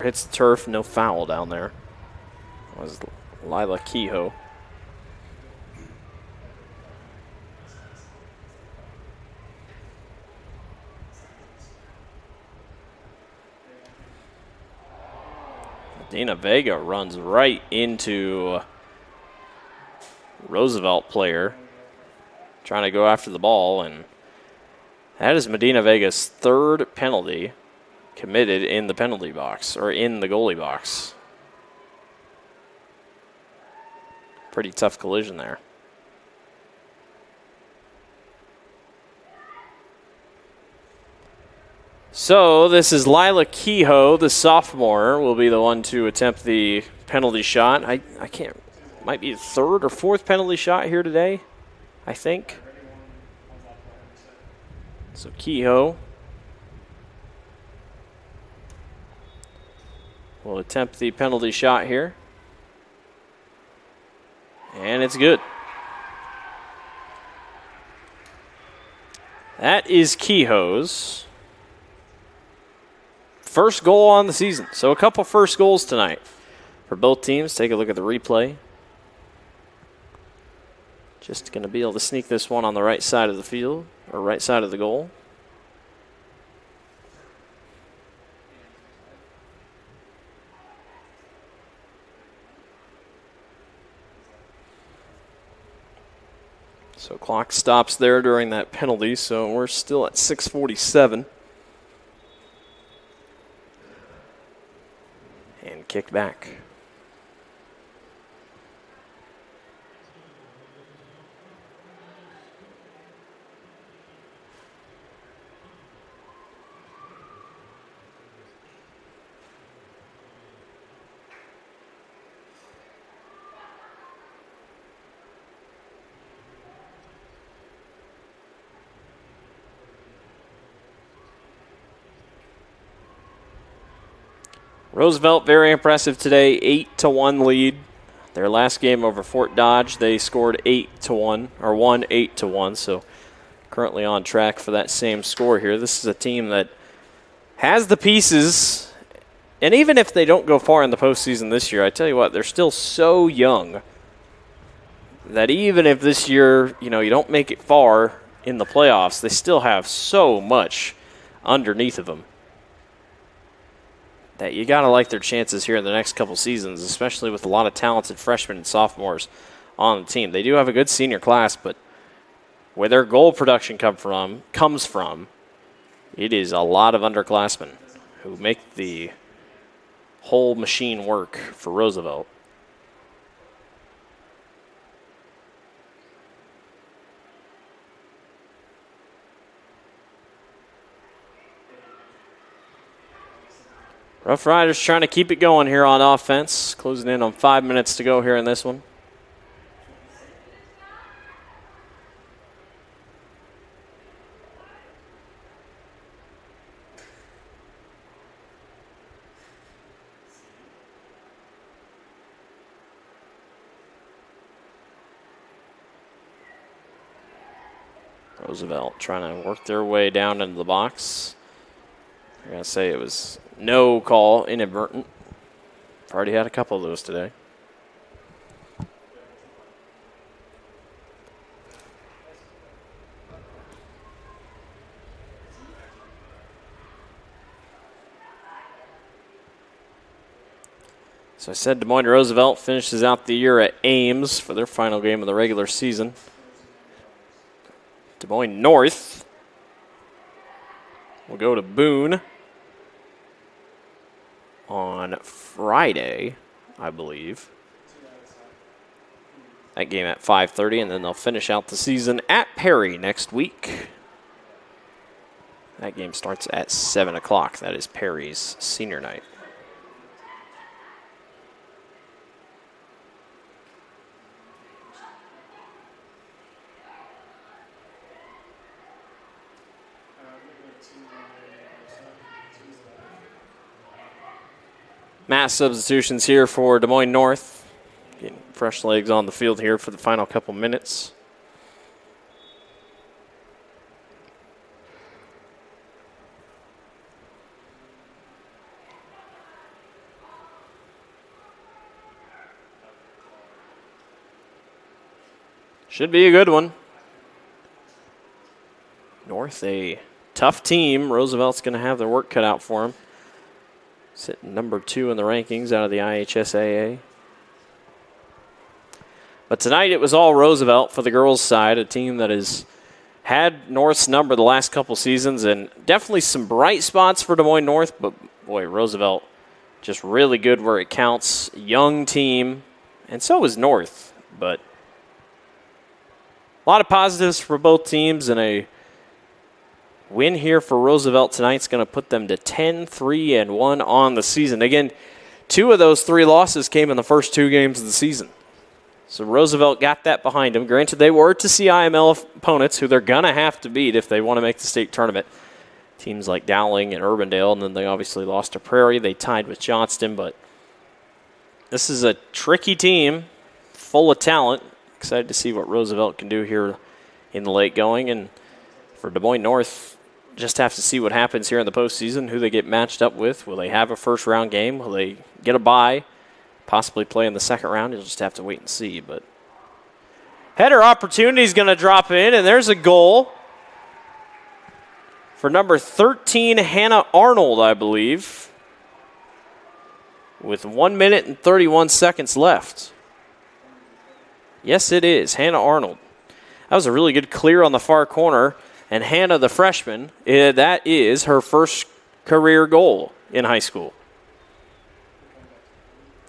Hits the turf, no foul down there. That was Lila Kehoe. Medina Vega runs right into Roosevelt player trying to go after the ball, and that is Medina Vega's third penalty committed in the penalty box, or in the goalie box. Pretty tough collision there. So this is Lila Kehoe, the sophomore, will be the one to attempt the penalty shot. I can't, might be the third or fourth penalty shot here today, I think. So Kehoe will attempt the penalty shot here. And it's good. That is Kehoe's first goal on the season. So a couple first goals tonight for both teams. Take a look at the replay. Just going to be able to sneak this one on the right side of the field, or right side of the goal. So clock stops there during that penalty, so we're still at 6:47. And kick back. Roosevelt, very impressive today, 8-1 lead. Their last game over Fort Dodge, they scored 8-1, or won 8-1, so currently on track for that same score here. This is a team that has the pieces, and even if they don't go far in the postseason this year, I tell you what, they're still so young that even if this year, you don't make it far in the playoffs, they still have so much underneath of them that you got to like their chances here in the next couple seasons, especially with a lot of talented freshmen and sophomores on the team. They do have a good senior class, but where their goal production comes from, it is a lot of underclassmen who make the whole machine work for Roosevelt. Rough Riders trying to keep it going here on offense. Closing in on 5 minutes to go here in this one. Roosevelt trying to work their way down into the box. I'm going to say it was no call, inadvertent. I've already had a couple of those today. So I said Des Moines Roosevelt finishes out the year at Ames for their final game of the regular season. Des Moines North will go to Boone on Friday, I believe. That game at 5:30, and then they'll finish out the season at Perry next week. That game starts at 7 o'clock. That is Perry's senior night. Mass substitutions here for Des Moines North. Getting fresh legs on the field here for the final couple minutes. Should be a good one. North, a tough team. Roosevelt's going to have their work cut out for them. Sitting number 2 in the rankings out of the IHSAA. But tonight it was all Roosevelt for the girls' side, a team that has had North's number the last couple seasons, and definitely some bright spots for Des Moines North, but boy, Roosevelt just really good where it counts. Young team, and so is North, but a lot of positives for both teams, and a win here for Roosevelt tonight is going to put them to 10-3-1 on the season. Again, 2 of those 3 losses came in the first 2 games of the season. So Roosevelt got that behind them. Granted, they were to CIML opponents who they're going to have to beat if they want to make the state tournament. Teams like Dowling and Urbandale, and then they obviously lost to Prairie. They tied with Johnston, but this is a tricky team, full of talent. Excited to see what Roosevelt can do here in the late going. And for Des Moines North, just have to see what happens here in the postseason, who they get matched up with. Will they have a first-round game? Will they get a bye? Possibly play in the second round? You'll just have to wait and see. But header opportunity is going to drop in, and there's a goal for number 13, Hannah Arnold, I believe, with 1 minute and 31 seconds left. Yes, it is. Hannah Arnold. That was a really good clear on the far corner. And Hannah, the freshman, that is her first career goal in high school.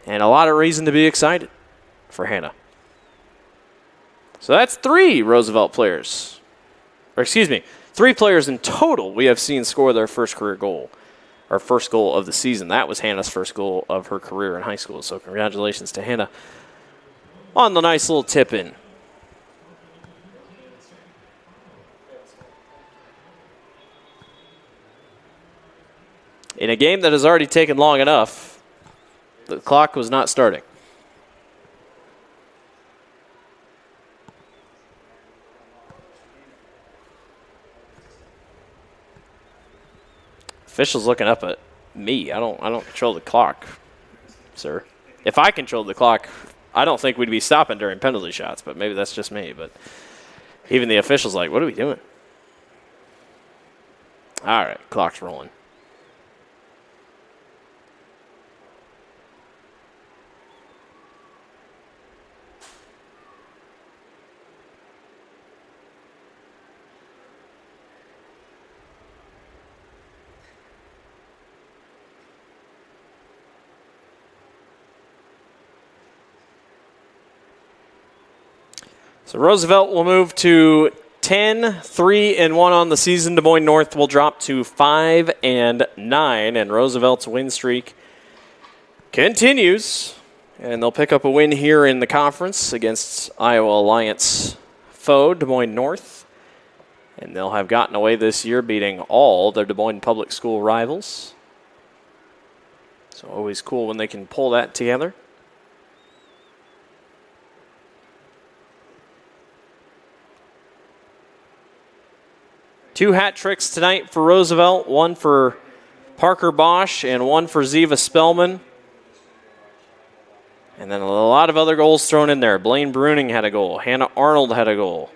And a lot of reason to be excited for Hannah. So that's 3 Roosevelt players. Or excuse me, 3 players in total we have seen score their first career goal. Or first goal of the season. That was Hannah's first goal of her career in high school. So congratulations to Hannah on the nice little tip-in. In a game that has already taken long enough, the clock was not starting. Officials looking up at me. I don't control the clock, sir. If I controlled the clock, I don't think we'd be stopping during penalty shots, but maybe that's just me. But even the officials like, what are we doing? All right, clock's rolling. So Roosevelt will move to 10-3-1 on the season. Des Moines North will drop to 5-9, and Roosevelt's win streak continues. And they'll pick up a win here in the conference against Iowa Alliance foe, Des Moines North. And they'll have gotten away this year, beating all their Des Moines public school rivals. So always cool when they can pull that together. Two hat tricks tonight for Roosevelt, one for Parker Bosch and one for Ziva Spellman. And then a lot of other goals thrown in there. Blaine Bruning had a goal. Hannah Arnold had a goal.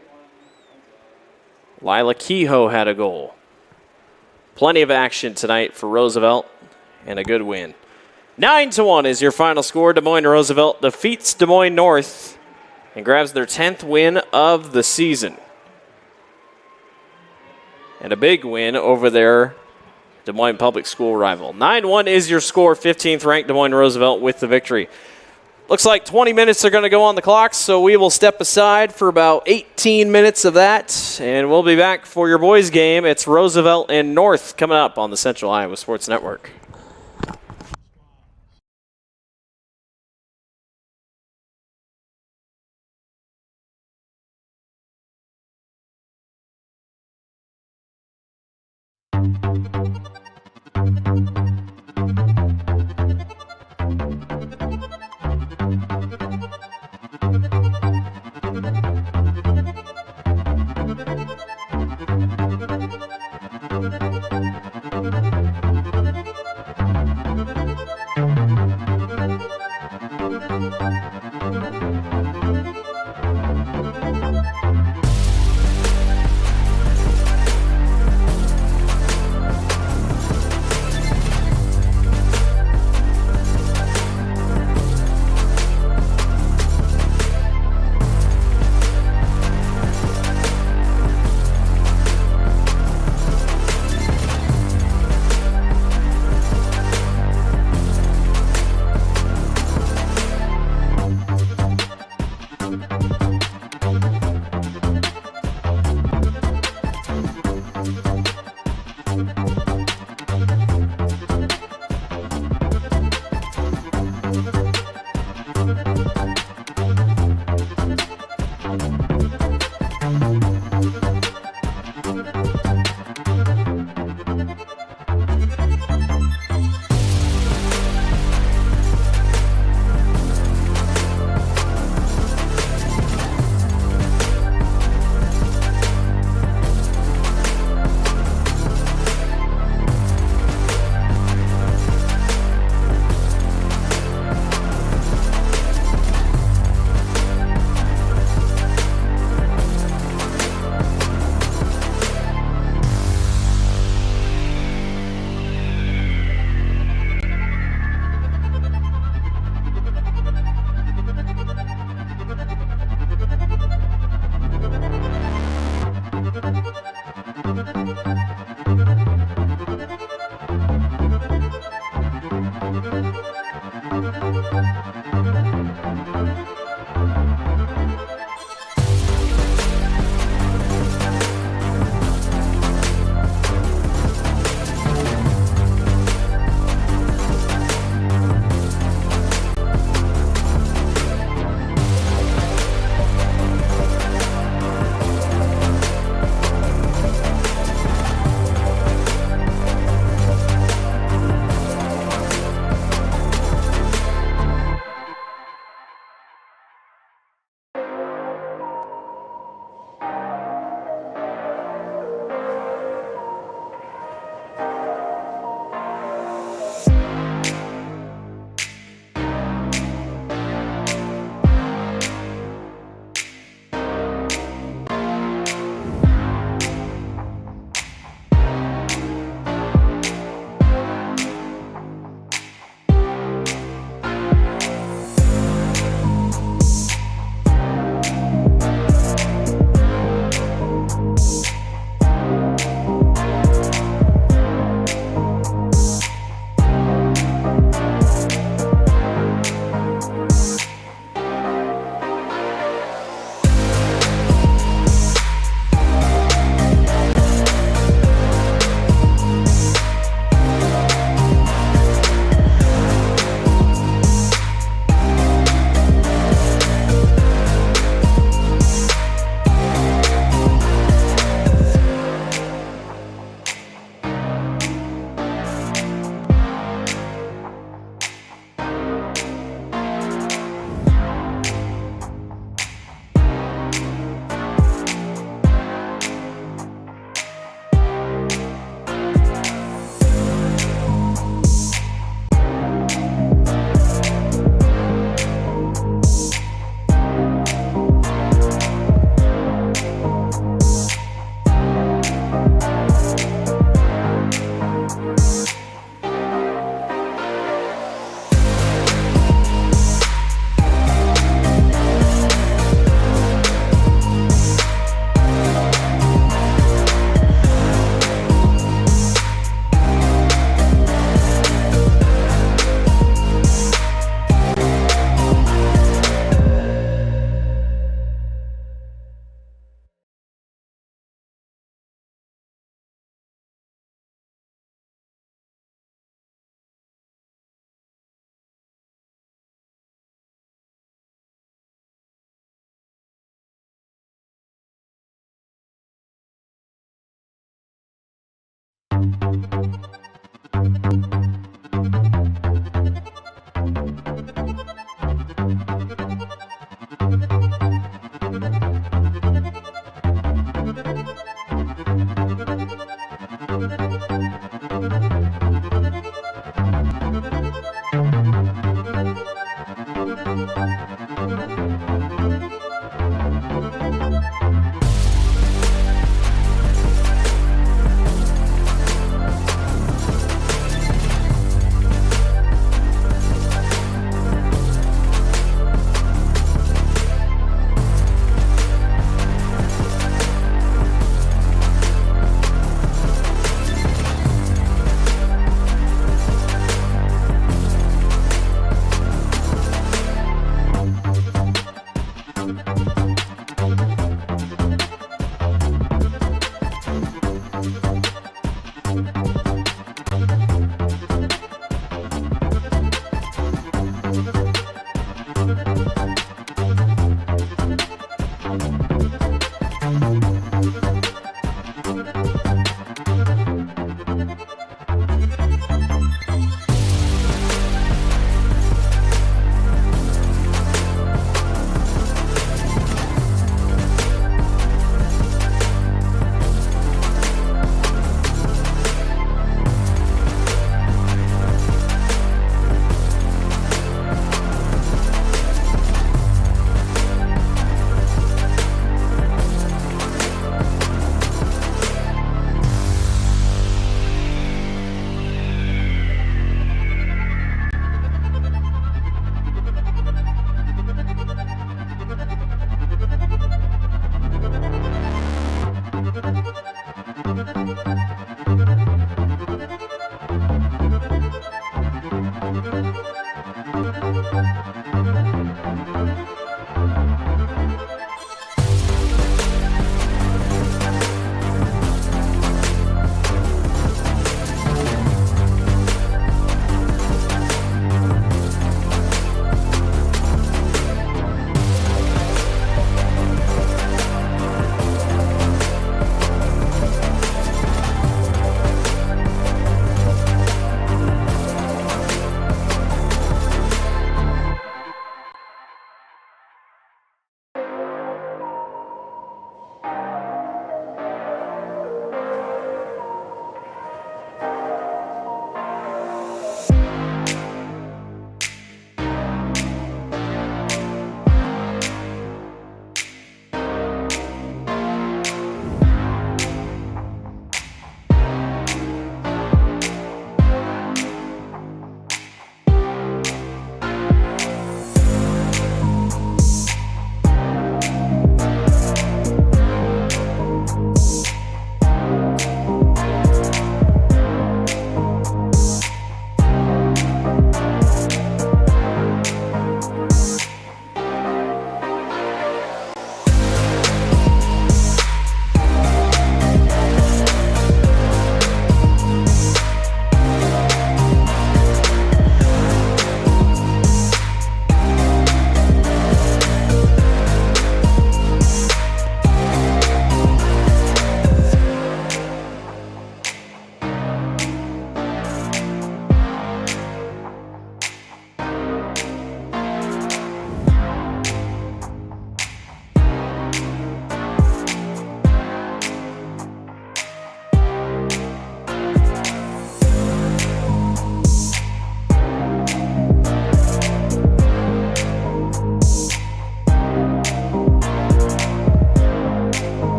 Lila Kehoe had a goal. Plenty of action tonight for Roosevelt and a good win. 9-1 is your final score. Des Moines Roosevelt defeats Des Moines North and grabs their 10th win of the season. And a big win over their Des Moines public school rival. 9-1 is your score. 15th ranked Des Moines Roosevelt with the victory. Looks like 20 minutes are going to go on the clock, so we will step aside for about 18 minutes of that, and we'll be back for your boys' game. It's Roosevelt and North coming up on the Central Iowa Sports Network.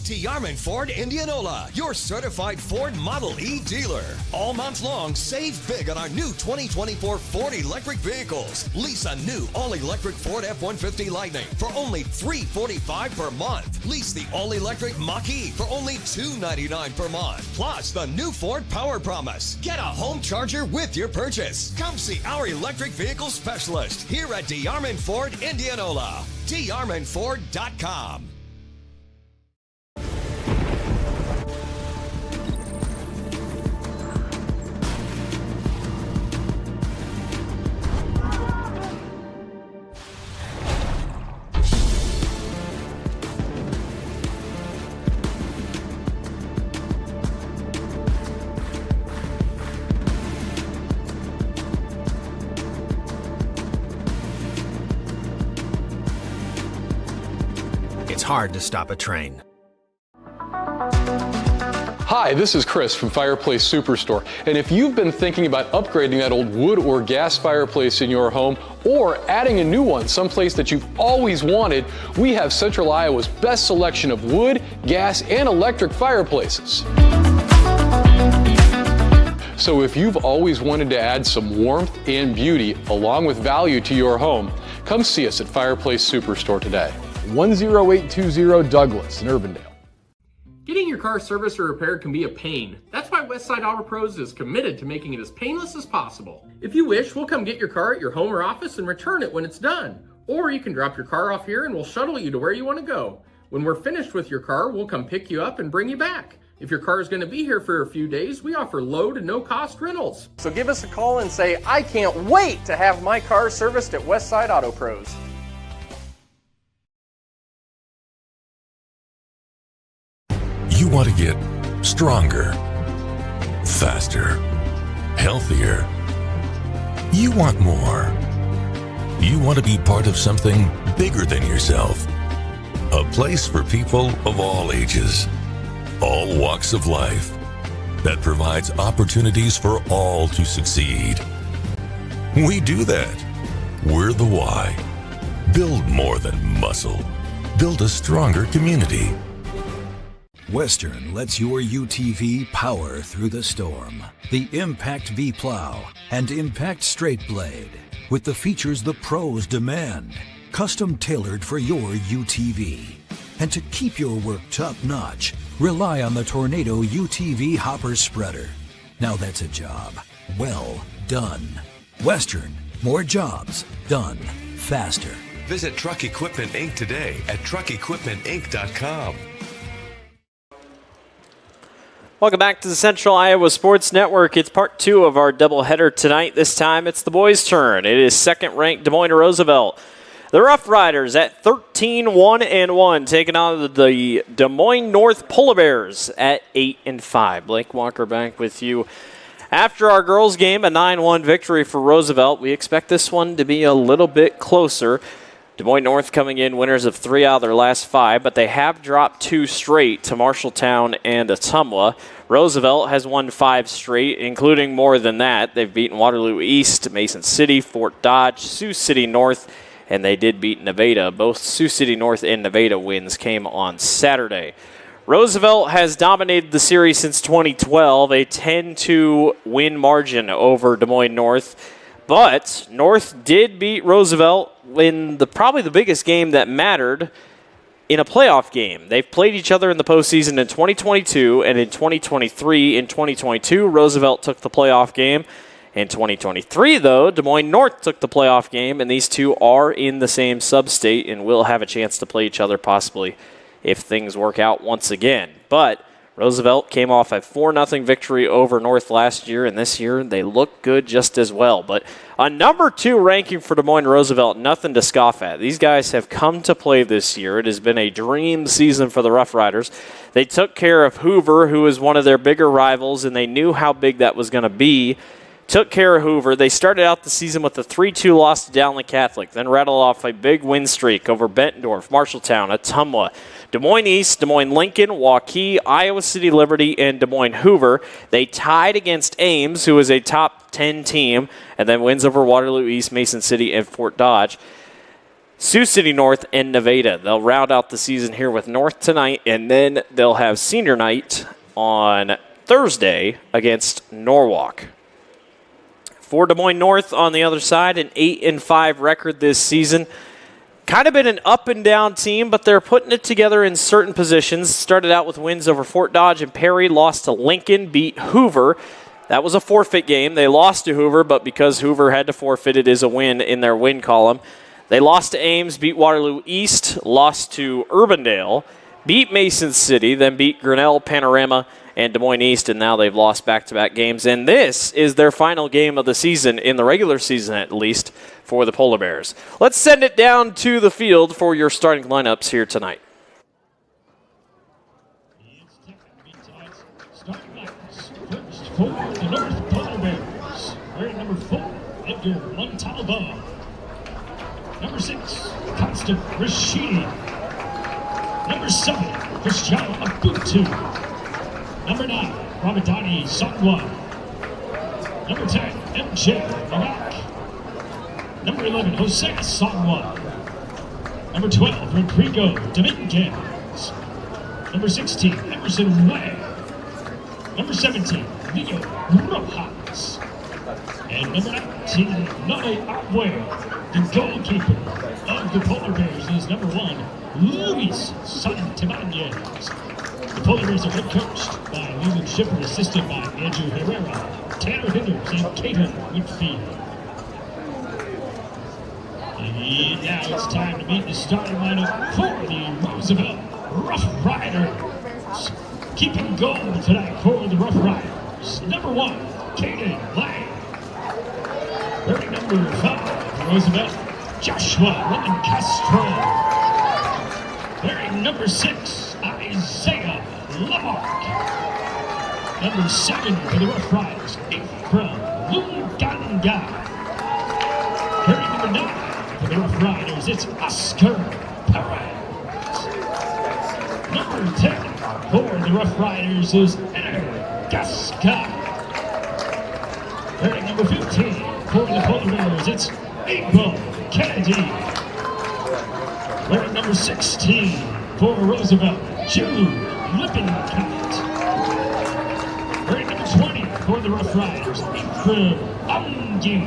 Deyarman Ford Indianola, your certified Ford Model E dealer. All month long, save big on our new 2024 Ford electric vehicles. Lease a new all-electric Ford F-150 Lightning for only $345 per month. Lease the all-electric Mach-E for only $299 per month. Plus, the new Ford Power Promise. Get a home charger with your purchase. Come see our electric vehicle specialist here at Deyarman Ford Indianola. DeyarmanFord.com. It's hard to stop a train. Hi, this is Chris from Fireplace Superstore, and if you've been thinking about upgrading that old wood or gas fireplace in your home or adding a new one someplace that you've always wanted, we have Central Iowa's best selection of wood, gas, and electric fireplaces. So if you've always wanted to add some warmth and beauty along with value to your home, come see us at Fireplace Superstore today. 10820 Douglas in Urbandale. Getting your car serviced or repaired can be a pain. That's why Westside Auto Pros is committed to making it as painless as possible. If you wish, we'll come get your car at your home or office and return it when it's done. Or you can drop your car off here and we'll shuttle you to where you want to go. When we're finished with your car, we'll come pick you up and bring you back. If your car is going to be here for a few days, we offer low to no cost rentals. So give us a call and say, I can't wait to have my car serviced at Westside Auto Pros. You want to get stronger, faster, healthier. You want more. You want to be part of something bigger than yourself. A place for people of all ages, all walks of life, that provides opportunities for all to succeed. We do that. We're the why. Build more than muscle. Build a stronger community. Western lets your UTV power through the storm. The Impact V Plow and Impact Straight Blade, with the features the pros demand. Custom tailored for your UTV. And to keep your work top-notch, rely on the Tornado UTV Hopper Spreader. Now that's a job well done. Western, more jobs done faster. Visit Truck Equipment Inc. today at truckequipmentinc.com. Welcome back to the Central Iowa Sports Network. It's part two of our doubleheader tonight. This time it's the boys' turn. It is second-ranked Des Moines Roosevelt. The Rough Riders at 13-1-1, taking on the Des Moines North Polar Bears at 8-5. Blake Walker back with you. After our girls' game, a 9-1 victory for Roosevelt. We expect this one to be a little bit closer. Des Moines North coming in winners of 3 out of their last 5, but they have dropped 2 straight to Marshalltown and Ottumwa. Roosevelt has won 5 straight, including more than that. They've beaten Waterloo East, Mason City, Fort Dodge, Sioux City North, and they did beat Nevada. Both Sioux City North and Nevada wins came on Saturday. Roosevelt has dominated the series since 2012, a 10-2 win margin over Des Moines North. But North did beat Roosevelt in probably the biggest game that mattered in a playoff game. They've played each other in the postseason in 2022 and in 2023. In 2022, Roosevelt took the playoff game. In 2023, though, Des Moines North took the playoff game, and these two are in the same sub-state and will have a chance to play each other possibly if things work out once again. But Roosevelt came off a 4-0 victory over North last year, and this year they look good just as well. But a number 2 ranking for Des Moines Roosevelt, nothing to scoff at. These guys have come to play this year. It has been a dream season for the Rough Riders. They took care of Hoover, who is one of their bigger rivals, and they knew how big that was going to be. Took care of Hoover. They started out the season with a 3-2 loss to Downley Catholic, then rattled off a big win streak over Bettendorf, Marshalltown, Ottumwa, Des Moines East, Des Moines Lincoln, Waukee, Iowa City Liberty, and Des Moines Hoover. They tied against Ames, who is a top 10 team, and then wins over Waterloo East, Mason City, and Fort Dodge. Sioux City North, and Nevada. They'll round out the season here with North tonight, and then they'll have senior night on Thursday against Norwalk. For Des Moines North on the other side, an 8-5 record this season. Kind of been an up-and-down team, but they're putting it together in certain positions. Started out with wins over Fort Dodge and Perry, lost to Lincoln, beat Hoover. That was a forfeit game. They lost to Hoover, but because Hoover had to forfeit, it is a win in their win column. They lost to Ames, beat Waterloo East, lost to Urbandale, beat Mason City, then beat Grinnell, Panorama, and Des Moines East, and now they've lost back-to-back games. And this is their final game of the season, in the regular season at least, for the Polar Bears. Let's send it down to the field for your starting lineups here tonight. First for the North Polar Bears, wearing number 4, Edgar Montalvo. Number 6, Constant Rashidi. Number 7, Cristiano Abutu. Number 9, Ramadani Sangwa. Number 10, MJ Manak. Number 11, Jose Sangwa. Number 12, Rodrigo Dominguez. Number 16, Emerson Way. Number 17, Leo Rojas. And number 19, Nade Abue. The goalkeeper of the Polar Bears is number 1, Luis Santibanez. The Polar Bears are head coached by Leland Shipper, assisted by Andrew Herrera, Tanner Hinders, and Caden Whitfield. And now it's time to meet the starting lineup for the Roosevelt Rough Riders. Keeping goal tonight for the Rough Riders. Number 1, Caden Lang. Wearing number 5, Roosevelt, Joshua Castro. Wearing number 6, Isaiah Lamarck. Number 7 for the Rough Riders, Ephraim Luganga. Wearing number 9 for the Rough Riders, it's Oscar Perez. Number 10 for the Rough Riders is Eder Gasca. Wearing number 15 for the Polar Bears, it's April Kennedy. Wearing number 16 for Roosevelt, Jude Lippincott. Wearing number 20 for the Rough Riders, Ephraim Amgi.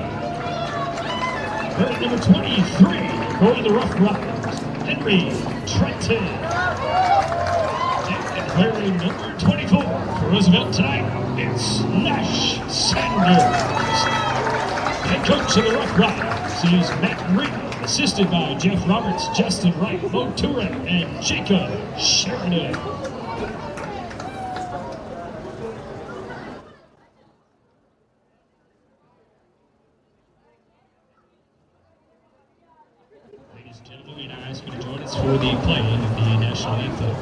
Wearing number 23 for the Rough Riders, Henry Trenton. And wearing number 24 for Roosevelt tonight, it's Nash Sanders. Head coach of the Rough Riders is Matt Reed, assisted by Jeff Roberts, Justin Wright, Mo Turin, and Jacob Sheridan. Ladies and gentlemen, we now ask you to join us for the playing of the national anthem.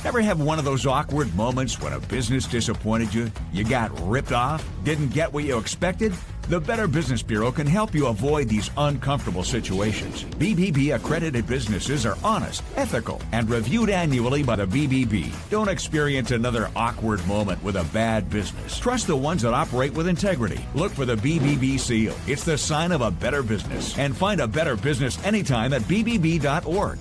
Ever have one of those awkward moments when a business disappointed you? You got ripped off? Didn't get what you expected? The Better Business Bureau can help you avoid these uncomfortable situations. BBB accredited businesses are honest, ethical, and reviewed annually by the BBB. Don't experience another awkward moment with a bad business. Trust the ones that operate with integrity. Look for the BBB seal. It's the sign of a better business. And find a better business anytime at bbb.org.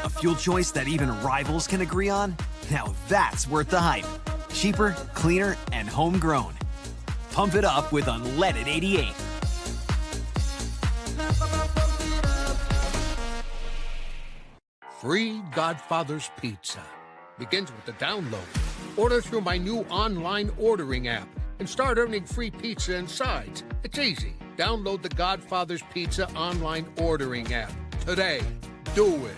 A fuel choice that even rivals can agree on? Now that's worth the hype. Cheaper, cleaner, and homegrown. Pump it up with unleaded 88. Free Godfather's Pizza begins with the download. Order through my new online ordering app and start earning free pizza and sides. It's easy. Download the Godfather's Pizza online ordering app today. Do it.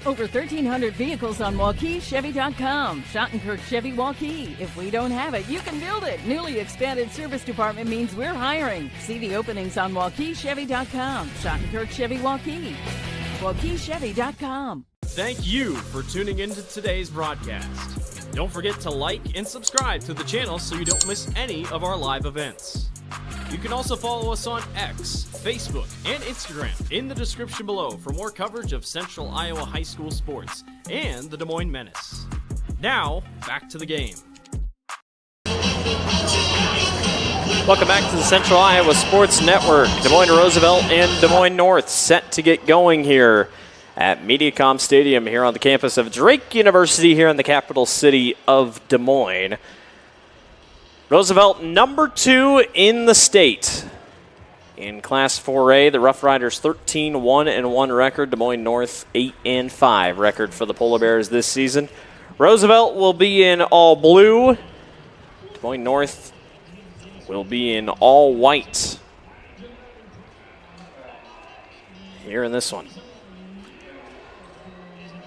Over 1,300 vehicles on WaukeeChevy.com. Schottenkirk Chevy Waukee. If we don't have it, you can build it. Newly expanded service department means we're hiring. See the openings on WaukeeChevy.com. Schottenkirk Chevy Waukee. WaukeeChevy.com. Thank you for tuning into today's broadcast. Don't forget to like and subscribe to the channel so you don't miss any of our live events. You can also follow us on X, Facebook, and Instagram in the description below for more coverage of Central Iowa high school sports and the Des Moines Menace. Now, back to the game. Welcome back to the Central Iowa Sports Network. Des Moines Roosevelt and Des Moines North set to get going here at MediaCom Stadium here on the campus of Drake University here in the capital city of Des Moines. Roosevelt number 2 in the state. In Class 4A, the Rough Riders 13-1-1 record. Des Moines North 8-5 record for the Polar Bears this season. Roosevelt will be in all blue. Des Moines North will be in all white here in this one.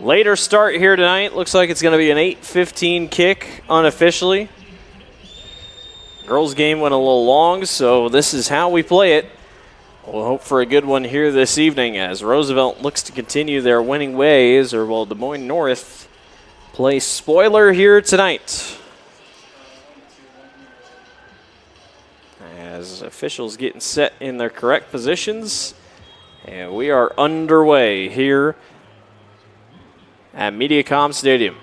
Later start here tonight. Looks like it's going to be an 8:15 kick unofficially. Girls game went a little long, so this is how we play it. We'll hope for a good one here this evening as Roosevelt looks to continue their winning ways, or will Des Moines North play spoiler here tonight? As officials getting set in their correct positions, and we are underway here at MediaCom Stadium.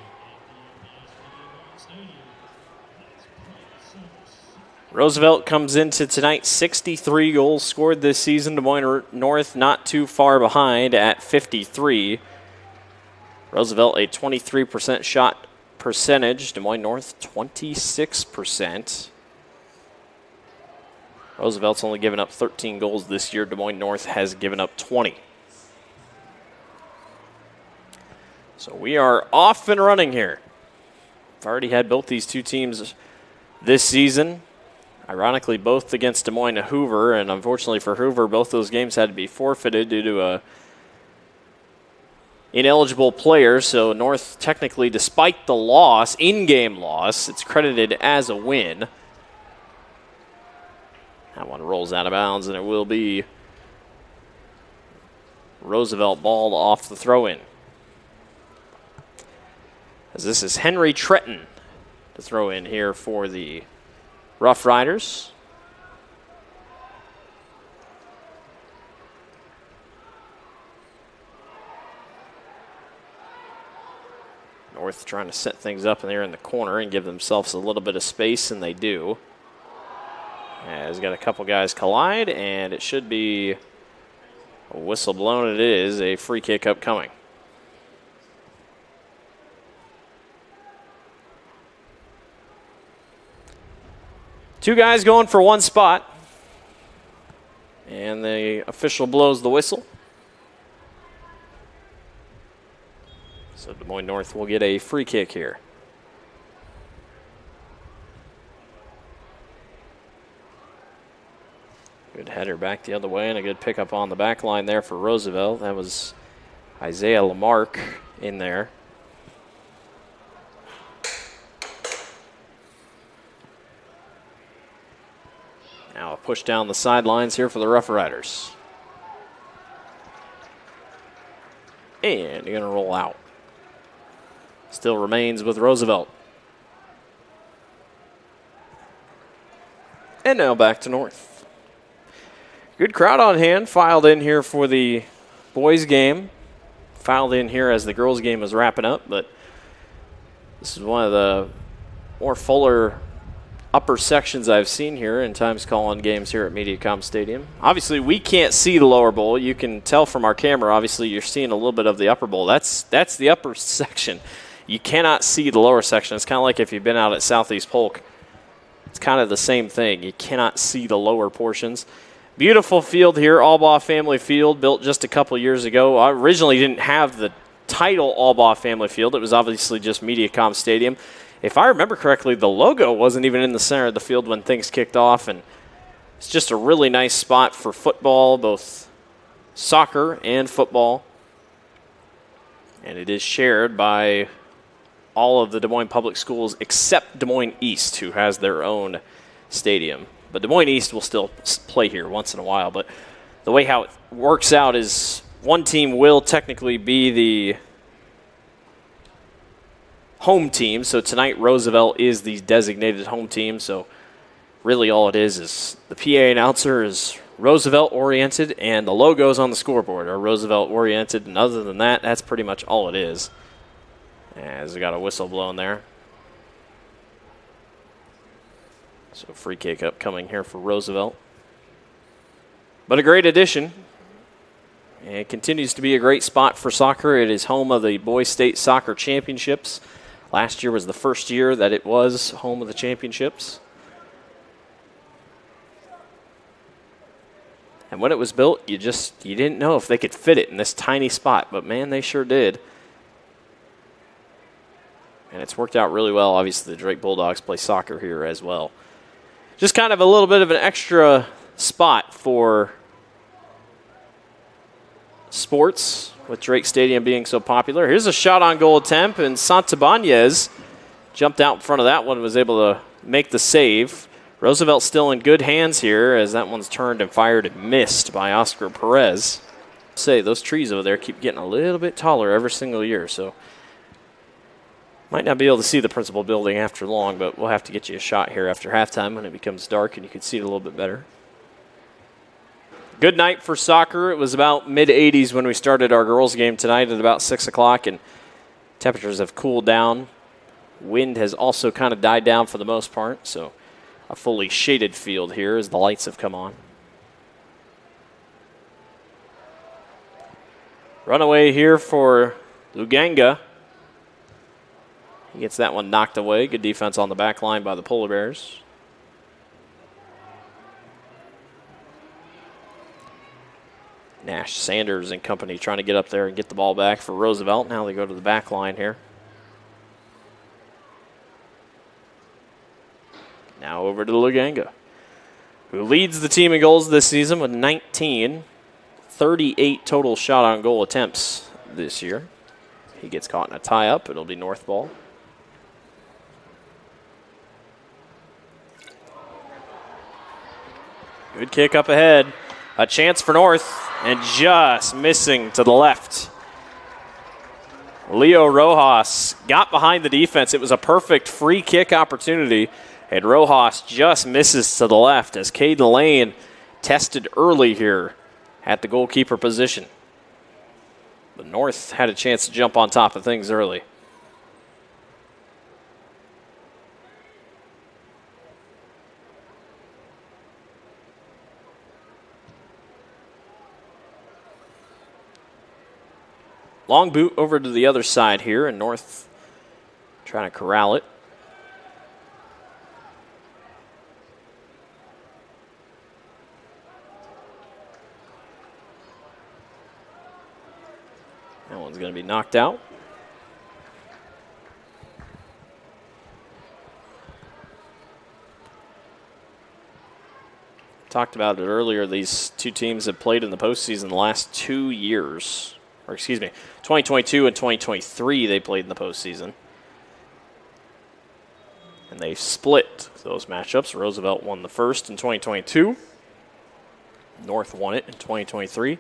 Roosevelt comes into tonight 63 goals scored this season. Des Moines North not too far behind at 53. Roosevelt a 23% shot percentage. Des Moines North 26%. Roosevelt's only given up 13 goals this year. Des Moines North has given up 20. So we are off and running here. I've already had both these two teams this season. Ironically, both against Des Moines and Hoover, and unfortunately for Hoover, both those games had to be forfeited due to a ineligible player. So North technically, despite the loss, in-game loss, it's credited as a win. That one rolls out of bounds, and it will be Roosevelt ball off the throw-in. As this is Henry Tretton to throw in here for the Rough Riders. North trying to set things up in there in the corner and give themselves a little bit of space, and they do. Has got a couple guys collide, and it should be a whistle blown. It is a free kick upcoming. Two guys going for one spot. And the official blows the whistle. So Des Moines North will get a free kick here. Good header back the other way, and a good pickup on the back line there for Roosevelt. That was Isaiah Lamarck in there. Now a push down the sidelines here for the Rough Riders. And you're going to roll out. Still remains with Roosevelt. And now back to North. Good crowd on hand. Filed in here for the boys game. Filed in here as the girls game is wrapping up. But this is one of the more fuller upper sections I've seen here in times calling games here at MediaCom Stadium. Obviously, we can't see the lower bowl. You can tell from our camera, obviously, you're seeing a little bit of the upper bowl. That's the upper section. You cannot see the lower section. It's kind of like if you've been out at Southeast Polk. It's kind of the same thing. You cannot see the lower portions. Beautiful field here, Albaugh Family Field, built just a couple years ago. I originally didn't have the title Albaugh Family Field. It was obviously just MediaCom Stadium. If I remember correctly, the logo wasn't even in the center of the field when things kicked off, and it's just a really nice spot for football, both soccer and football. And it is shared by all of the Des Moines public schools except Des Moines East, who has their own stadium. But Des Moines East will still play here once in a while. But the way how it works out is one team will technically be the home team. So tonight Roosevelt is the designated home team. So really all it is the PA announcer is Roosevelt oriented and the logos on the scoreboard are Roosevelt oriented. And other than that, that's pretty much all it is. As we got a whistle blowing there. So free kick upcoming here for Roosevelt. But a great addition. And it continues to be a great spot for soccer. It is home of the Boys State Soccer Championships. Last year was the first year that it was home of the championships. And when it was built, you didn't know if they could fit it in this tiny spot. But, man, they sure did. And it's worked out really well. Obviously, the Drake Bulldogs play soccer here as well. Just kind of a little bit of an extra spot for sports with Drake Stadium being so popular. Here's a shot on goal attempt, and Santabanez jumped out in front of that one and was able to make the save. Roosevelt still in good hands here as that one's turned and fired and missed by Oscar Perez. Say, those trees over there keep getting a little bit taller every single year, so might not be able to see the principal building after long, but we'll have to get you a shot here after halftime when it becomes dark and you can see it a little bit better. Good night for soccer. It was about mid-80s when we started our girls' game tonight at about 6 o'clock, and temperatures have cooled down. Wind has also kind of died down for the most part, so a fully shaded field here as the lights have come on. Runaway here for Luganga. He gets that one knocked away. Good defense on the back line by the Polar Bears. Nash, Sanders, and company trying to get up there and get the ball back for Roosevelt. Now they go to the back line here. Now over to Luganga, who leads the team in goals this season with 19, 38 total shot on goal attempts this year. He gets caught in a tie-up. It'll be North ball. Good kick up ahead. A chance for North, and just missing to the left. Leo Rojas got behind the defense. It was a perfect free kick opportunity, and Rojas just misses to the left as Caden Lane tested early here at the goalkeeper position. But North had a chance to jump on top of things early. Long boot over to the other side here, and North trying to corral it. That one's going to be knocked out. Talked about it earlier. These two teams have played in the postseason the last 2 years. Or excuse me, 2022 and 2023 they played in the postseason. And they split those matchups. Roosevelt won the first in 2022. North won it in 2023.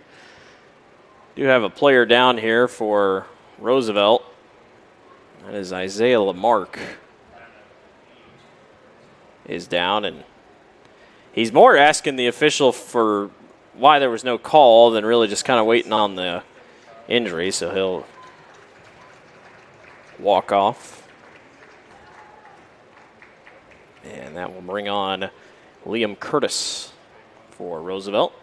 Do have a player down here for Roosevelt. That is Isaiah Lamarck. Is down, and he's more asking the official for why there was no call than really just kind of waiting on the injury, so he'll walk off. And that will bring on Liam Curtis for Roosevelt.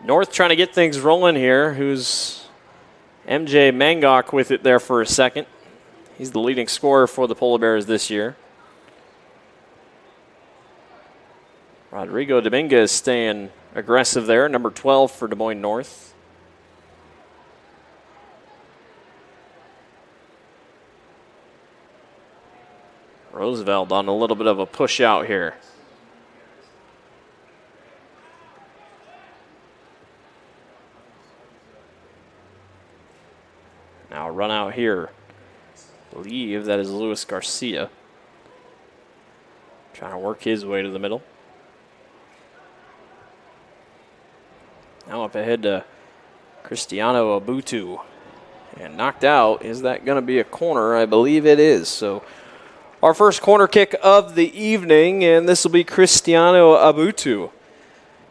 North trying to get things rolling here. Who's MJ Mangok with it there for a second. He's the leading scorer for the Polar Bears this year. Rodrigo Dominguez staying aggressive there, number 12 for Des Moines North. Roosevelt on a little bit of a push out here. Now run out here. I believe that is Luis Garcia. Trying to work his way to the middle. Now up ahead to Cristiano Abutu. And knocked out. Is that going to be a corner? I believe it is. So our first corner kick of the evening, and this will be Cristiano Abutu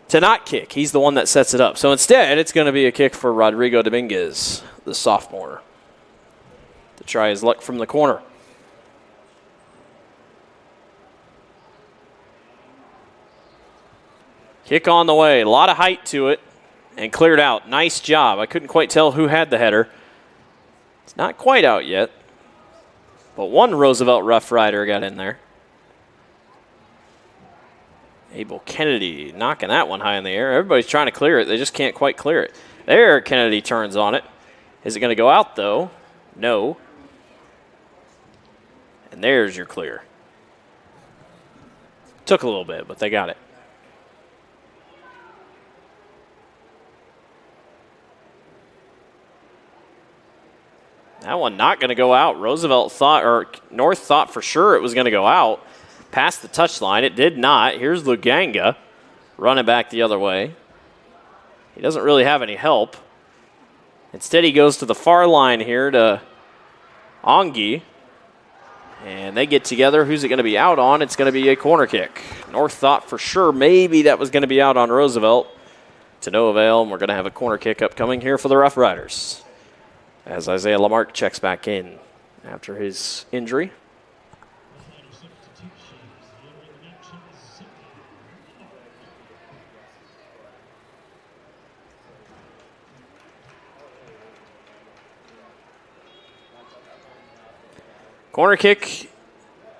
to not kick. He's the one that sets it up. So instead, it's going to be a kick for Rodrigo Dominguez, the sophomore, to try his luck from the corner. Kick on the way. A lot of height to it and cleared out. Nice job. I couldn't quite tell who had the header. It's not quite out yet, but one Roosevelt Rough Rider got in there. Abel Kennedy knocking that one high in the air. Everybody's trying to clear it. They just can't quite clear it. There, Kennedy turns on it. Is it going to go out, though? No. And there's your clear. Took a little bit, but they got it. That one not going to go out. Roosevelt thought, or North thought for sure it was going to go out. Past the touchline. It did not. Here's Luganga running back the other way. He doesn't really have any help. Instead, he goes to the far line here to Ongi. And they get together. Who's it going to be out on? It's going to be a corner kick. North thought for sure maybe that was going to be out on Roosevelt. To no avail, and we're going to have a corner kick upcoming here for the Rough Riders, as Isaiah Lamarck checks back in after his injury. Corner kick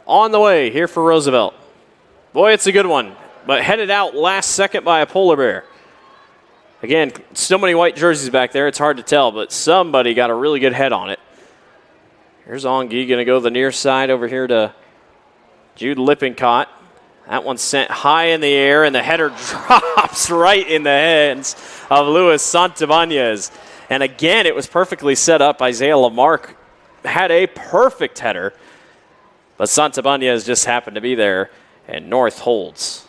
on the way here for Roosevelt. Boy, it's a good one, but headed out last second by a polar bear. Again, so many white jerseys back there, it's hard to tell, but somebody got a really good head on it. Here's Ongi going to go the near side over here to Jude Lippincott. That one sent high in the air, and the header drops right in the hands of Luis Santabanez. And again, it was perfectly set up. Isaiah Lamarck had a perfect header, but Santabanez just happened to be there, and North holds.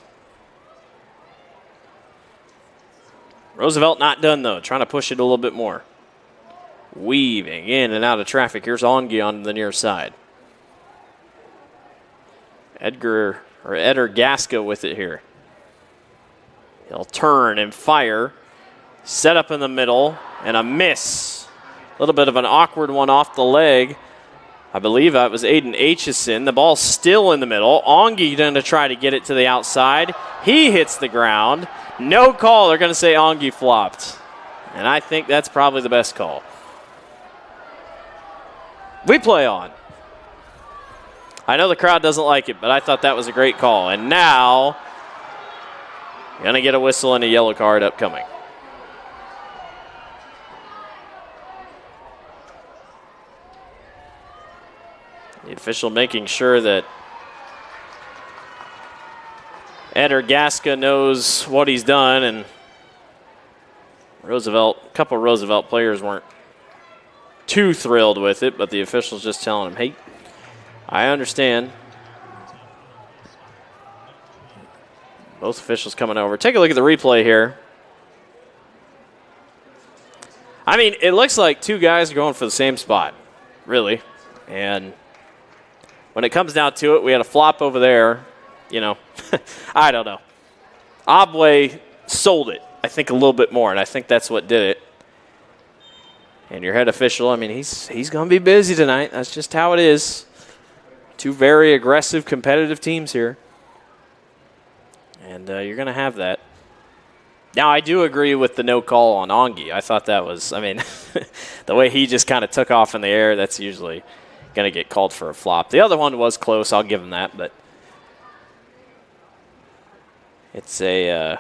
Roosevelt not done, though, trying to push it a little bit more. Weaving in and out of traffic. Here's Ongi on the near side. Eder Gasca with it here. He'll turn and fire. Set up in the middle, and a miss. A little bit of an awkward one off the leg. I believe that was Aiden Aitchison. The ball's still in the middle. Ongi going to try to get it to the outside. He hits the ground. No call. They're going to say Ongi flopped. And I think that's probably the best call. We play on. I know the crowd doesn't like it, but I thought that was a great call. And now, going to get a whistle and a yellow card upcoming. The official making sure that Eder Gasca knows what he's done, and a couple of Roosevelt players weren't too thrilled with it, but the official's just telling him, hey, I understand. Both officials coming over. Take a look at the replay here. I mean, it looks like two guys are going for the same spot, really, and when it comes down to it, we had a flop over there. You know, I don't know. Obway sold it, I think, a little bit more, and I think that's what did it. And your head official, I mean, he's going to be busy tonight. That's just how it is. Two very aggressive, competitive teams here. And you're going to have that. Now, I do agree with the no call on Ongi. I thought that was, I mean, the way he just kind of took off in the air, that's usually going to get called for a flop. The other one was close. I'll give him that, but it's a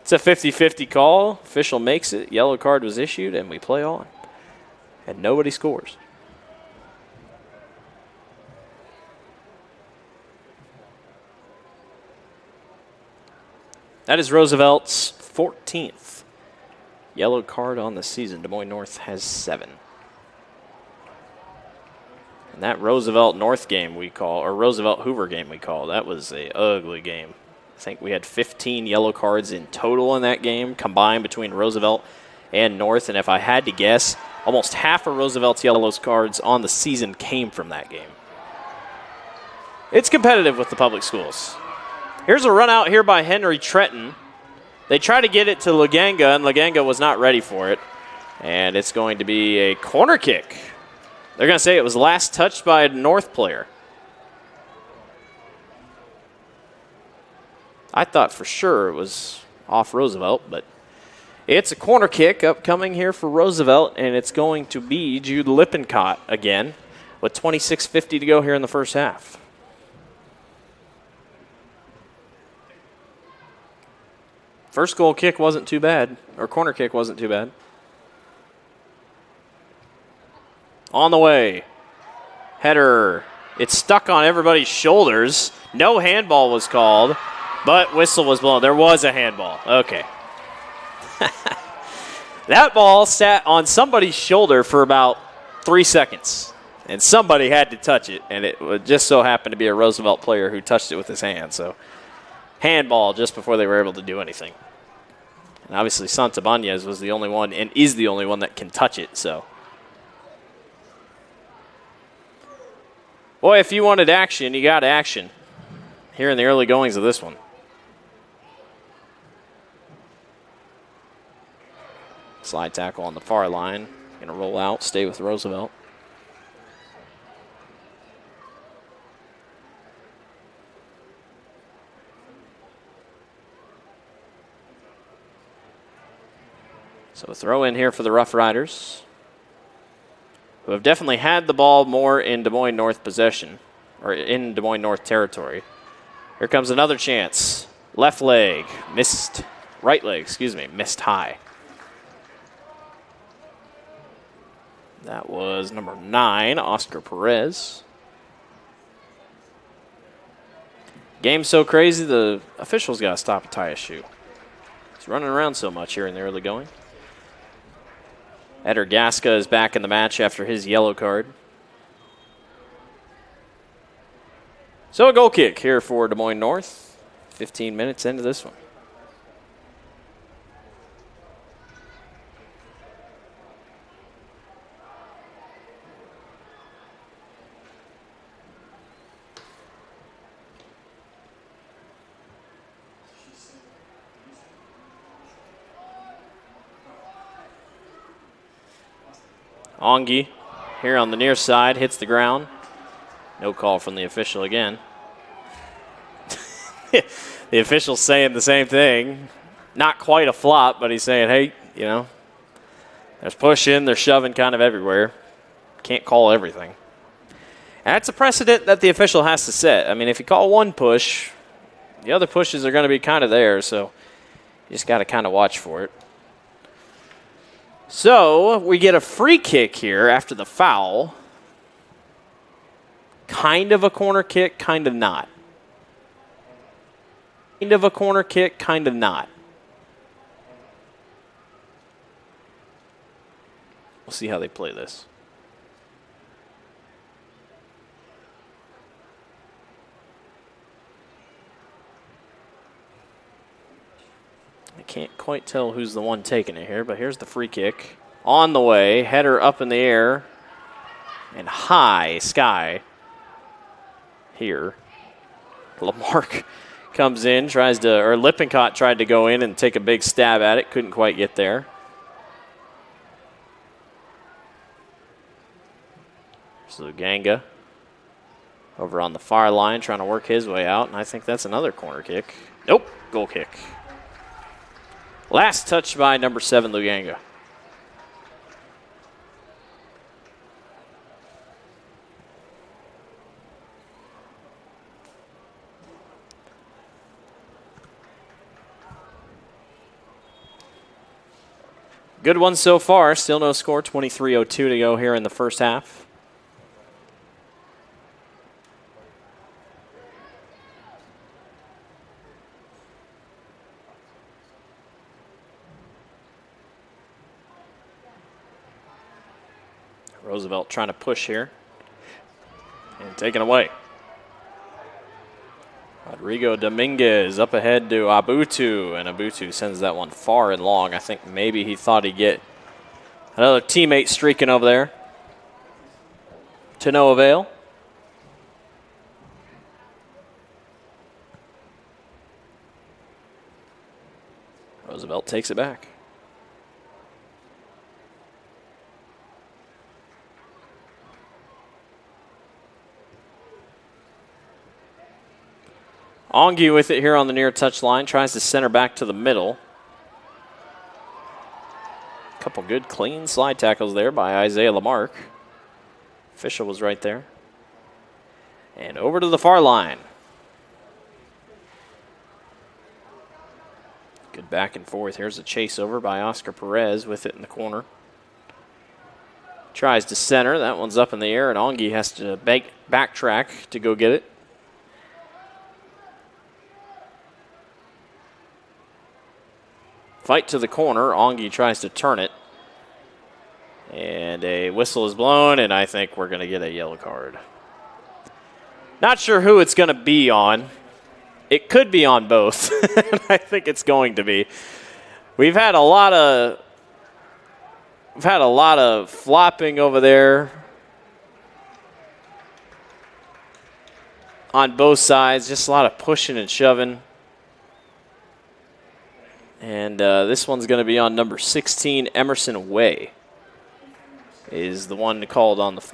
50-50 call. Official makes it. Yellow card was issued, and we play on. And nobody scores. That is Roosevelt's 14th yellow card on the season. Des Moines North has 7. And that Roosevelt North game we call, or Roosevelt Hoover game we call, that was a ugly game. I think we had 15 yellow cards in total in that game, combined between Roosevelt and North. And if I had to guess, almost half of Roosevelt's yellow cards on the season came from that game. It's competitive with the public schools. Here's a run out here by Henry Trenton. They try to get it to Luganga, and Luganga was not ready for it. And it's going to be a corner kick. They're going to say it was last touched by a North player. I thought for sure it was off Roosevelt, but it's a corner kick upcoming here for Roosevelt, and it's going to be Jude Lippincott again with 26:50 to go here in the first half. First goal kick wasn't too bad, or corner kick wasn't too bad. On the way. Header. It's stuck on everybody's shoulders. No handball was called, but whistle was blown. There was a handball. Okay. That ball sat on somebody's shoulder for about 3 seconds, and somebody had to touch it, and it just so happened to be a Roosevelt player who touched it with his hand. So handball just before they were able to do anything. And obviously Santabanez was the only one and is the only one that can touch it. So, boy, if you wanted action, you got action here in the early goings of this one. Slide tackle on the far line. Going to roll out, stay with Roosevelt. So a throw in here for the Rough Riders, who have definitely had the ball more in Des Moines North possession, or in Des Moines North territory. Here comes another chance. Left leg, missed. Right leg, excuse me, missed high. That was number 9, Oscar Perez. Game's so crazy, the officials got to stop and tie a shoe. He's running around so much here in the early going. Eder Gasca is back in the match after his yellow card. So a goal kick here for Des Moines North. 15 minutes into this one. Ongi here on the near side hits the ground. No call from the official again. The official's saying the same thing. Not quite a flop, but he's saying, hey, you know, there's pushing, there's shoving kind of everywhere. Can't call everything. And that's a precedent that the official has to set. I mean, if you call one push, the other pushes are going to be kind of there, so you just got to kind of watch for it. So we get a free kick here after the foul. Kind of a corner kick, kind of not. Kind of a corner kick, kind of not. We'll see how they play this. I can't quite tell who's the one taking it here, but here's the free kick. On the way, header up in the air and high sky here. Lamarck comes in, Lippincott tried to go in and take a big stab at it, couldn't quite get there. So Luganga over on the far line trying to work his way out, and I think that's another corner kick. Nope, goal kick. Last touch by number 7, Luganga. Good one so far. Still no score. 23:02 to go here in the first half. Roosevelt trying to push here. and taken away. Rodrigo Dominguez up ahead to Abutu, and Abutu sends that one far and long. I think maybe he thought he'd get another teammate streaking over there. To no avail. Roosevelt takes it back. Ongi with it here on the near touch line. Tries to center back to the middle. Couple good clean slide tackles there by Isaiah Lamarck. Official was right there. And over to the far line. Good back and forth. Here's a chase over by Oscar Perez with it in the corner. Tries to center. That one's up in the air, and Ongi has to backtrack to go get it. Fight to the corner. Ongi tries to turn it. And a whistle is blown, and I think we're going to get a yellow card. Not sure who it's going to be on. It could be on both. I think it's going to be. We've had a lot of flopping over there on both sides. Just a lot of pushing and shoving. And this one's going to be on number 16, Emerson Way, is the one called on the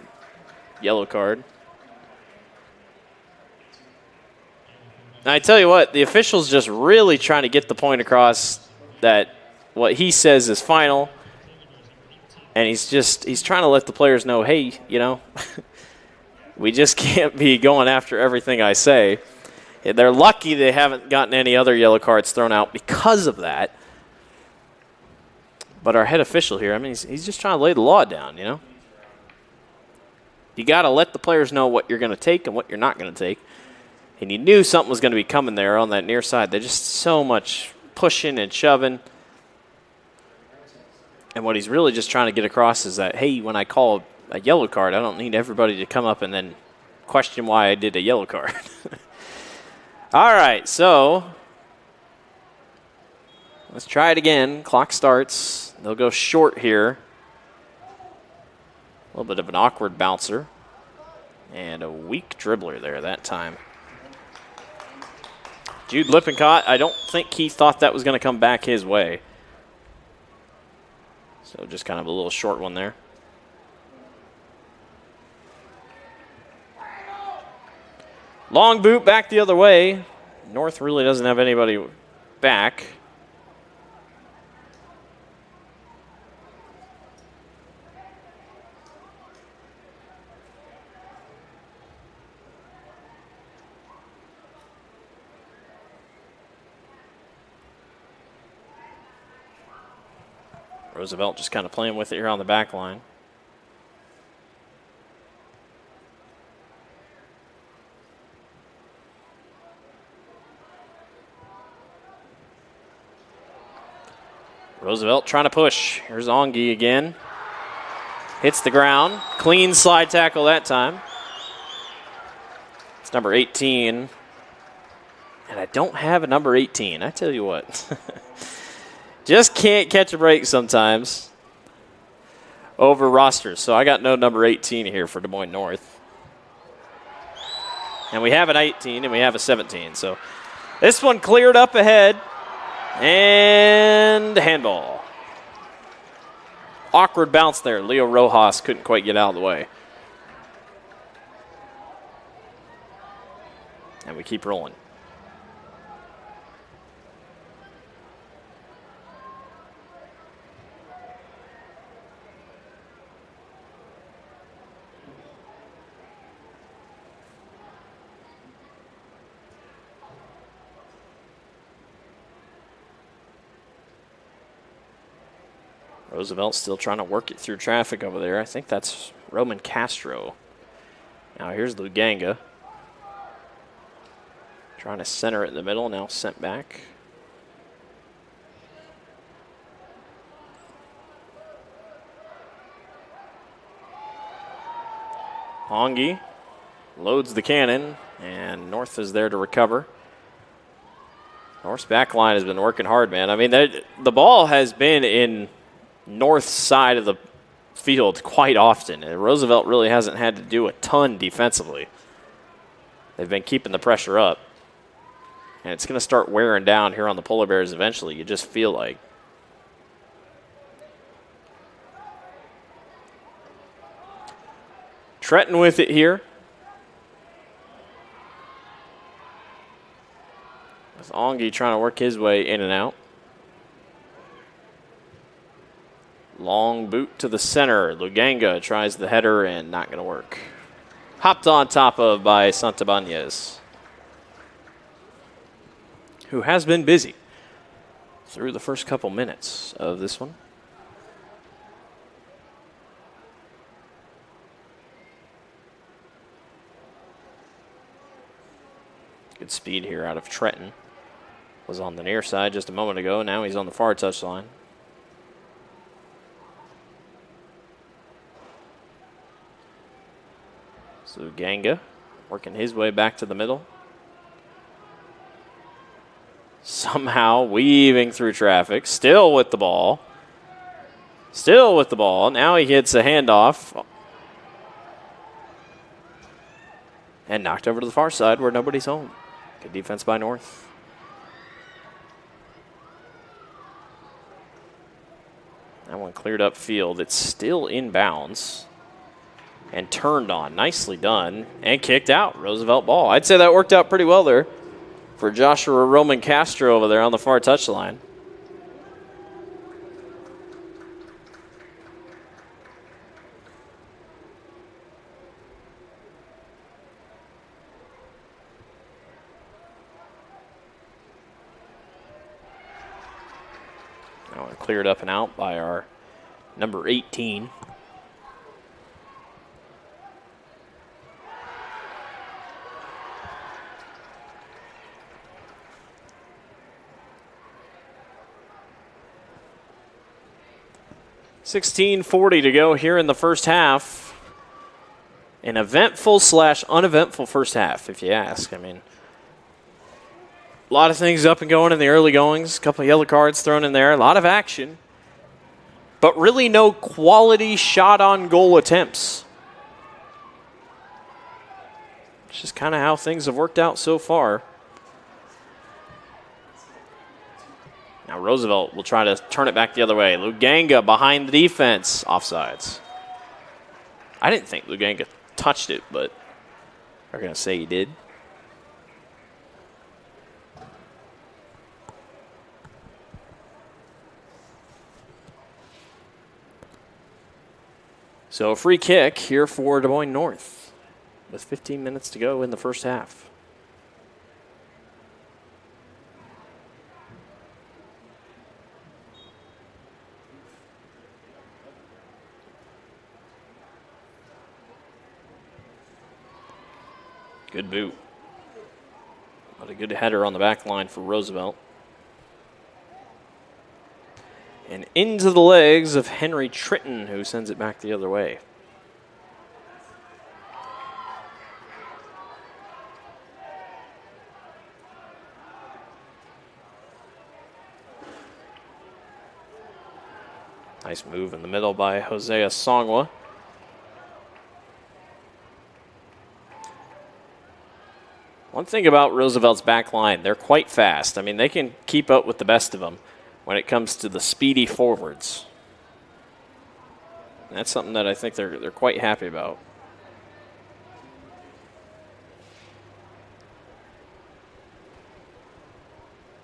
yellow card. Now, I tell you what, the official's just really trying to get the point across that what he says is final. And he's trying to let the players know, hey, you know, we just can't be going after everything I say. They're lucky they haven't gotten any other yellow cards thrown out because of that. But our head official here, I mean, he's just trying to lay the law down, you know. You got to let the players know what you're going to take and what you're not going to take. And you knew something was going to be coming there on that near side. They're just so much pushing and shoving. And what he's really just trying to get across is that, hey, when I call a yellow card, I don't need everybody to come up and then question why I did a yellow card. All right, so let's try it again. Clock starts. They'll go short here. A little bit of an awkward bouncer. And a weak dribbler there that time. Jude Lippincott, I don't think he thought that was going to come back his way. So just kind of a little short one there. Long boot back the other way. North really doesn't have anybody back. Roosevelt just kind of playing with it here on the back line. Roosevelt trying to push. Here's Ongi again. Hits the ground. Clean slide tackle that time. It's number 18. And I don't have a number 18. I tell you what. Just can't catch a break sometimes over rosters. So I got no number 18 here for Des Moines North. And we have an 18 and we have a 17. So this one cleared up ahead. And handball. Awkward bounce there. Leo Rojas couldn't quite get out of the way. And we keep rolling. Roosevelt still trying to work it through traffic over there. I think that's Roman Castro. Now here's Luganga. Trying to center it in the middle, now sent back. Ongi loads the cannon, and North is there to recover. North's back line has been working hard, man. I mean, the ball has been in North's side of the field quite often, and Roosevelt really hasn't had to do a ton defensively. They've been keeping the pressure up, and it's going to start wearing down here on the Polar Bears eventually, you just feel like. Trenton with it here. With Ongi trying to work his way in and out. Long boot to the center. Luganga tries the header and not going to work. Hopped on top of by Santabanez, who has been busy through the first couple minutes of this one. Good speed here out of Trenton. Was on the near side just a moment ago. Now he's on the far touchline. So Ganga working his way back to the middle. Somehow weaving through traffic. Still with the ball. Still with the ball. Now he hits a handoff. And knocked over to the far side where nobody's home. Good defense by North. That one cleared up field. It's still inbounds. And turned on. Nicely done. And kicked out. Roosevelt ball. I'd say that worked out pretty well there for Joshua Roman Castro over there on the far touchline. Now we're cleared up and out by our number 18. $16:40 to go here in the first half. An eventful / uneventful first half, if you ask. I mean, a lot of things up and going in the early goings. A couple of yellow cards thrown in there. A lot of action. But really no quality shot on goal attempts. It's just kind of how things have worked out so far. Now Roosevelt will try to turn it back the other way. Luganga behind the defense. Offsides. I didn't think Luganga touched it, but we're going to say he did. So a free kick here for Des Moines North with 15 minutes to go in the first half. Good boot. But a good header on the back line for Roosevelt. And into the legs of Henry Tritton, who sends it back the other way. Nice move in the middle by Hosea Songwa. One thing about Roosevelt's back line, they're quite fast. I mean, they can keep up with the best of them when it comes to the speedy forwards. And that's something that I think they're quite happy about.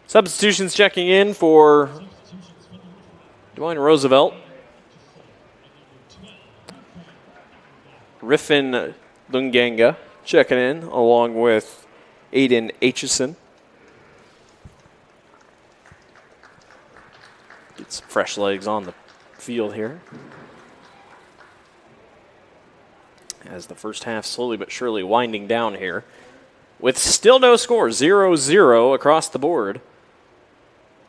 Substitutions checking in for Des Moines Roosevelt. Riffin Lunganga checking in along with Aiden Aitchison. Get some fresh legs on the field here. As the first half slowly but surely winding down here. With still no score, 0-0 across the board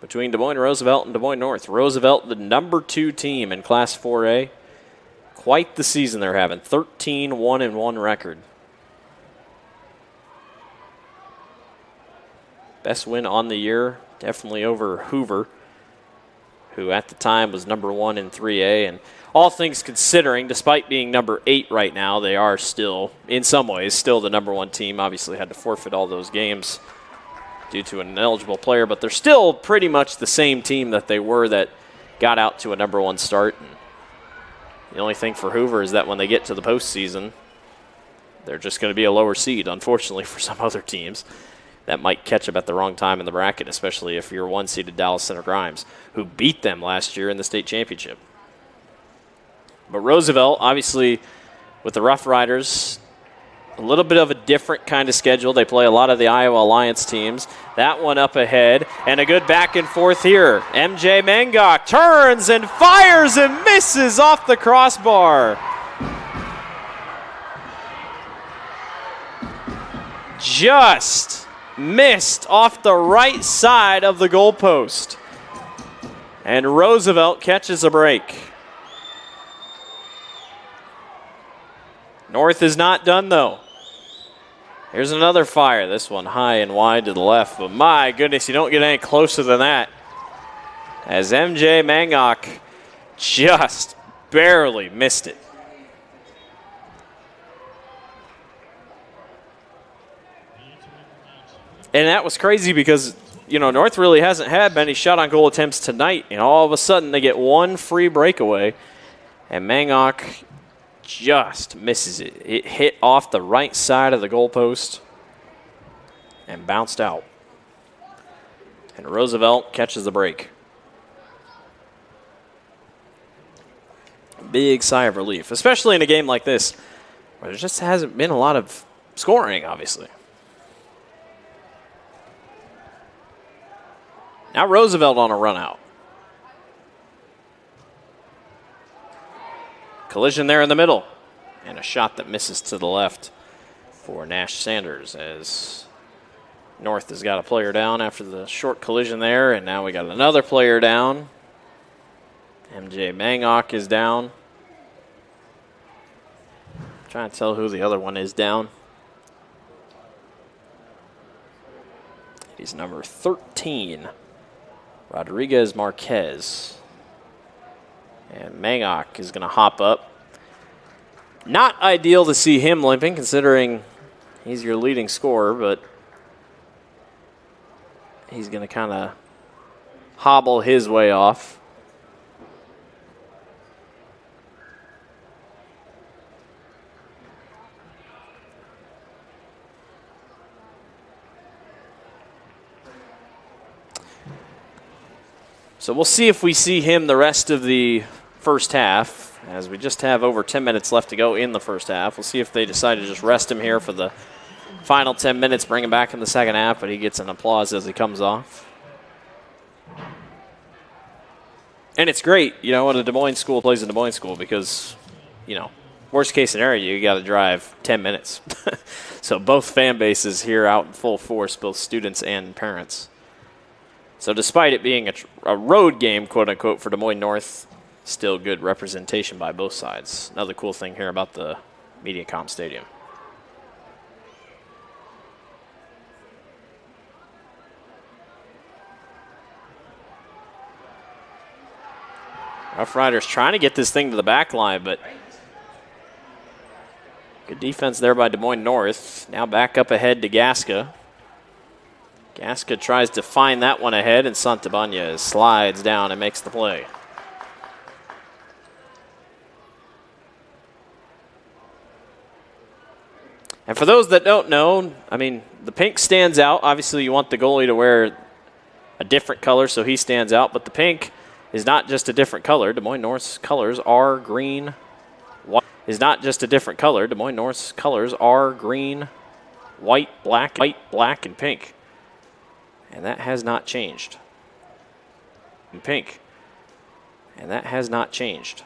between Des Moines Roosevelt and Des Moines North. Roosevelt, the number 2 team in Class 4A. Quite the season they're having, 13-1-1 record. Best win on the year, definitely over Hoover, who at the time was #1 in 3A. And all things considering, despite being number 8 right now, they are still, in some ways, still the #1 team. Obviously had to forfeit all those games due to an ineligible player, but they're still pretty much the same team that they were that got out to a #1 start. And the only thing for Hoover is that when they get to the postseason, they're just going to be a lower seed, unfortunately, for some other teams that might catch up at the wrong time in the bracket, especially if you're 1-seeded Dallas Center Grimes, who beat them last year in the state championship. But Roosevelt, obviously, with the Rough Riders, a little bit of a different kind of schedule. They play a lot of the Iowa Alliance teams. That one up ahead, and a good back and forth here. MJ Mangok turns and fires and misses off the crossbar. Just missed off the right side of the goalpost. And Roosevelt catches a break. North is not done, though. Here's another fire. This one high and wide to the left. But my goodness, you don't get any closer than that. As MJ Mangok just barely missed it. And that was crazy because, you know, North really hasn't had many shot on goal attempts tonight. And all of a sudden they get one free breakaway. And Mangok just misses it. It hit off the right side of the goalpost and bounced out. And Roosevelt catches the break. Big sigh of relief, especially in a game like this where there just hasn't been a lot of scoring, obviously. Now Roosevelt on a run out. Collision there in the middle. And a shot that misses to the left for Nash Sanders as North has got a player down after the short collision there. And now we got another player down. MJ Mangok is down. Trying to tell who the other one is down. He's number 13. Rodriguez Marquez. And Mangok is going to hop up. Not ideal to see him limping, considering he's your leading scorer, but he's going to kind of hobble his way off. So we'll see if we see him the rest of the first half, as we just have over 10 minutes left to go in the first half. We'll see if they decide to just rest him here for the final 10 minutes, bring him back in the second half, but he gets an applause as he comes off. And it's great, you know, when a Des Moines school plays a Des Moines school because, you know, worst case scenario, you got to drive 10 minutes. So both fan bases here out in full force, both students and parents. So despite it being a road game, quote-unquote, for Des Moines North, still good representation by both sides. Another cool thing here about the MediaCom Stadium. Rough Riders trying to get this thing to the back line, but good defense there by Des Moines North. Now back up ahead to Gasca. Gasca tries to find that one ahead, and Santabanez slides down and makes the play. And for those that don't know, I mean, the pink stands out. Obviously, you want the goalie to wear a different color, so he stands out. But the pink is not just a different color. Des Moines North's colors are green, white. Is not just a different color. Des Moines North's colors are green, white, black, and pink. And that has not changed. And pink. And that has not changed.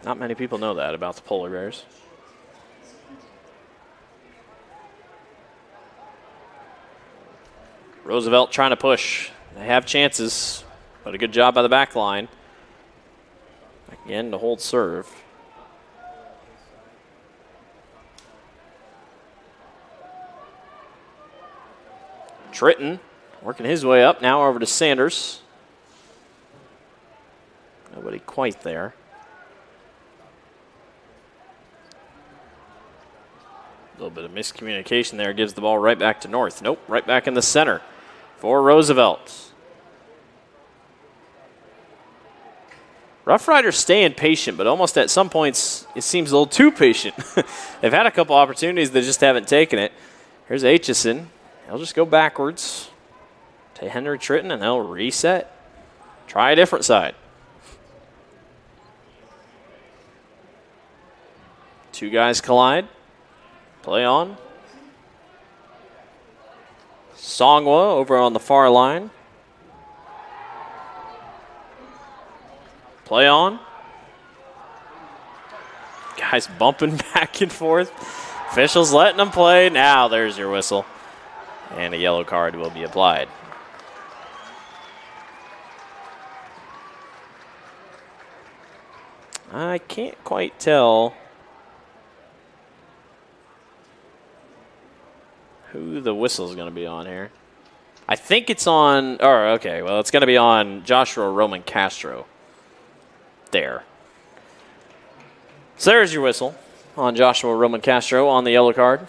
Not many people know that about the Polar Bears. Roosevelt trying to push. They have chances, but a good job by the back line. Again, to hold serve. Tritton working his way up now over to Sanders. Nobody quite there. A little bit of miscommunication there. Gives the ball right back to North. Nope, right back in the center for Roosevelt. Rough Riders staying patient, but almost at some points it seems a little too patient. They've had a couple opportunities, they just haven't taken it. Here's Aitchison. He'll just go backwards to Henry Tritton, and they'll reset. Try a different side. Two guys collide. Play on. Songwa over on the far line. Play on. Guys bumping back and forth. Officials letting them play. Now there's your whistle. And a yellow card will be applied. I can't quite tell who the whistle is going to be on here. I think it's on, okay, well, it's going to be on Joshua Roman Castro. There. So there's your whistle on Joshua Roman Castro on the yellow card.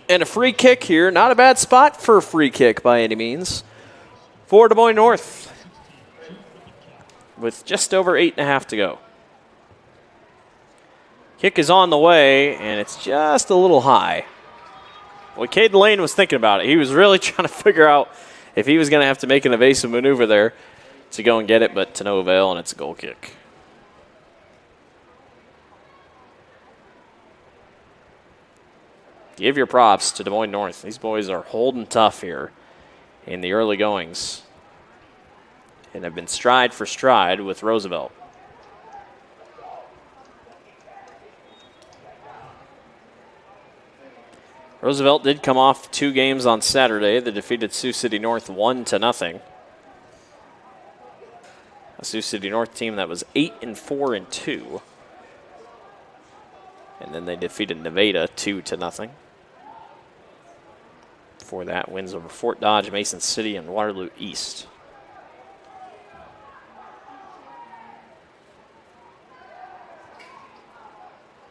And a free kick here. Not a bad spot for a free kick by any means for Des Moines North, with just over 8.5 to go. Kick is on the way, and it's just a little high. Well, Caden Lane was thinking about it. He was really trying to figure out if he was going to have to make an evasive maneuver there to go and get it, but to no avail, and it's a goal kick. Give your props to Des Moines North. These boys are holding tough here in the early goings and have been stride for stride with Roosevelt. Roosevelt did come off 2 games on Saturday. They defeated Sioux City North 1-0. A Sioux City North team that was 8-4-2. And then they defeated Nevada 2-0. Before that, wins over Fort Dodge, Mason City, and Waterloo East.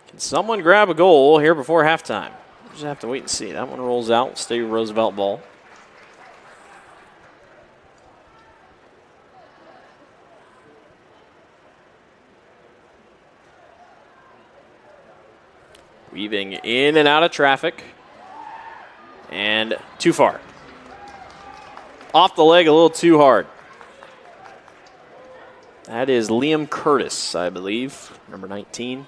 Can someone grab a goal here before halftime? We'll just have to wait and see. That one rolls out. Stay Roosevelt ball. Weaving in and out of traffic. And too far. Off the leg a little too hard. That is Liam Curtis, I believe, number 19.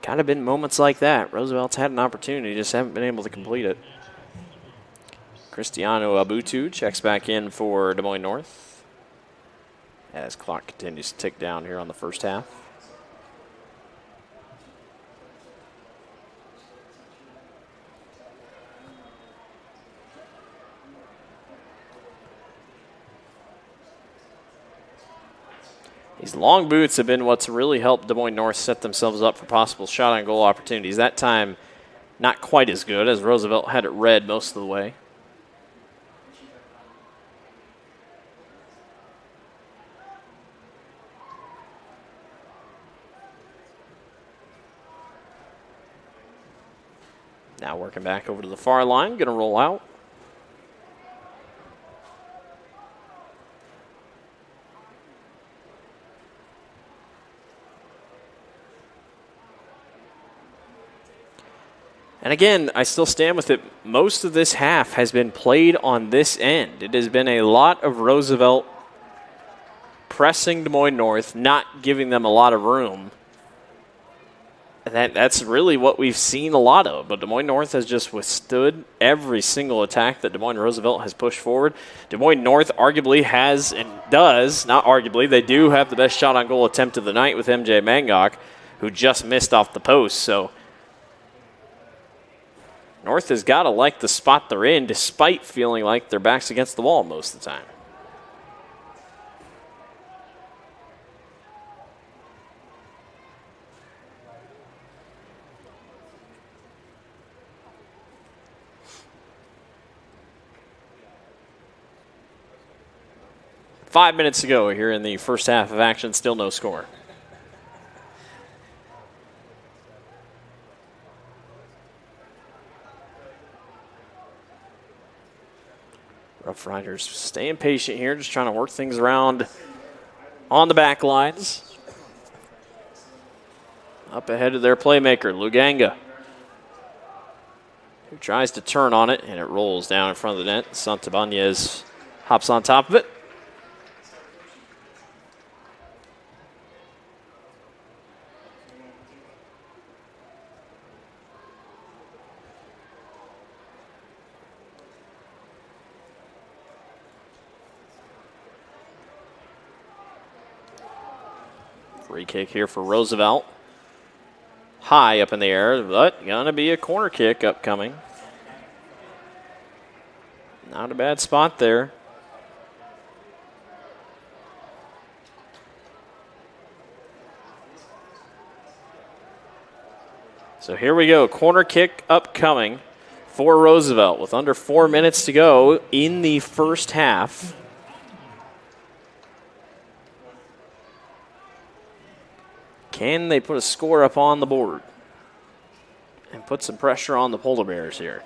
Kind of been moments like that. Roosevelt's had an opportunity, just haven't been able to complete it. Cristiano Abutu checks back in for Des Moines North as clock continues to tick down here on the first half. These long boots have been what's really helped Des Moines North set themselves up for possible shot on goal opportunities. That time, not quite as good, as Roosevelt had it red most of the way. Now working back over to the far line, going to roll out. And again, I still stand with it. Most of this half has been played on this end. It has been a lot of Roosevelt pressing Des Moines North, not giving them a lot of room. And that's really what we've seen a lot of. But Des Moines North has just withstood every single attack that Des Moines Roosevelt has pushed forward. Des Moines North arguably has and does, not arguably, they do have the best shot on goal attempt of the night with MJ Mangok, who just missed off the post. So North has got to like the spot they're in, despite feeling like their back's against the wall most of the time. 5 minutes to go here in the first half of action. Still no score. Rough Riders staying patient here, just trying to work things around on the back lines. Up ahead of their playmaker, Luganga, who tries to turn on it, and it rolls down in front of the net. Santabanez hops on top of it. Free kick here for Roosevelt. High up in the air, but gonna be a corner kick upcoming. Not a bad spot there. So here we go, corner kick upcoming for Roosevelt with under 4 minutes to go in the first half. Can they put a score up on the board and put some pressure on the Polar Bears here?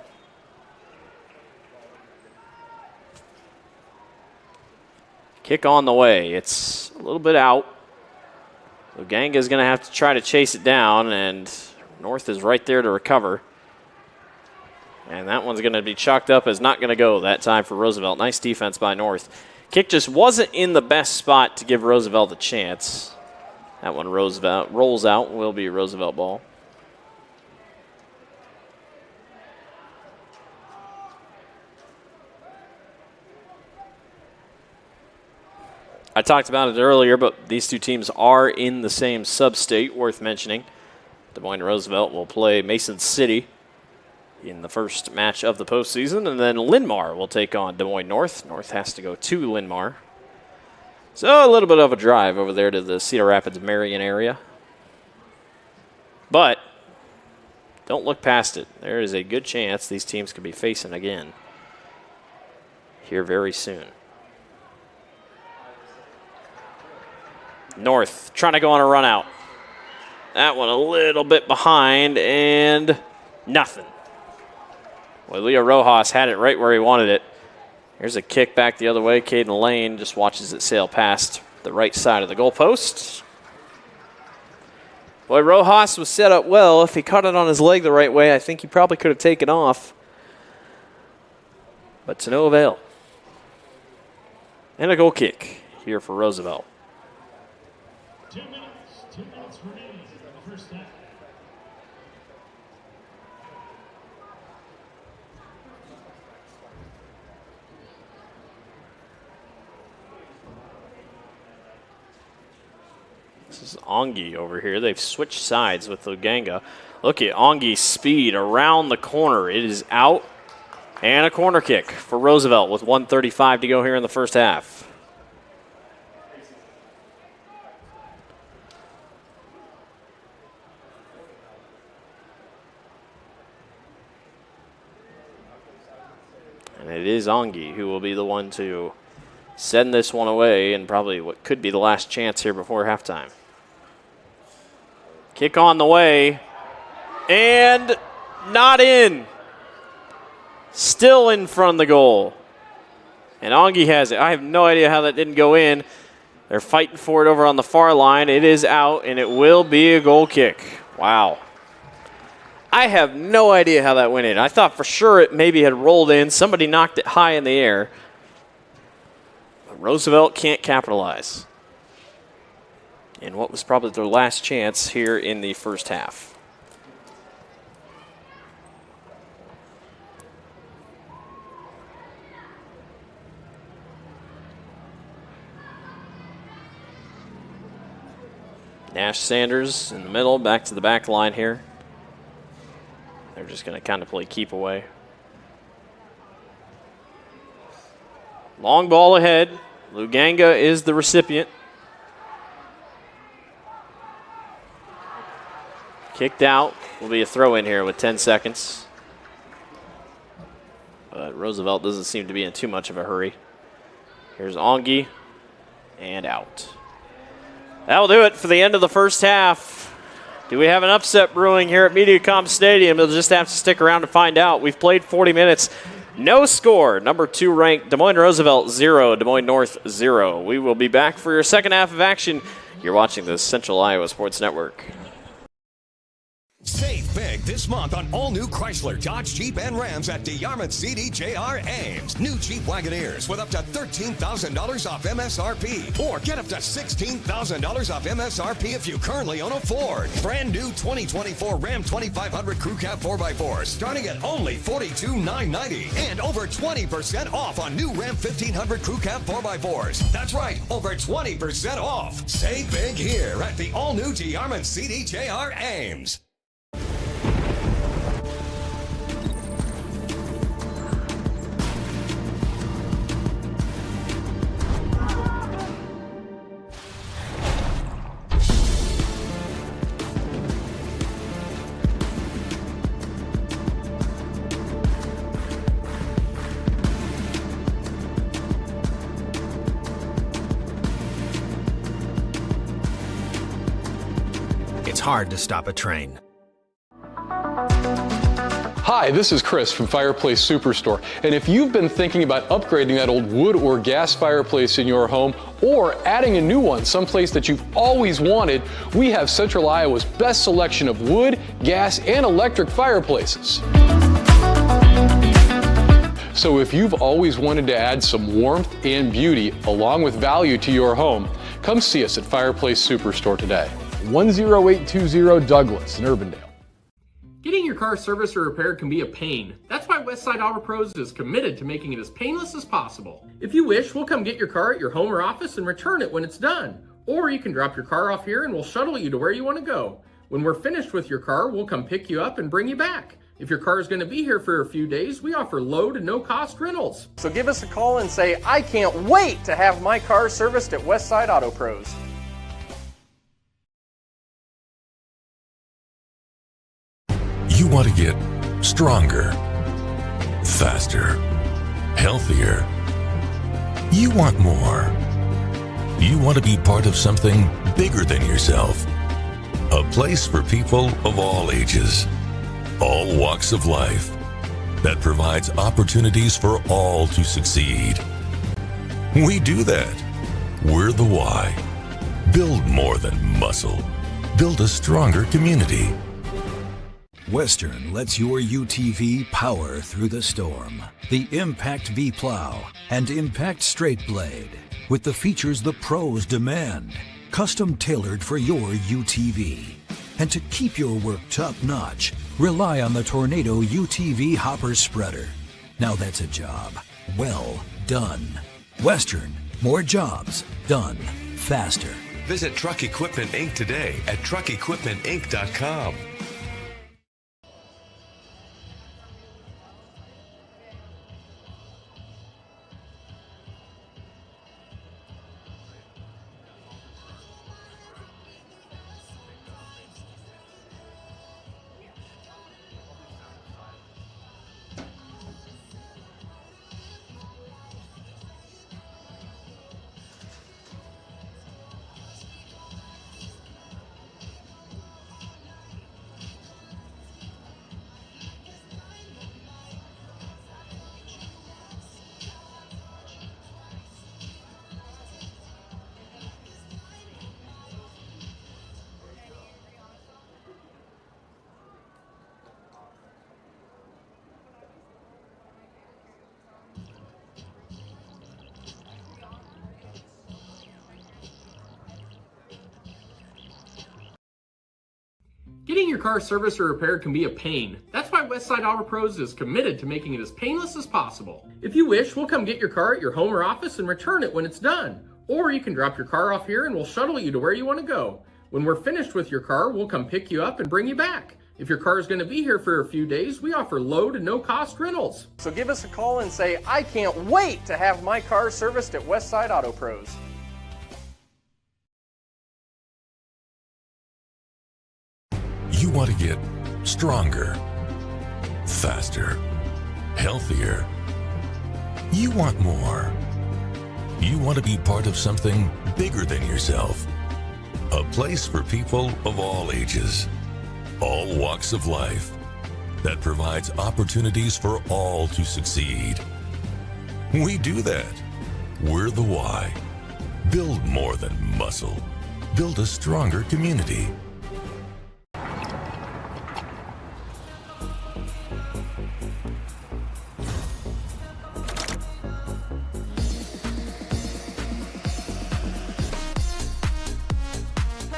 Kick on the way. It's a little bit out. Luganga is going to have to try to chase it down, and North is right there to recover. And that one's going to be chalked up as not going to go that time for Roosevelt. Nice defense by North. Kick just wasn't in the best spot to give Roosevelt a chance. That one Roosevelt rolls out, will be a Roosevelt ball. I talked about it earlier, but these two teams are in the same sub-state, worth mentioning. Des Moines Roosevelt will play Mason City in the first match of the postseason, and then Linn-Mar will take on Des Moines North. North has to go to Linn-Mar. So a little bit of a drive over there to the Cedar Rapids, Marion area. But don't look past it. There is a good chance these teams could be facing again here very soon. North trying to go on a run out. That one a little bit behind and nothing. Well, Leo Rojas had it right where he wanted it. Here's a kick back the other way. Caden Lane just watches it sail past the right side of the goalpost. Boy, Rojas was set up well. If he caught it on his leg the right way, I think he probably could have taken off. But to no avail. And a goal kick here for Roosevelt. 2 minutes remaining in the first half. This is Ongi over here. They've switched sides with Luganga. Look at Ongi's speed around the corner. It is out. And a corner kick for Roosevelt with 1:35 to go here in the first half. And it is Ongi who will be the one to send this one away and probably what could be the last chance here before halftime. Kick on the way, and not in. Still in front of the goal. And Ongi has it. I have no idea how that didn't go in. They're fighting for it over on the far line. It is out, and it will be a goal kick. Wow. I have no idea how that went in. I thought for sure it maybe had rolled in. Somebody knocked it high in the air. But Roosevelt can't capitalize in what was probably their last chance here in the first half. Nash Sanders in the middle, back to the back line here. They're just going to kind of play keep away. Long ball ahead. Luganga is the recipient. Kicked out. Will be a throw in here with 10 seconds. But Roosevelt doesn't seem to be in too much of a hurry. Here's Ongi. and out. That'll do it for the end of the first half. Do we have an upset brewing here at MediaCom Stadium? You'll just have to stick around to find out. We've played 40 minutes. No score. Number 2 ranked Des Moines Roosevelt 0, Des Moines North 0. We will be back for your second half of action. You're watching the Central Iowa Sports Network. Save big this month on all new Chrysler, Dodge, Jeep, and Rams at Deyarman CDJR Ames. New Jeep Wagoneers with up to $13,000 off MSRP. Or get up to $16,000 off MSRP if you currently own a Ford. Brand new 2024 Ram 2500 Crew Cab 4x4 starting at only $42,990. And over 20% off on new Ram 1500 Crew Cab 4x4s. That's right, over 20% off. Save big here at the all-new Deyarman CDJR Ames. It's hard to stop a train. Hi, this is Chris from Fireplace Superstore, and if you've been thinking about upgrading that old wood or gas fireplace in your home or adding a new one someplace that you've always wanted, we have Central Iowa's best selection of wood, gas, and electric fireplaces. So if you've always wanted to add some warmth and beauty along with value to your home, come see us at Fireplace Superstore today. 10820 Douglas in Urbandale. Getting your car serviced or repaired can be a pain. That's why Westside Auto Pros is committed to making it as painless as possible. If you wish, we'll come get your car at your home or office and return it when it's done. Or you can drop your car off here and we'll shuttle you to where you want to go. When we're finished with your car, we'll come pick you up and bring you back. If your car is going to be here for a few days, we offer low to no cost rentals. So give us a call and say, I can't wait to have my car serviced at Westside Auto Pros. You want to get stronger, faster, healthier. You want more. You want to be part of something bigger than yourself. A place for people of all ages, all walks of life, that provides opportunities for all to succeed. We do that. We're the why. Build more than muscle. Build a stronger community. Western lets your UTV power through the storm. The Impact V Plow and Impact Straight Blade, with the features the pros demand. Custom tailored for your UTV. And to keep your work top-notch, rely on the Tornado UTV Hopper Spreader. Now that's a job well done. Western, more jobs done faster. Visit Truck Equipment Inc. today at truckequipmentinc.com. Getting your car serviced or repaired can be a pain. That's why Westside Auto Pros is committed to making it as painless as possible. If you wish, we'll come get your car at your home or office and return it when it's done. Or you can drop your car off here and we'll shuttle you to where you want to go. When we're finished with your car, we'll come pick you up and bring you back. If your car is going to be here for a few days, we offer low to no cost rentals. So give us a call and say, I can't wait to have my car serviced at Westside Auto Pros. You want to get stronger, faster, healthier. You want more. You want to be part of something bigger than yourself. A place for people of all ages, all walks of life, that provides opportunities for all to succeed. We do that. We're the why. Build more than muscle. Build a stronger community.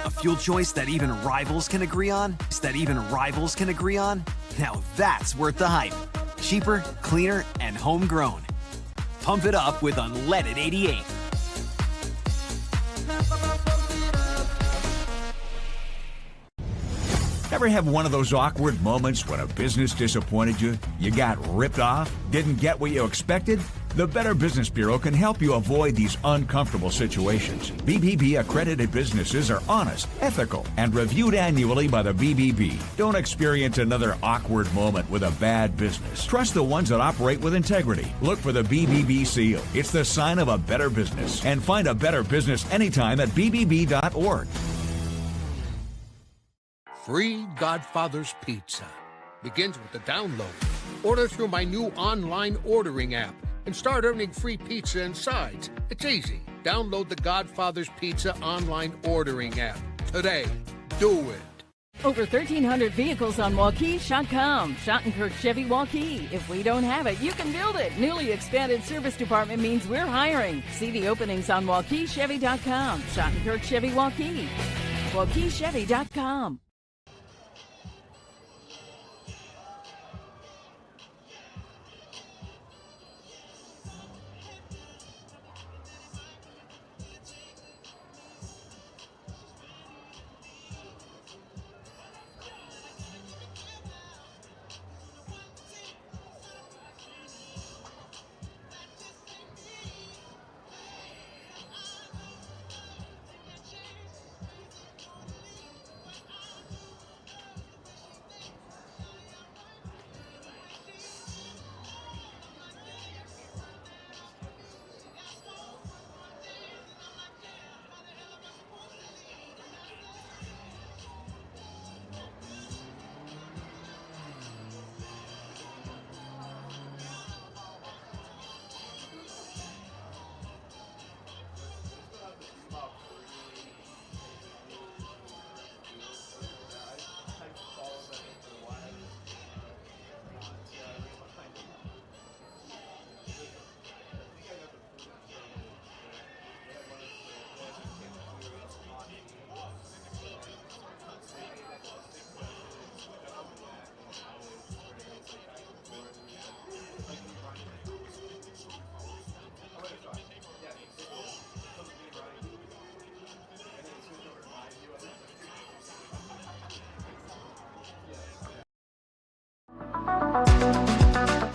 A fuel choice that even rivals can agree on? Now that's worth the hype. Cheaper, cleaner, and homegrown. Pump it up with unleaded 88. Ever have one of those awkward moments when a business disappointed you? You got ripped off? Didn't get what you expected? The Better Business Bureau can help you avoid these uncomfortable situations. BBB accredited businesses are honest, ethical, and reviewed annually by the BBB. Don't experience another awkward moment with a bad business. Trust the ones that operate with integrity. Look for the BBB seal. It's the sign of a better business. And find a better business anytime at bbb.org. Free Godfather's Pizza begins with the download. Order through my new online ordering app and start earning free pizza and sides. It's easy. Download the Godfather's Pizza online ordering app today. Do it. Over 1,300 vehicles on Waukesha.com. Schottenkirk Chevy Waukee. If we don't have it, you can build it. Newly expanded service department means we're hiring. See the openings on Waukeshechevy.com. Schottenkirk Chevy Waukee. Waukeshechevy.com.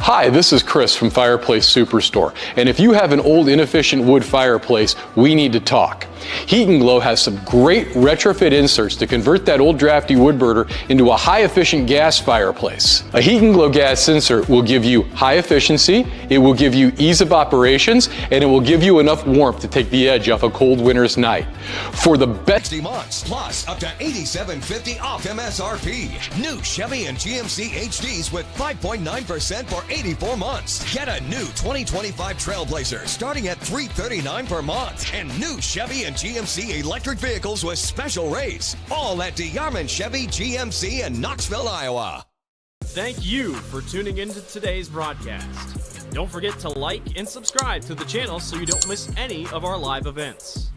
Hi, this is Chris from Fireplace Superstore, and if you have an old inefficient wood fireplace, we need to talk. Heat and Glow has some great retrofit inserts to convert that old drafty wood burner into a high-efficient gas fireplace. A Heat and Glow gas insert will give you high efficiency, it will give you ease of operations, and it will give you enough warmth to take the edge off a cold winter's night. For the best 60 months, plus up to $87.50 off MSRP. New Chevy and GMC HDs with 5.9% for 84 months. Get a new 2025 Trailblazer starting at $339 per month. And new Chevy and GMC electric vehicles with special rates. All at Deyarman Chevy GMC in Knoxville, Iowa. Thank you for tuning into today's broadcast. Don't forget to like and subscribe to the channel so you don't miss any of our live events.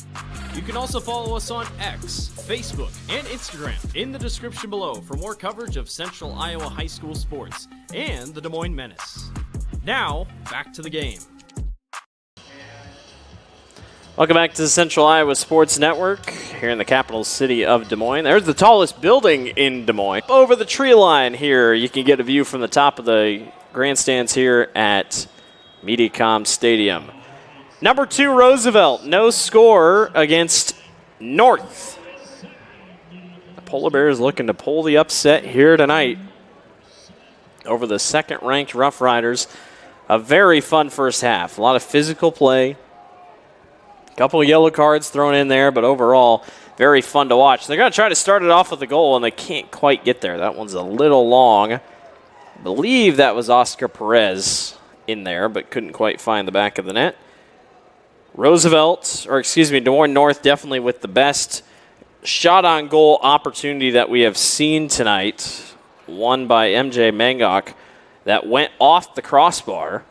You can also follow us on X, Facebook, and Instagram in the description below for more coverage of Central Iowa high school sports and the Des Moines Menace. Now, back to the game. Welcome back to the Central Iowa Sports Network here in the capital city of Des Moines. There's the tallest building in Des Moines. Over the tree line here, you can get a view from the top of the grandstands here at MediaCom Stadium. Number 2, Roosevelt, no score against North. The Polar Bears looking to pull the upset here tonight over the second-ranked Rough Riders. A very fun first half. A lot of physical play. Couple of yellow cards thrown in there, but overall, very fun to watch. They're going to try to start it off with a goal, and they can't quite get there. That one's a little long. I believe that was Oscar Perez in there, but couldn't quite find the back of the net. Des Moines North definitely with the best shot on goal opportunity that we have seen tonight. Won by MJ Mangok that went off the crossbar.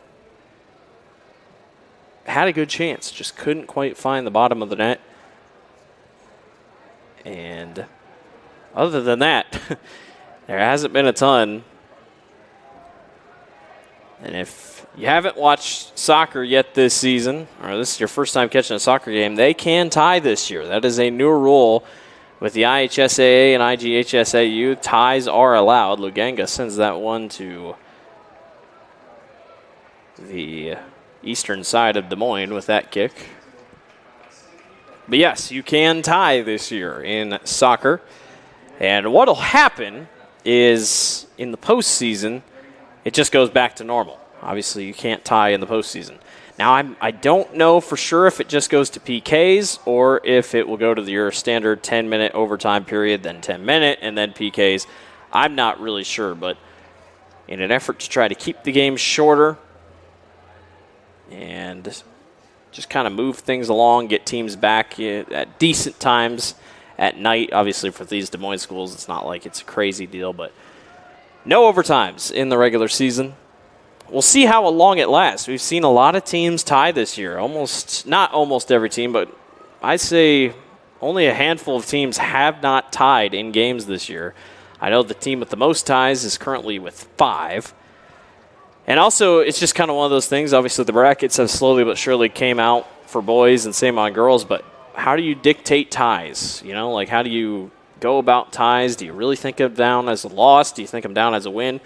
Had a good chance, just couldn't quite find the bottom of the net. And other than that, there hasn't been a ton. And if you haven't watched soccer yet this season, or this is your first time catching a soccer game, they can tie this year. That is a new rule with the IHSAA and IGHSAU. Ties are allowed. Luganga sends that one to the eastern side of Des Moines with that kick. But yes, you can tie this year in soccer. And what will happen is in the postseason, it just goes back to normal. Obviously, you can't tie in the postseason. Now, I don't know for sure if it just goes to PKs or if it will go to your standard 10-minute overtime period, then 10-minute, and then PKs. I'm not really sure, but in an effort to try to keep the game shorter and just kind of move things along, get teams back at decent times at night. Obviously, for these Des Moines schools, it's not like it's a crazy deal, but no overtimes in the regular season. We'll see how long it lasts. We've seen a lot of teams tie this year. Not almost every team, but I'd say only a handful of teams have not tied in games this year. I know the team with the most ties is currently with 5. And also, it's just kind of one of those things. Obviously, the brackets have slowly but surely came out for boys and same on girls, but how do you dictate ties? You know, like how do you go about ties? Do you really think them down as a loss? Do you think them down as a win?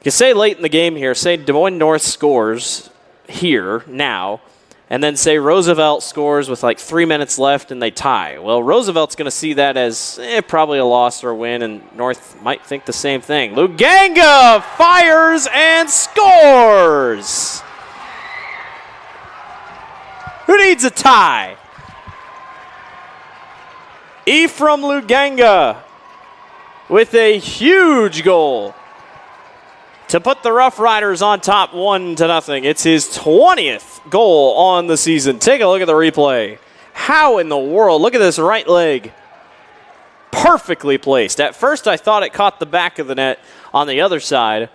You say late in the game here, say Des Moines North scores here, now, and then say Roosevelt scores with like 3 minutes left and they tie. Well, Roosevelt's going to see that as probably a loss or a win, and North might think the same thing. Luganga fires and scores! Who needs a tie? Ephraim Luganga with a huge goal to put the Rough Riders on top 1-0. It's his 20th goal on the season. Take a look at the replay. How in the world? Look at this right leg. Perfectly placed. At first I thought it caught the back of the net on the other side,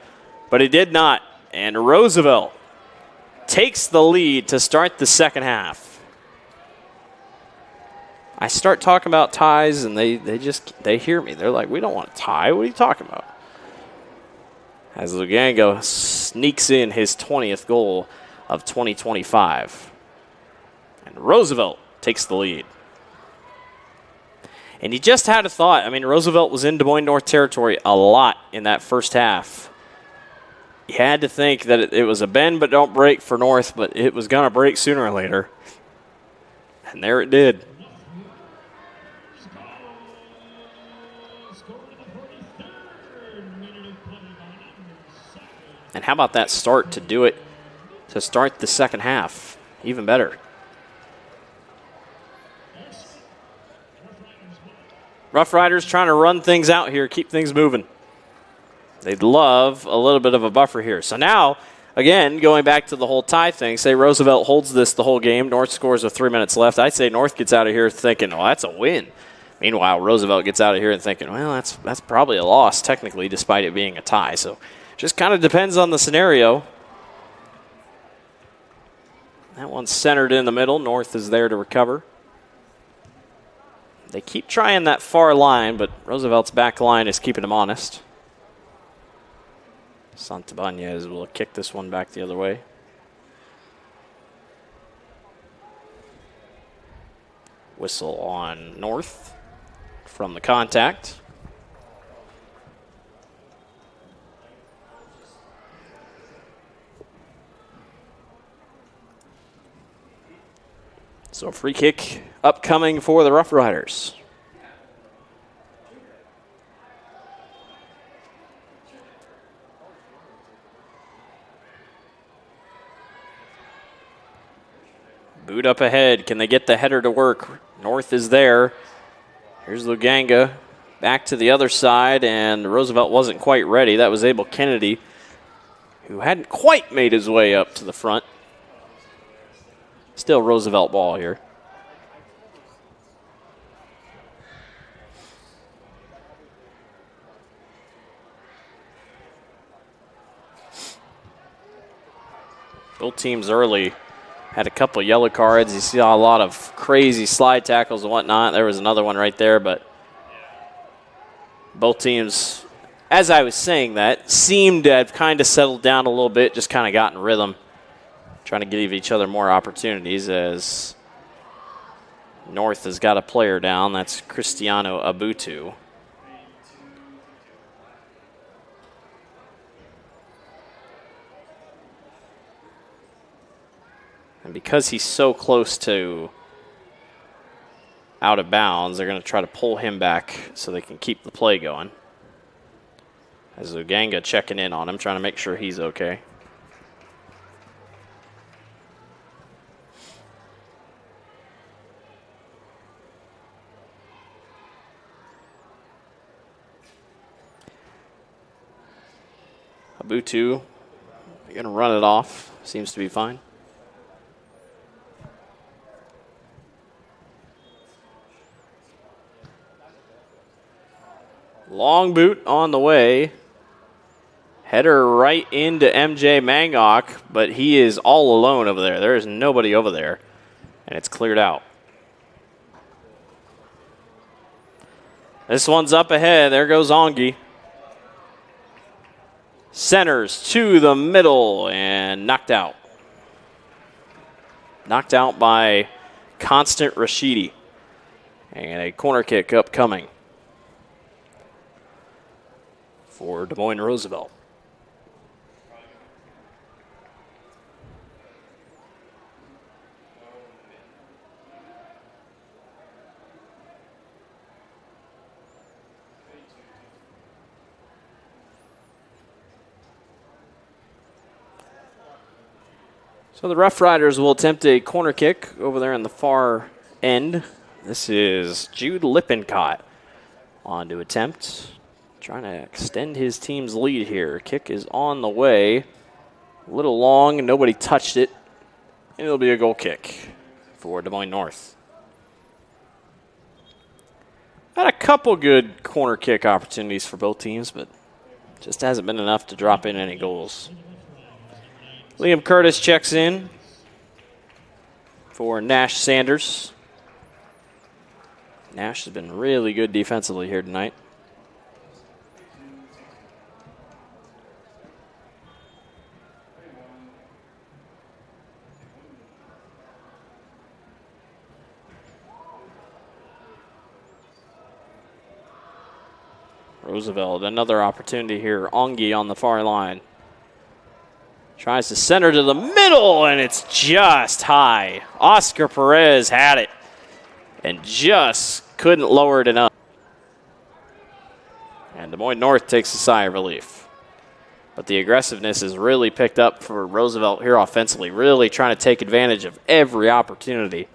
but it did not. And Roosevelt takes the lead to start the second half. I start talking about ties and they hear me. They're like, we don't want to tie. What are you talking about? As Luganga sneaks in his 20th goal of 2025. And Roosevelt takes the lead. And you just had a thought. I mean, Roosevelt was in Des Moines North territory a lot in that first half. You had to think that it was a bend but don't break for North, but it was going to break sooner or later. And there it did. And how about that start to do it, to start the second half? Even better. Rough Riders trying to run things out here, keep things moving. They'd love a little bit of a buffer here. So now, again, going back to the whole tie thing, say Roosevelt holds this the whole game. North scores with 3 minutes left. I'd say North gets out of here thinking, well, that's a win. Meanwhile, Roosevelt gets out of here and thinking, well, that's probably a loss technically, despite it being a tie. So just kind of depends on the scenario. That one's centered in the middle. North is there to recover. They keep trying that far line, but Roosevelt's back line is keeping them honest. Santabanez will kick this one back the other way. Whistle on North from the contact. So a free kick upcoming for the Rough Riders. Boot up ahead. Can they get the header to work? North is there. Here's Luganga. Back to the other side, and Roosevelt wasn't quite ready. That was Abel Kennedy, who hadn't quite made his way up to the front. Still Roosevelt ball here. Both teams early had a couple yellow cards. You saw a lot of crazy slide tackles and whatnot. There was another one right there, but both teams, as I was saying that, seemed to have kind of settled down a little bit, just kind of got in rhythm, trying to give each other more opportunities as North has got a player down. That's Cristiano Abutu. And because he's so close to out of bounds, they're going to try to pull him back so they can keep the play going. As Luganga checking in on him, trying to make sure he's okay. Abutu, they're going to run it off. Seems to be fine. Long boot on the way. Header right into MJ Mangok, but he is all alone over there. There is nobody over there, and it's cleared out. This one's up ahead. There goes Ongi. Centers to the middle and knocked out. Knocked out by Constant Rashidi. And a corner kick upcoming for Des Moines Roosevelt. So the Rough Riders will attempt a corner kick over there in the far end. This is Jude Lippincott on to attempt. Trying to extend his team's lead here. Kick is on the way. A little long, nobody touched it. And it'll be a goal kick for Des Moines North. Had a couple good corner kick opportunities for both teams, but just hasn't been enough to drop in any goals. Liam Curtis checks in for Nash Sanders. Nash has been really good defensively here tonight. Roosevelt, another opportunity here. Ongi on the far line. Tries to center to the middle, and it's just high. Oscar Perez had it and just couldn't lower it enough. And Des Moines North takes a sigh of relief. But the aggressiveness has really picked up for Roosevelt here offensively, really trying to take advantage of every opportunity.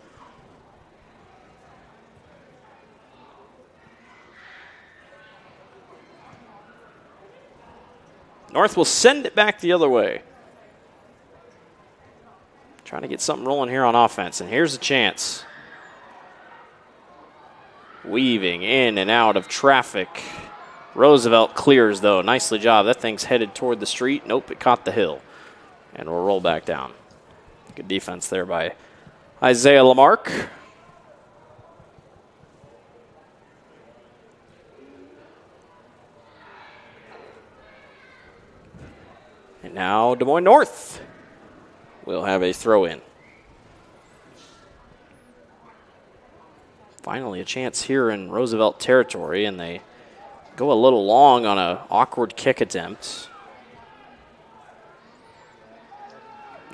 North will send it back the other way. Trying to get something rolling here on offense, and here's a chance. Weaving in and out of traffic. Roosevelt clears, though. Nicely job. That thing's headed toward the street. Nope, it caught the hill. And we'll roll back down. Good defense there by Isaiah Lamarck. And now Des Moines North will have a throw-in. Finally a chance here in Roosevelt territory, and they go a little long on an awkward kick attempt.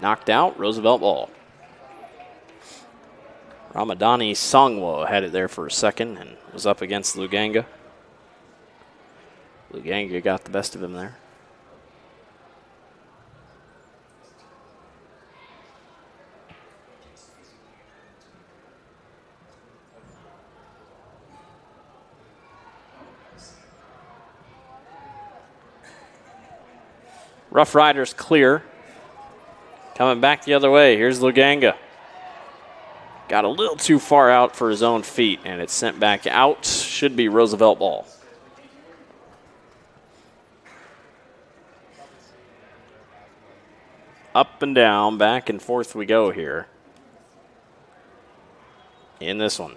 Knocked out, Roosevelt ball. Ramadani Songwo had it there for a second and was up against Luganga. Luganga got the best of him there. Rough Riders clear. Coming back the other way. Here's Luganga. Got a little too far out for his own feet, and it's sent back out. Should be Roosevelt ball. Up and down, back and forth we go here in this one.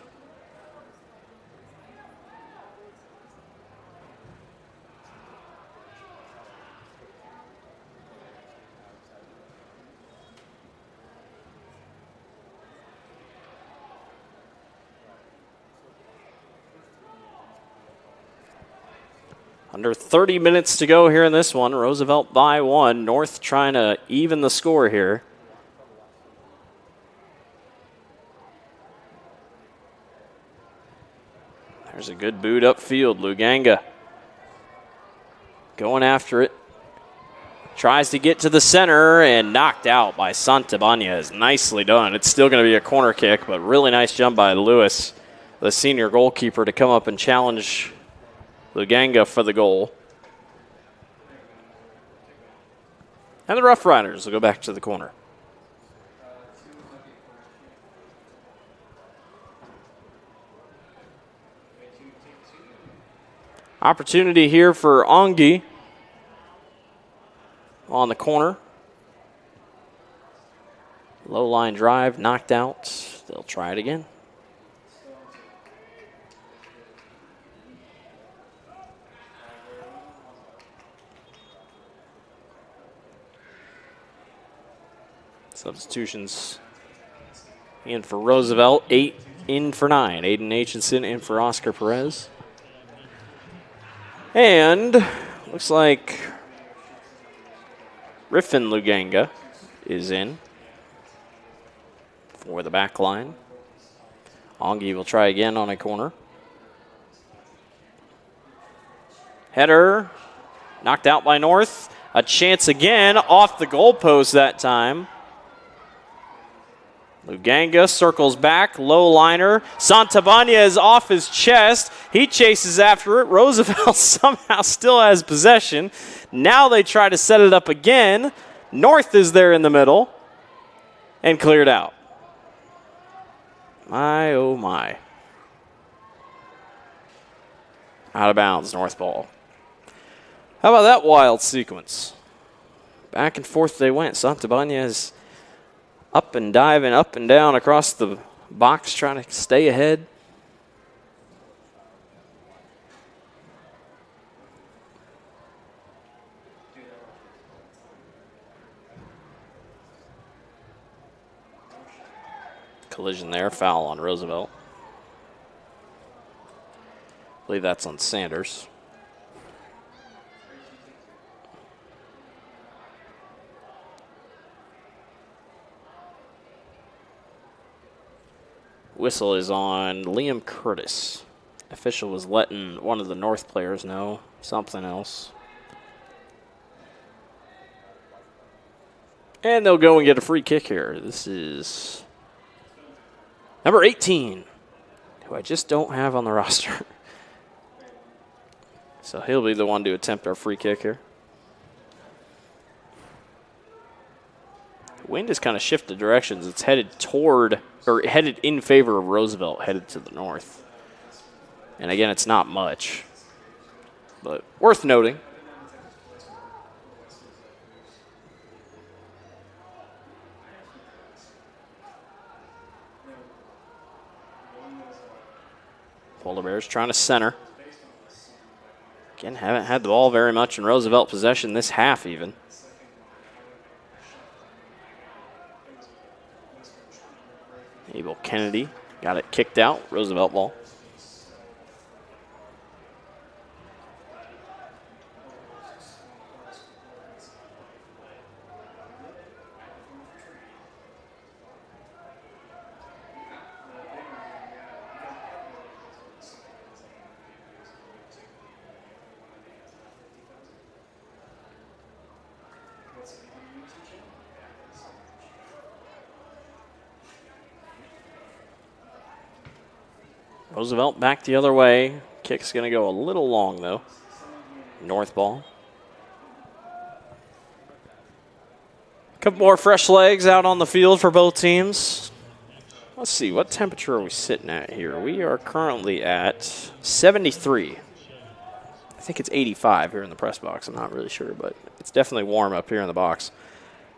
Under 30 minutes to go here in this one. Roosevelt by 1. North trying to even the score here. There's a good boot upfield. Luganga going after it. Tries to get to the center and knocked out by Santabanez. Nicely done. It's still going to be a corner kick, but really nice jump by Lewis, the senior goalkeeper, to come up and challenge Luganga for the goal. And the Rough Riders will go back to the corner. Opportunity here for Ongi on the corner. Low line drive, knocked out. They'll try it again. Substitutions in for Roosevelt. 8 in for 9. Aiden Aitchison in for Oscar Perez. And looks like Riffin Luganga is in for the back line. Ongi will try again on a corner. Header knocked out by North. A chance again off the goalpost that time. Luganga circles back, low liner. Santabanez off his chest. He chases after it. Roosevelt somehow still has possession. Now they try to set it up again. North is there in the middle and cleared out. My, oh my. Out of bounds, North ball. How about that wild sequence? Back and forth they went. Santabanez up and diving, up and down across the box, trying to stay ahead. Collision there, foul on Roosevelt. I believe that's on Sanders. Whistle is on Liam Curtis. Official was letting one of the North players know something else. And they'll go and get a free kick here. This is number 18, who I just don't have on the roster. So he'll be the one to attempt our free kick here. The wind has kind of shifted directions. It's headed toward, or headed in favor of Roosevelt, headed to the north. And again, it's not much, but worth noting. Polar Bears trying to center. Again, haven't had the ball very much in Roosevelt possession this half even. Abel Kennedy got it kicked out. Roosevelt ball. Roosevelt back the other way. Kick's going to go a little long, though. North ball. Couple more fresh legs out on the field for both teams. Let's see, what temperature are we sitting at here? We are currently at 73. I think it's 85 here in the press box. I'm not really sure, but it's definitely warm up here in the box.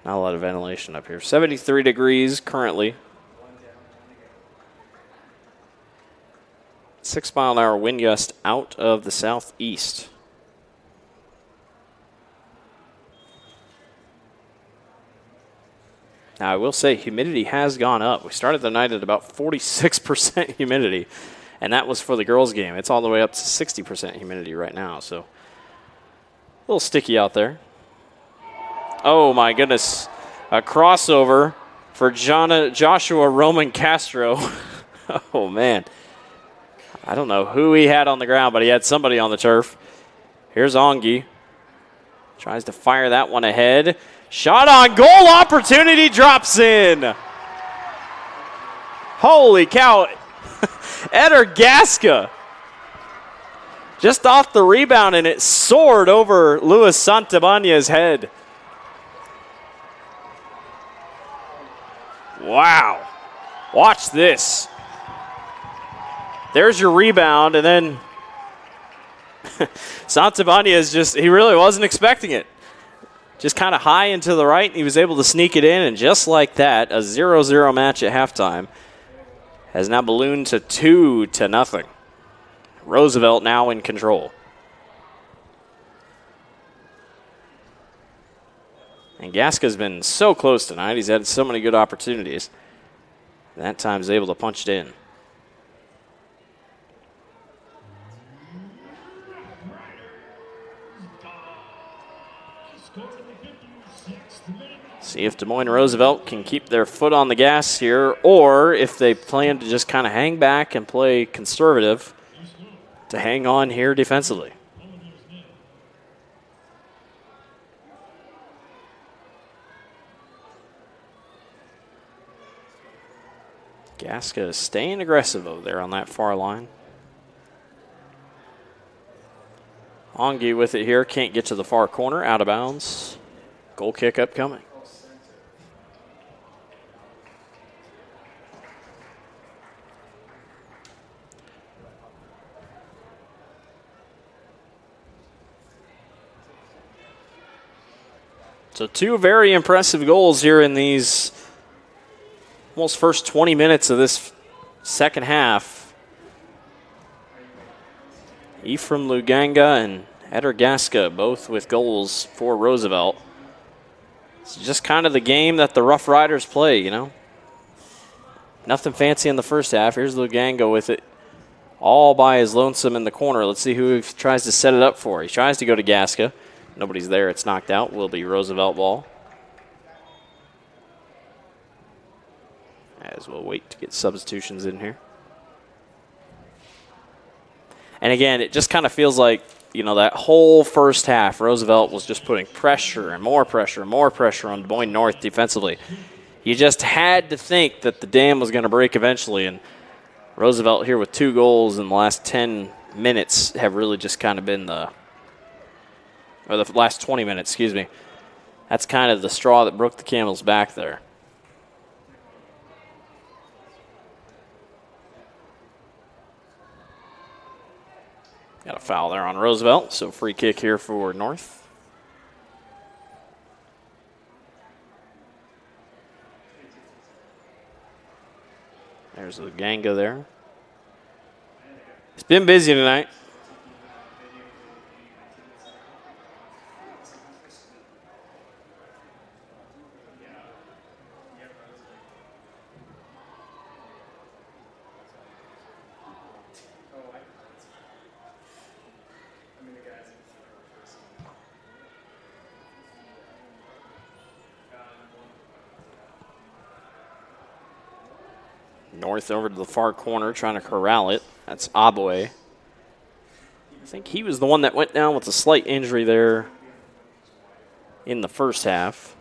Not a lot of ventilation up here. 73 degrees currently. 6-mile-an-hour wind gust out of the southeast. Now, I will say humidity has gone up. We started the night at about 46% humidity, and that was for the girls' game. It's all the way up to 60% humidity right now, so a little sticky out there. Oh, my goodness. A crossover for Joshua Roman Castro. Oh, man. I don't know who he had on the ground, but he had somebody on the turf. Here's Ongi. Tries to fire that one ahead. Shot on goal, opportunity drops in. Holy cow. Eder Gasca. Just off the rebound, and it soared over Luis Santabanya's head. Wow. Watch this. There's your rebound, and then Santabania is just, he really wasn't expecting it. Just kind of high and to the right, and he was able to sneak it in, and just like that, a 0-0 match at halftime has now ballooned to 2-0. Roosevelt now in control. And Gasca's been so close tonight. He's had so many good opportunities. And that time he's able to punch it in. See if Des Moines Roosevelt can keep their foot on the gas here, or if they plan to just kind of hang back and play conservative to hang on here defensively. Gasca is staying aggressive over there on that far line. Ongi with it here, can't get to the far corner, out of bounds. Goal kick upcoming. So two very impressive goals here in these almost first 20 minutes of this second half. Ephraim Luganga and Eder Gasca both with goals for Roosevelt. It's just kind of the game that the Rough Riders play, you know. Nothing fancy in the first half. Here's Luganga with it all by his lonesome in the corner. Let's see who he tries to set it up for. He tries to go to Gasca. Nobody's there. It's knocked out. Will be Roosevelt ball. As we'll wait to get substitutions in here. And again, it just kind of feels like, you know, that whole first half, Roosevelt was just putting pressure and more pressure and more pressure on Des Moines North defensively. You just had to think that the dam was going to break eventually, and Roosevelt here with 2 goals in the last 10 minutes have really just kind of been the last 20 minutes, excuse me. That's kind of the straw that broke the camel's back there. Got a foul there on Roosevelt, so free kick here for North. There's Luganga there. It's been busy tonight. North over to the far corner, trying to corral it. That's Aboy. I think he was the one that went down with a slight injury there in the first half.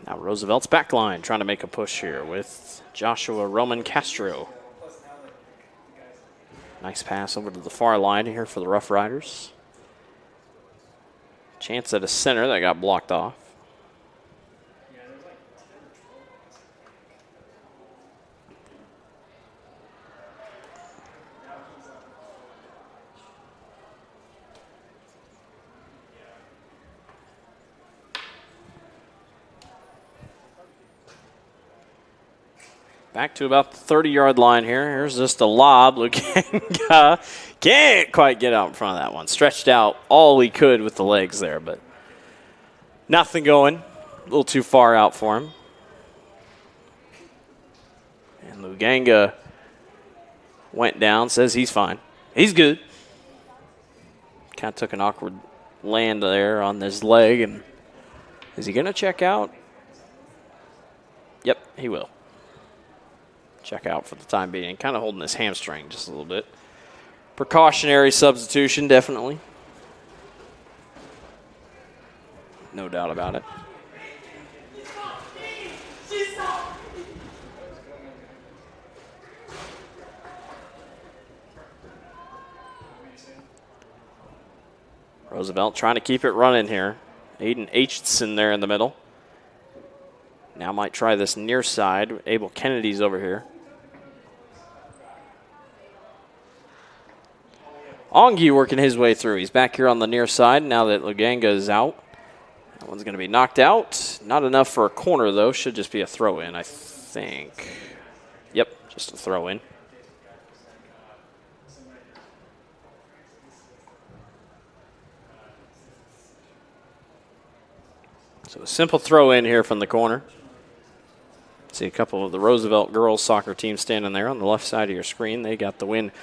Now Roosevelt's back line trying to make a push here with Joshua Roman Castro. Nice pass over to the far line here for the Rough Riders. Chance at a center that got blocked off. Back to about the 30-yard line here. Here's just a lob. Lukenga can't quite get out in front of that one. Stretched out all he could with the legs there, but nothing going. A little too far out for him. And Lukenga went down, says he's fine. He's good. Kind of took an awkward land there on his leg. And is he going to check out? Yep, he will. Check out for the time being. Kind of holding his hamstring just a little bit. Precautionary substitution, definitely. No doubt about it. Roosevelt trying to keep it running here. Aiden Aitchison there in the middle. Now might try this near side. Abel Kennedy's over here. Ongi working his way through. He's back here on the near side now that Lukenga is out. That one's going to be knocked out. Not enough for a corner, though. Should just be a throw-in, I think. Yep, just a throw-in. So a simple throw-in here from the corner. See a couple of the Roosevelt girls soccer team standing there on the left side of your screen. They got the win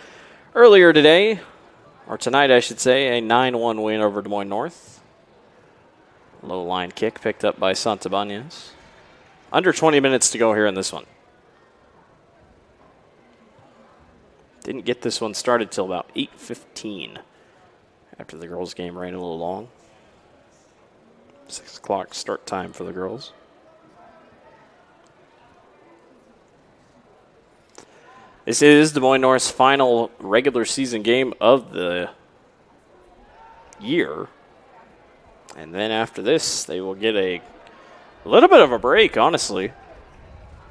earlier today. Or tonight, I should say, a 9-1 win over Des Moines North. Low line kick picked up by Santabanez. Under 20 minutes to go here in this one. Didn't get this one started till about 8:15 after the girls' game ran a little long. 6 o'clock start time for the girls. This is Des Moines North's final regular season game of the year. And then after this, they will get a little bit of a break, honestly.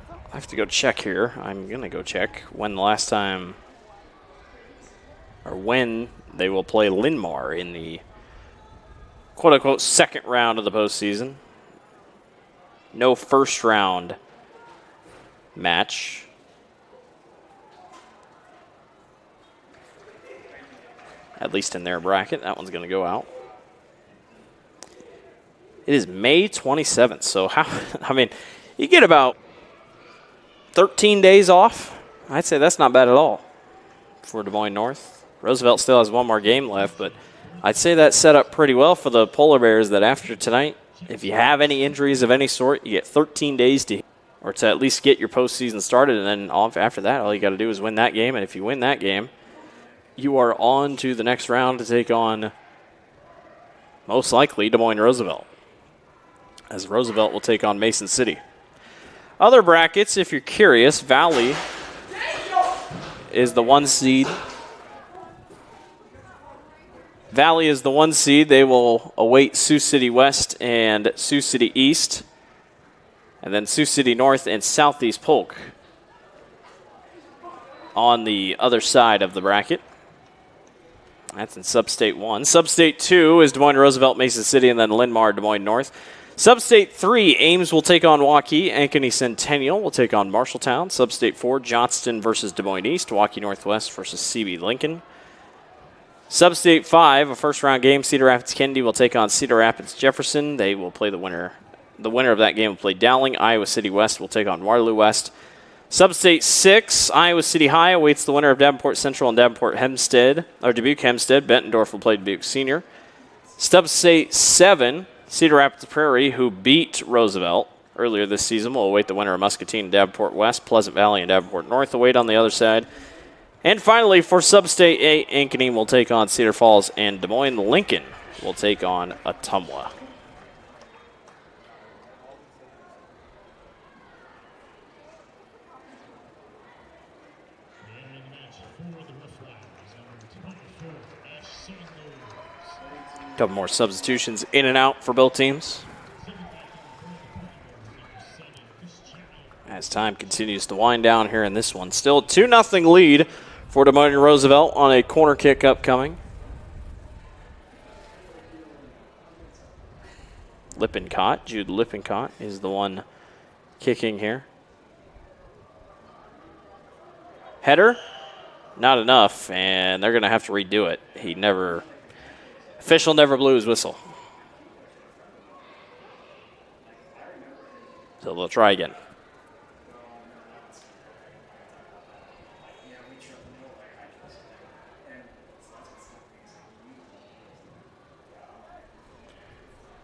I have to go check here. I'm going to go check when the last time, or when they will play Linmar in the quote-unquote second round of the postseason. No first round match. At least in their bracket. That one's going to go out. It is May 27th. So, I mean, you get about 13 days off. I'd say that's not bad at all for Des Moines North. Roosevelt still has one more game left, but I'd say that's set up pretty well for the Polar Bears that after tonight, if you have any injuries of any sort, you get 13 days to at least get your postseason started. And then after that, all you got to do is win that game. And if you win that game, you are on to the next round to take on, most likely, Des Moines Roosevelt. As Roosevelt will take on Mason City. Other brackets, if you're curious, Valley is the 1 seed. Valley is the 1 seed. They will await Sioux City West and Sioux City East. And then Sioux City North and Southeast Polk on the other side of the bracket. That's in Substate 1. Substate 2 is Des Moines Roosevelt, Mason City, and then Linmar, Des Moines North. Substate 3, Ames will take on Waukee. Ankeny Centennial will take on Marshalltown. Substate 4, Johnston versus Des Moines East. Waukee Northwest versus CB Lincoln. Substate 5, a first-round game. Cedar Rapids Kennedy will take on Cedar Rapids Jefferson. They will play the winner. The winner of that game will play Dowling. Iowa City West will take on Waterloo West. Substate 6, Iowa City High awaits the winner of Davenport Central and Davenport Hempstead, or Dubuque Hempstead. Bettendorf will play Dubuque Senior. Substate 7, Cedar Rapids Prairie, who beat Roosevelt earlier this season, will await the winner of Muscatine and Davenport West. Pleasant Valley and Davenport North await on the other side. And finally, for Substate 8, Ankeny will take on Cedar Falls, and Des Moines Lincoln will take on Ottumwa. A couple more substitutions in and out for both teams. As time continues to wind down here in this one. Still 2-0 lead for Des Moines Roosevelt on a corner kick upcoming. Lippincott, Jude Lippincott is the one kicking here. Header, not enough, and they're going to have to redo it. Official never blew his whistle. So they'll try again.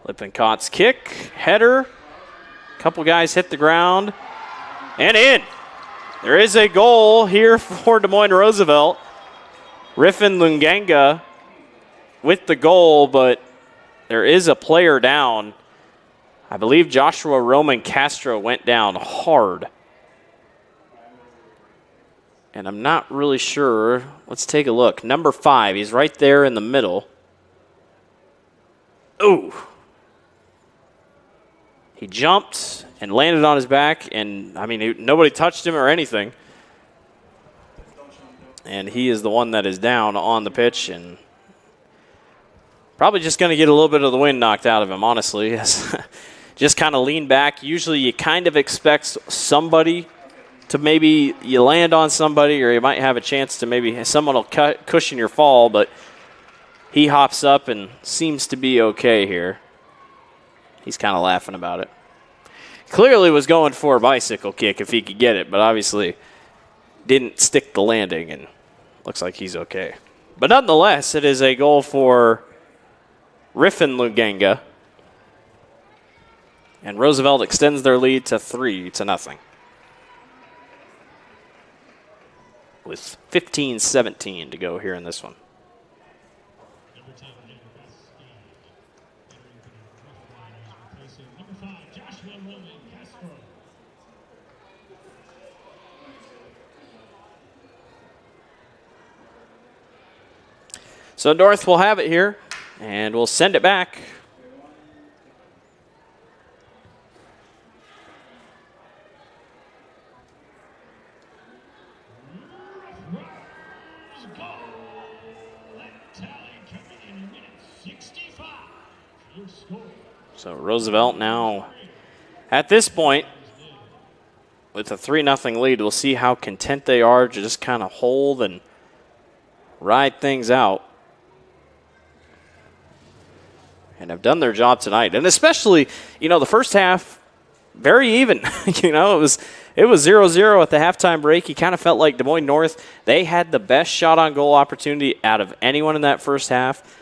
Lippincott's kick, header. Couple guys hit the ground, and in. There is a goal here for Des Moines Roosevelt. Riffin Lunganga with the goal, but there is a player down. I believe Joshua Roman Castro went down hard. And I'm not really sure. Let's take a look. Number 5, he's right there in the middle. Ooh. He jumped and landed on his back, and, I mean, nobody touched him or anything. And he is the one that is down on the pitch, and probably just going to get a little bit of the wind knocked out of him, honestly. Just kind of lean back. Usually you kind of expect somebody to maybe you land on somebody, or you might have a chance to maybe someone will cushion your fall, but he hops up and seems to be okay here. He's kind of laughing about it. Clearly was going for a bicycle kick if he could get it, but obviously didn't stick the landing, and looks like he's okay. But nonetheless, it is a goal for Riffin Luganga. And Roosevelt extends their lead to 3-0. With 15-17 to go here in this one. So North will have it here, and we'll send it back. So Roosevelt now, at this point, with a 3-0 lead, we'll see how content they are to just kind of hold and ride things out. And have done their job tonight. And especially, the first half, very even. It was 0-0 at the halftime break. You kind of felt like Des Moines North, they had the best shot on goal opportunity out of anyone in that first half.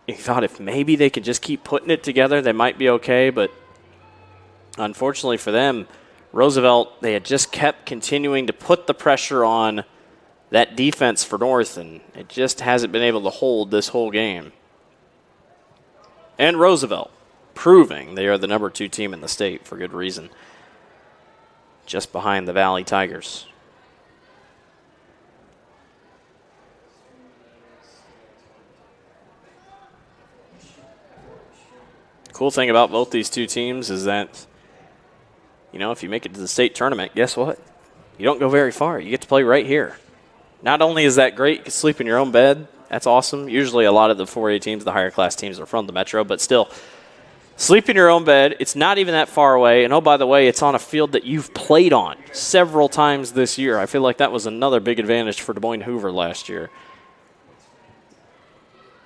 You thought if maybe they could just keep putting it together, they might be okay. But unfortunately for them, Roosevelt, they had just kept continuing to put the pressure on that defense for North, and it just hasn't been able to hold this whole game. And Roosevelt proving they are the number 2 team in the state for good reason. Just behind the Valley Tigers. Cool thing about both these two teams is that, if you make it to the state tournament, guess what? You don't go very far. You get to play right here. Not only is that great, you can sleep in your own bed. That's awesome. Usually a lot of the 4A teams, the higher class teams, are from the Metro, but still, sleep in your own bed. It's not even that far away. And, oh, by the way, it's on a field that you've played on several times this year. I feel like that was another big advantage for Des Moines Hoover last year.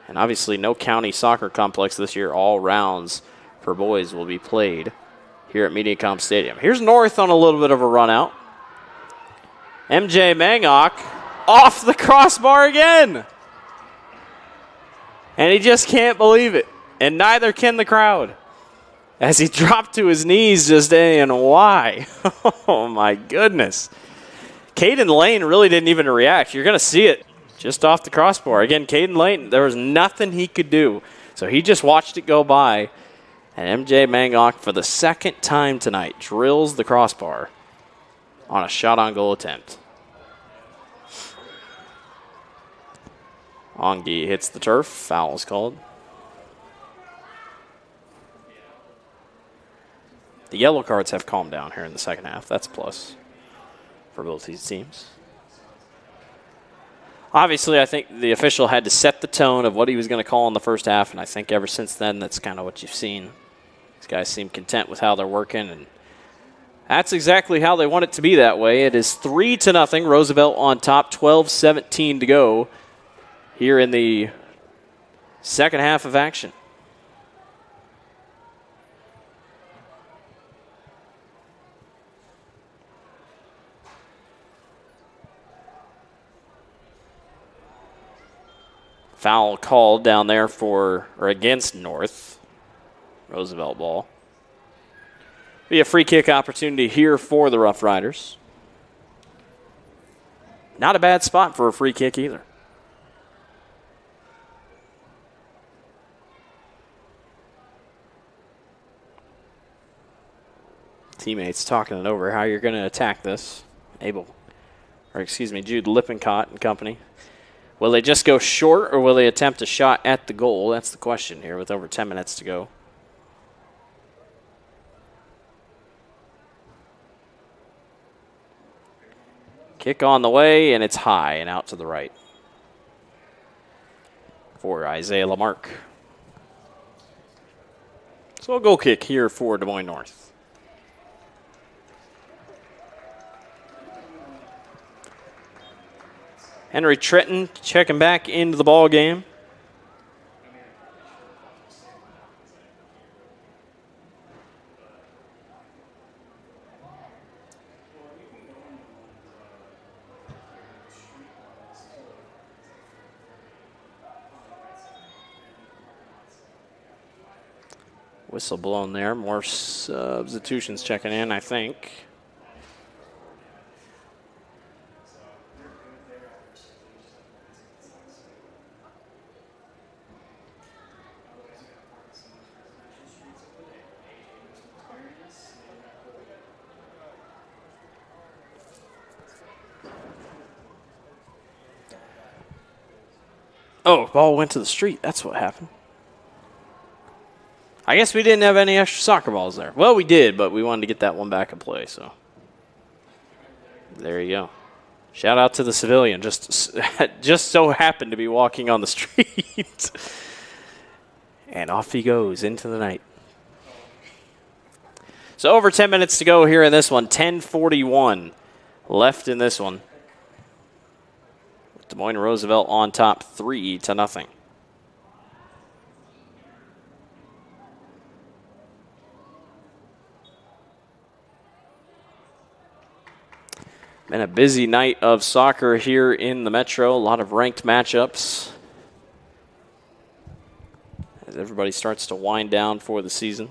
And obviously no county soccer complex this year. All rounds for boys will be played here at Mediacom Stadium. Here's North on a little bit of a run out. MJ Mangok off the crossbar again. And he just can't believe it. And neither can the crowd. As he dropped to his knees just saying, why? Oh, my goodness. Caden Lane really didn't even react. You're going to see it just off the crossbar. Again, Caden Lane, there was nothing he could do. So he just watched it go by. And MJ Mangok, for the second time tonight, drills the crossbar on a shot-on-goal attempt. Hongi hits the turf. Foul is called. The yellow cards have calmed down here in the second half. That's a plus for both these teams. Obviously, I think the official had to set the tone of what he was going to call in the first half, and I think ever since then, that's kind of what you've seen. These guys seem content with how they're working, and that's exactly how they want it to be that way. It is 3-0. Roosevelt on top, 12-17 to go here in the second half of action. Foul called down there against North. Roosevelt ball. Be a free kick opportunity here for the Rough Riders. Not a bad spot for a free kick either. Teammates talking it over how you're going to attack this. Jude Lippincott and company. Will they just go short, or will they attempt a shot at the goal? That's the question here with over 10 minutes to go. Kick on the way, and it's high and out to the right for Isaiah Lamarck. So a goal kick here for Des Moines North. Henry Tritton checking back into the ball game. Whistle blown there. More substitutions checking in, I think. Oh, ball went to the street. That's what happened. I guess we didn't have any extra soccer balls there. Well, we did, but we wanted to get that one back in play, so there you go. Shout out to the civilian. Just so happened to be walking on the street. And off he goes into the night. So over 10 minutes to go here in this one. 10:41 left in this one. Des Moines Roosevelt on top 3-0. Been a busy night of soccer here in the Metro. A lot of ranked matchups as everybody starts to wind down for the season.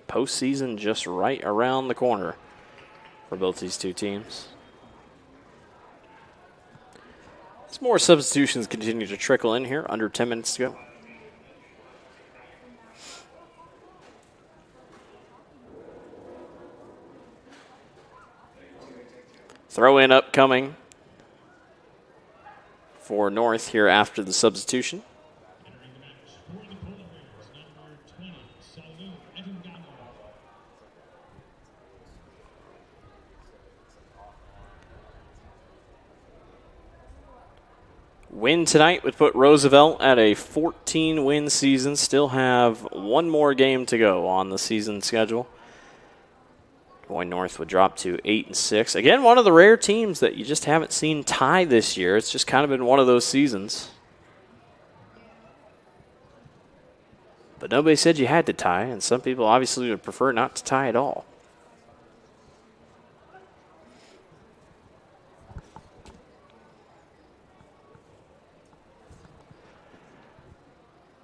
Postseason just right around the corner for both these two teams. As more substitutions continue to trickle in here, under 10 minutes to go. Throw in upcoming for North here after the substitution. Win tonight would put Roosevelt at a 14-win season. Still have one more game to go on the season schedule. Des Moines North would drop to 8-6. Again, one of the rare teams that you just haven't seen tie this year. It's just kind of been one of those seasons. But nobody said you had to tie, and some people obviously would prefer not to tie at all.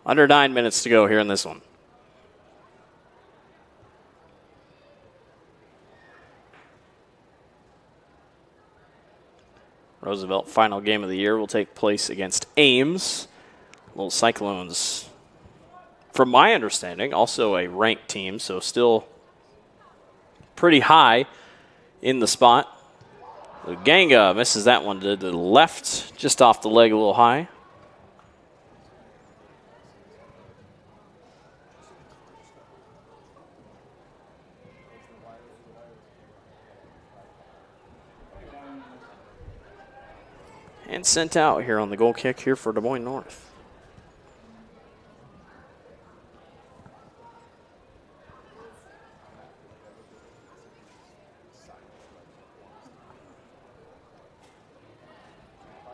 Under 9 minutes to go here in this one. Roosevelt final game of the year will take place against Ames. Little Cyclones, from my understanding, also a ranked team, so still pretty high in the spot. Luganga misses that one to the left, just off the leg a little high. And sent out here on the goal kick here for Des Moines North.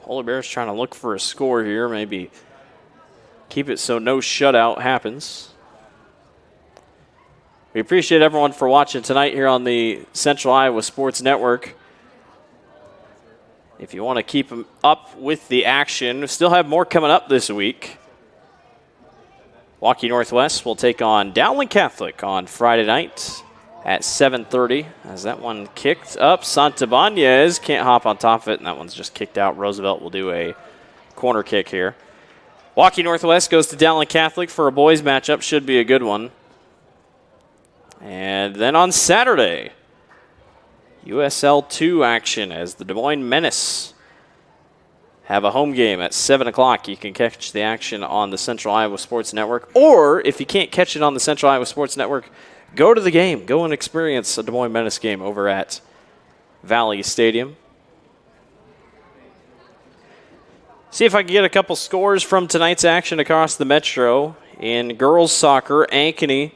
Polar Bears trying to look for a score here, maybe keep it so no shutout happens. We appreciate everyone for watching tonight here on the Central Iowa Sports Network. If you want to keep up with the action, we still have more coming up this week. Waukee Northwest will take on Dowling Catholic on Friday night at 7:30. As that one kicked up, Santabanez can't hop on top of it, and that one's just kicked out. Roosevelt will do a corner kick here. Waukee Northwest goes to Dowling Catholic for a boys matchup. Should be a good one. And then on Saturday, USL 2 action as the Des Moines Menace have a home game at 7 o'clock. You can catch the action on the Central Iowa Sports Network. Or if you can't catch it on the Central Iowa Sports Network, go to the game. Go and experience a Des Moines Menace game over at Valley Stadium. See if I can get a couple scores from tonight's action across the Metro. In girls soccer, Ankeny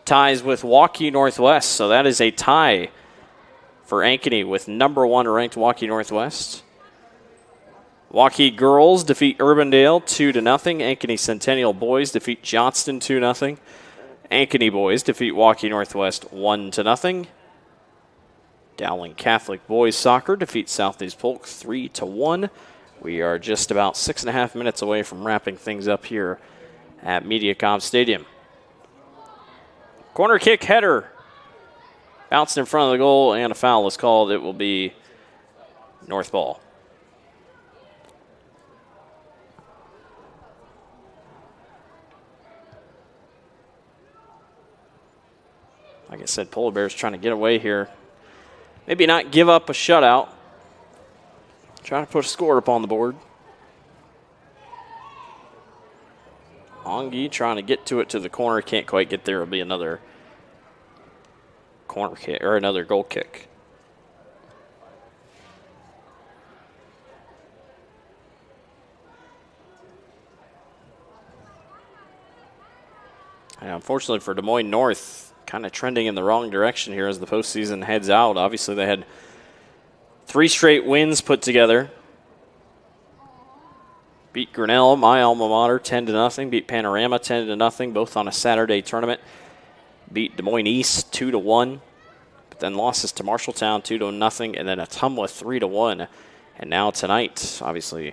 ties with Waukee Northwest. So that is a tie for Ankeny with number 1 ranked Waukee Northwest. Waukee girls defeat Urbandale 2-0. Ankeny Centennial boys defeat Johnston 2-0. Ankeny boys defeat Waukee Northwest 1-0. Dowling Catholic boys soccer defeat Southeast Polk 3-1. We are just about 6.5 minutes away from wrapping things up here at Mediacom Stadium. Corner kick header. Bounced in front of the goal, and a foul is called. It will be North ball. Like I said, Polar Bears trying to get away here. Maybe not give up a shutout. Trying to put a score up on the board. Ongi trying to get to it to the corner. Can't quite get there. It'll be another corner kick or another goal kick. And unfortunately for Des Moines North, kind of trending in the wrong direction here as the postseason heads out. Obviously, they had 3 straight wins put together. Beat Grinnell, my alma mater, 10-0. Beat Panorama 10-0, both on a Saturday tournament. Beat Des Moines East 2-1, but then losses to Marshalltown 2-0, and then Ottumwa 3-1. And now tonight, obviously,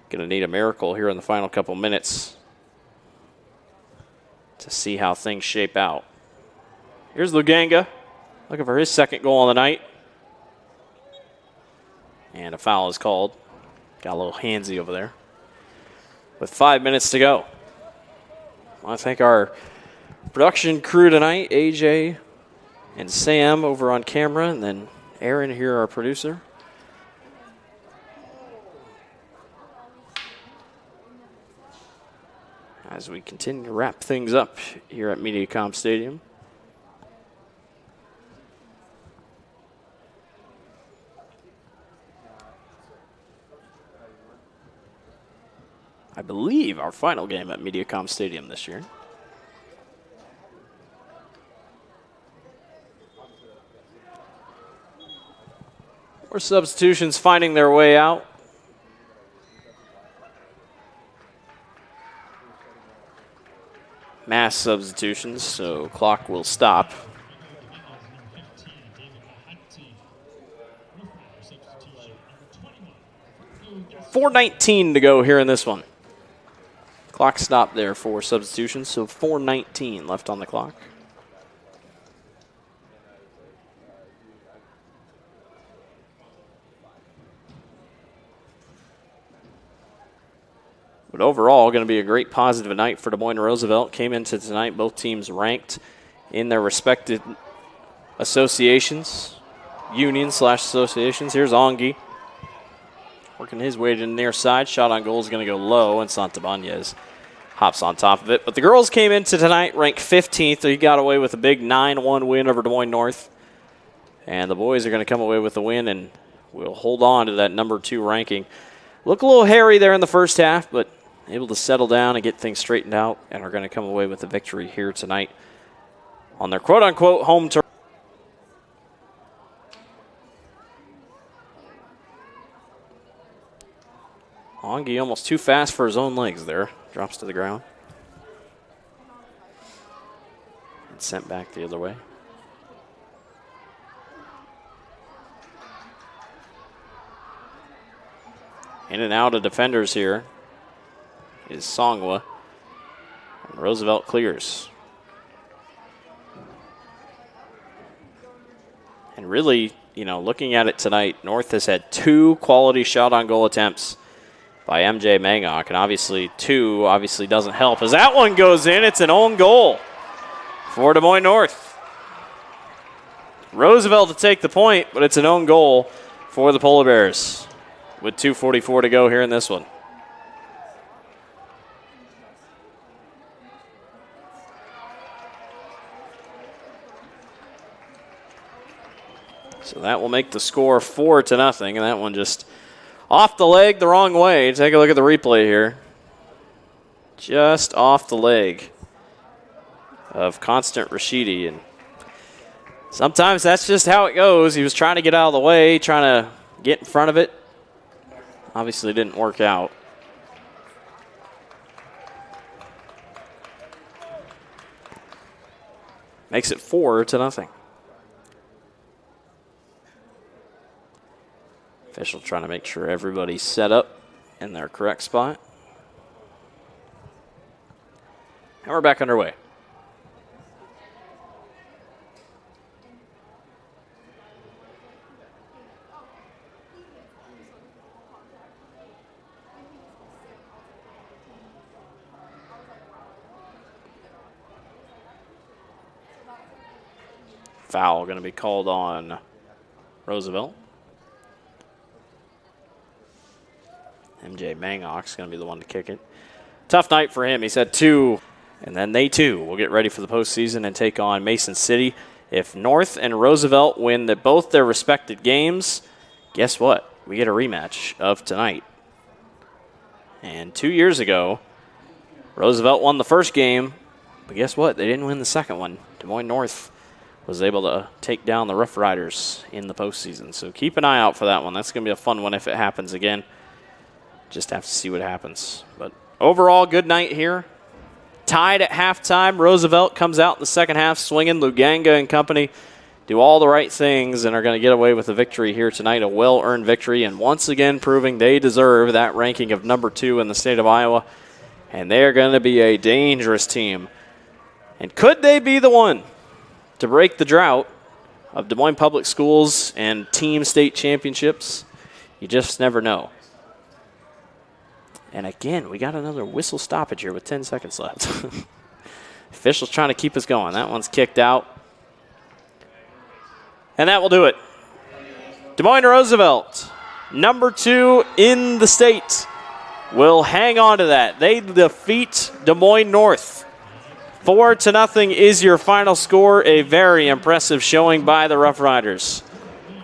going to need a miracle here in the final couple minutes to see how things shape out. Here's Luganga, looking for his second goal on the night. And a foul is called. Got a little handsy over there. With 5 minutes to go. I want to thank our production crew tonight, AJ and Sam over on camera, and then Aaron here, our producer. As we continue to wrap things up here at Mediacom Stadium. I believe our final game at Mediacom Stadium this year. More substitutions finding their way out. Mass substitutions, so clock will stop. .4:19 to go here in this one. Clock stopped there for substitutions, so 4:19 left on the clock. But overall, going to be a great positive night for Des Moines Roosevelt. Came into tonight, both teams ranked in their respective associations. Union/Associations. Here's Ongi working his way to the near side. Shot on goal is going to go low, and Santabanez hops on top of it. But the girls came into tonight ranked 15th. They got away with a big 9-1 win over Des Moines North. And the boys are going to come away with the win, and we'll hold on to that number 2 ranking. Look a little hairy there in the first half, but able to settle down and get things straightened out, and are going to come away with the victory here tonight on their quote-unquote home turf. Ongi almost too fast for his own legs there. Drops to the ground. And sent back the other way. In and out of defenders here is Songwa. And Roosevelt clears. And really, looking at it tonight, North has had 2 quality shot on goal attempts by MJ Mangok, and obviously 2 doesn't help. As that one goes in, it's an own goal for Des Moines North. Roosevelt to take the point, but it's an own goal for the Polar Bears with 2:44 to go here in this one. So that will make the score 4-0, and that one just off the leg the wrong way. Take a look at the replay here. Just off the leg of Constant Rashidi. And sometimes that's just how it goes. He was trying to get out of the way, trying to get in front of it. Obviously didn't work out. Makes it 4-0. Official trying to make sure everybody's set up in their correct spot. And we're back underway. Foul going to be called on Roosevelt. MJ Mangok's going to be the one to kick it. Tough night for him. He's had 2, and then they too will get ready for the postseason and take on Mason City. If North and Roosevelt win both their respected games, guess what? We get a rematch of tonight. And 2 years ago, Roosevelt won the first game, but guess what? They didn't win the second one. Des Moines North was able to take down the Rough Riders in the postseason. So keep an eye out for that one. That's going to be a fun one if it happens again. Just have to see what happens. But overall, good night here. Tied at halftime. Roosevelt comes out in the second half swinging. Luganga and company do all the right things and are going to get away with a victory here tonight, a well-earned victory, and once again proving they deserve that ranking of number 2 in the state of Iowa. And they're going to be a dangerous team. And could they be the one to break the drought of Des Moines Public Schools and team state championships? You just never know. And again, we got another whistle stoppage here with 10 seconds left. Officials trying to keep us going. That one's kicked out. And that will do it. Des Moines Roosevelt, number 2 in the state, will hang on to that. They defeat Des Moines North. 4-0 is your final score. A very impressive showing by the Rough Riders.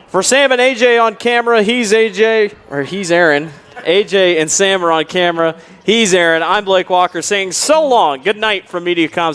For Sam and AJ on camera, he's Aaron. AJ and Sam are on camera. He's Aaron. I'm Blake Walker saying so long. Good night from MediaCom.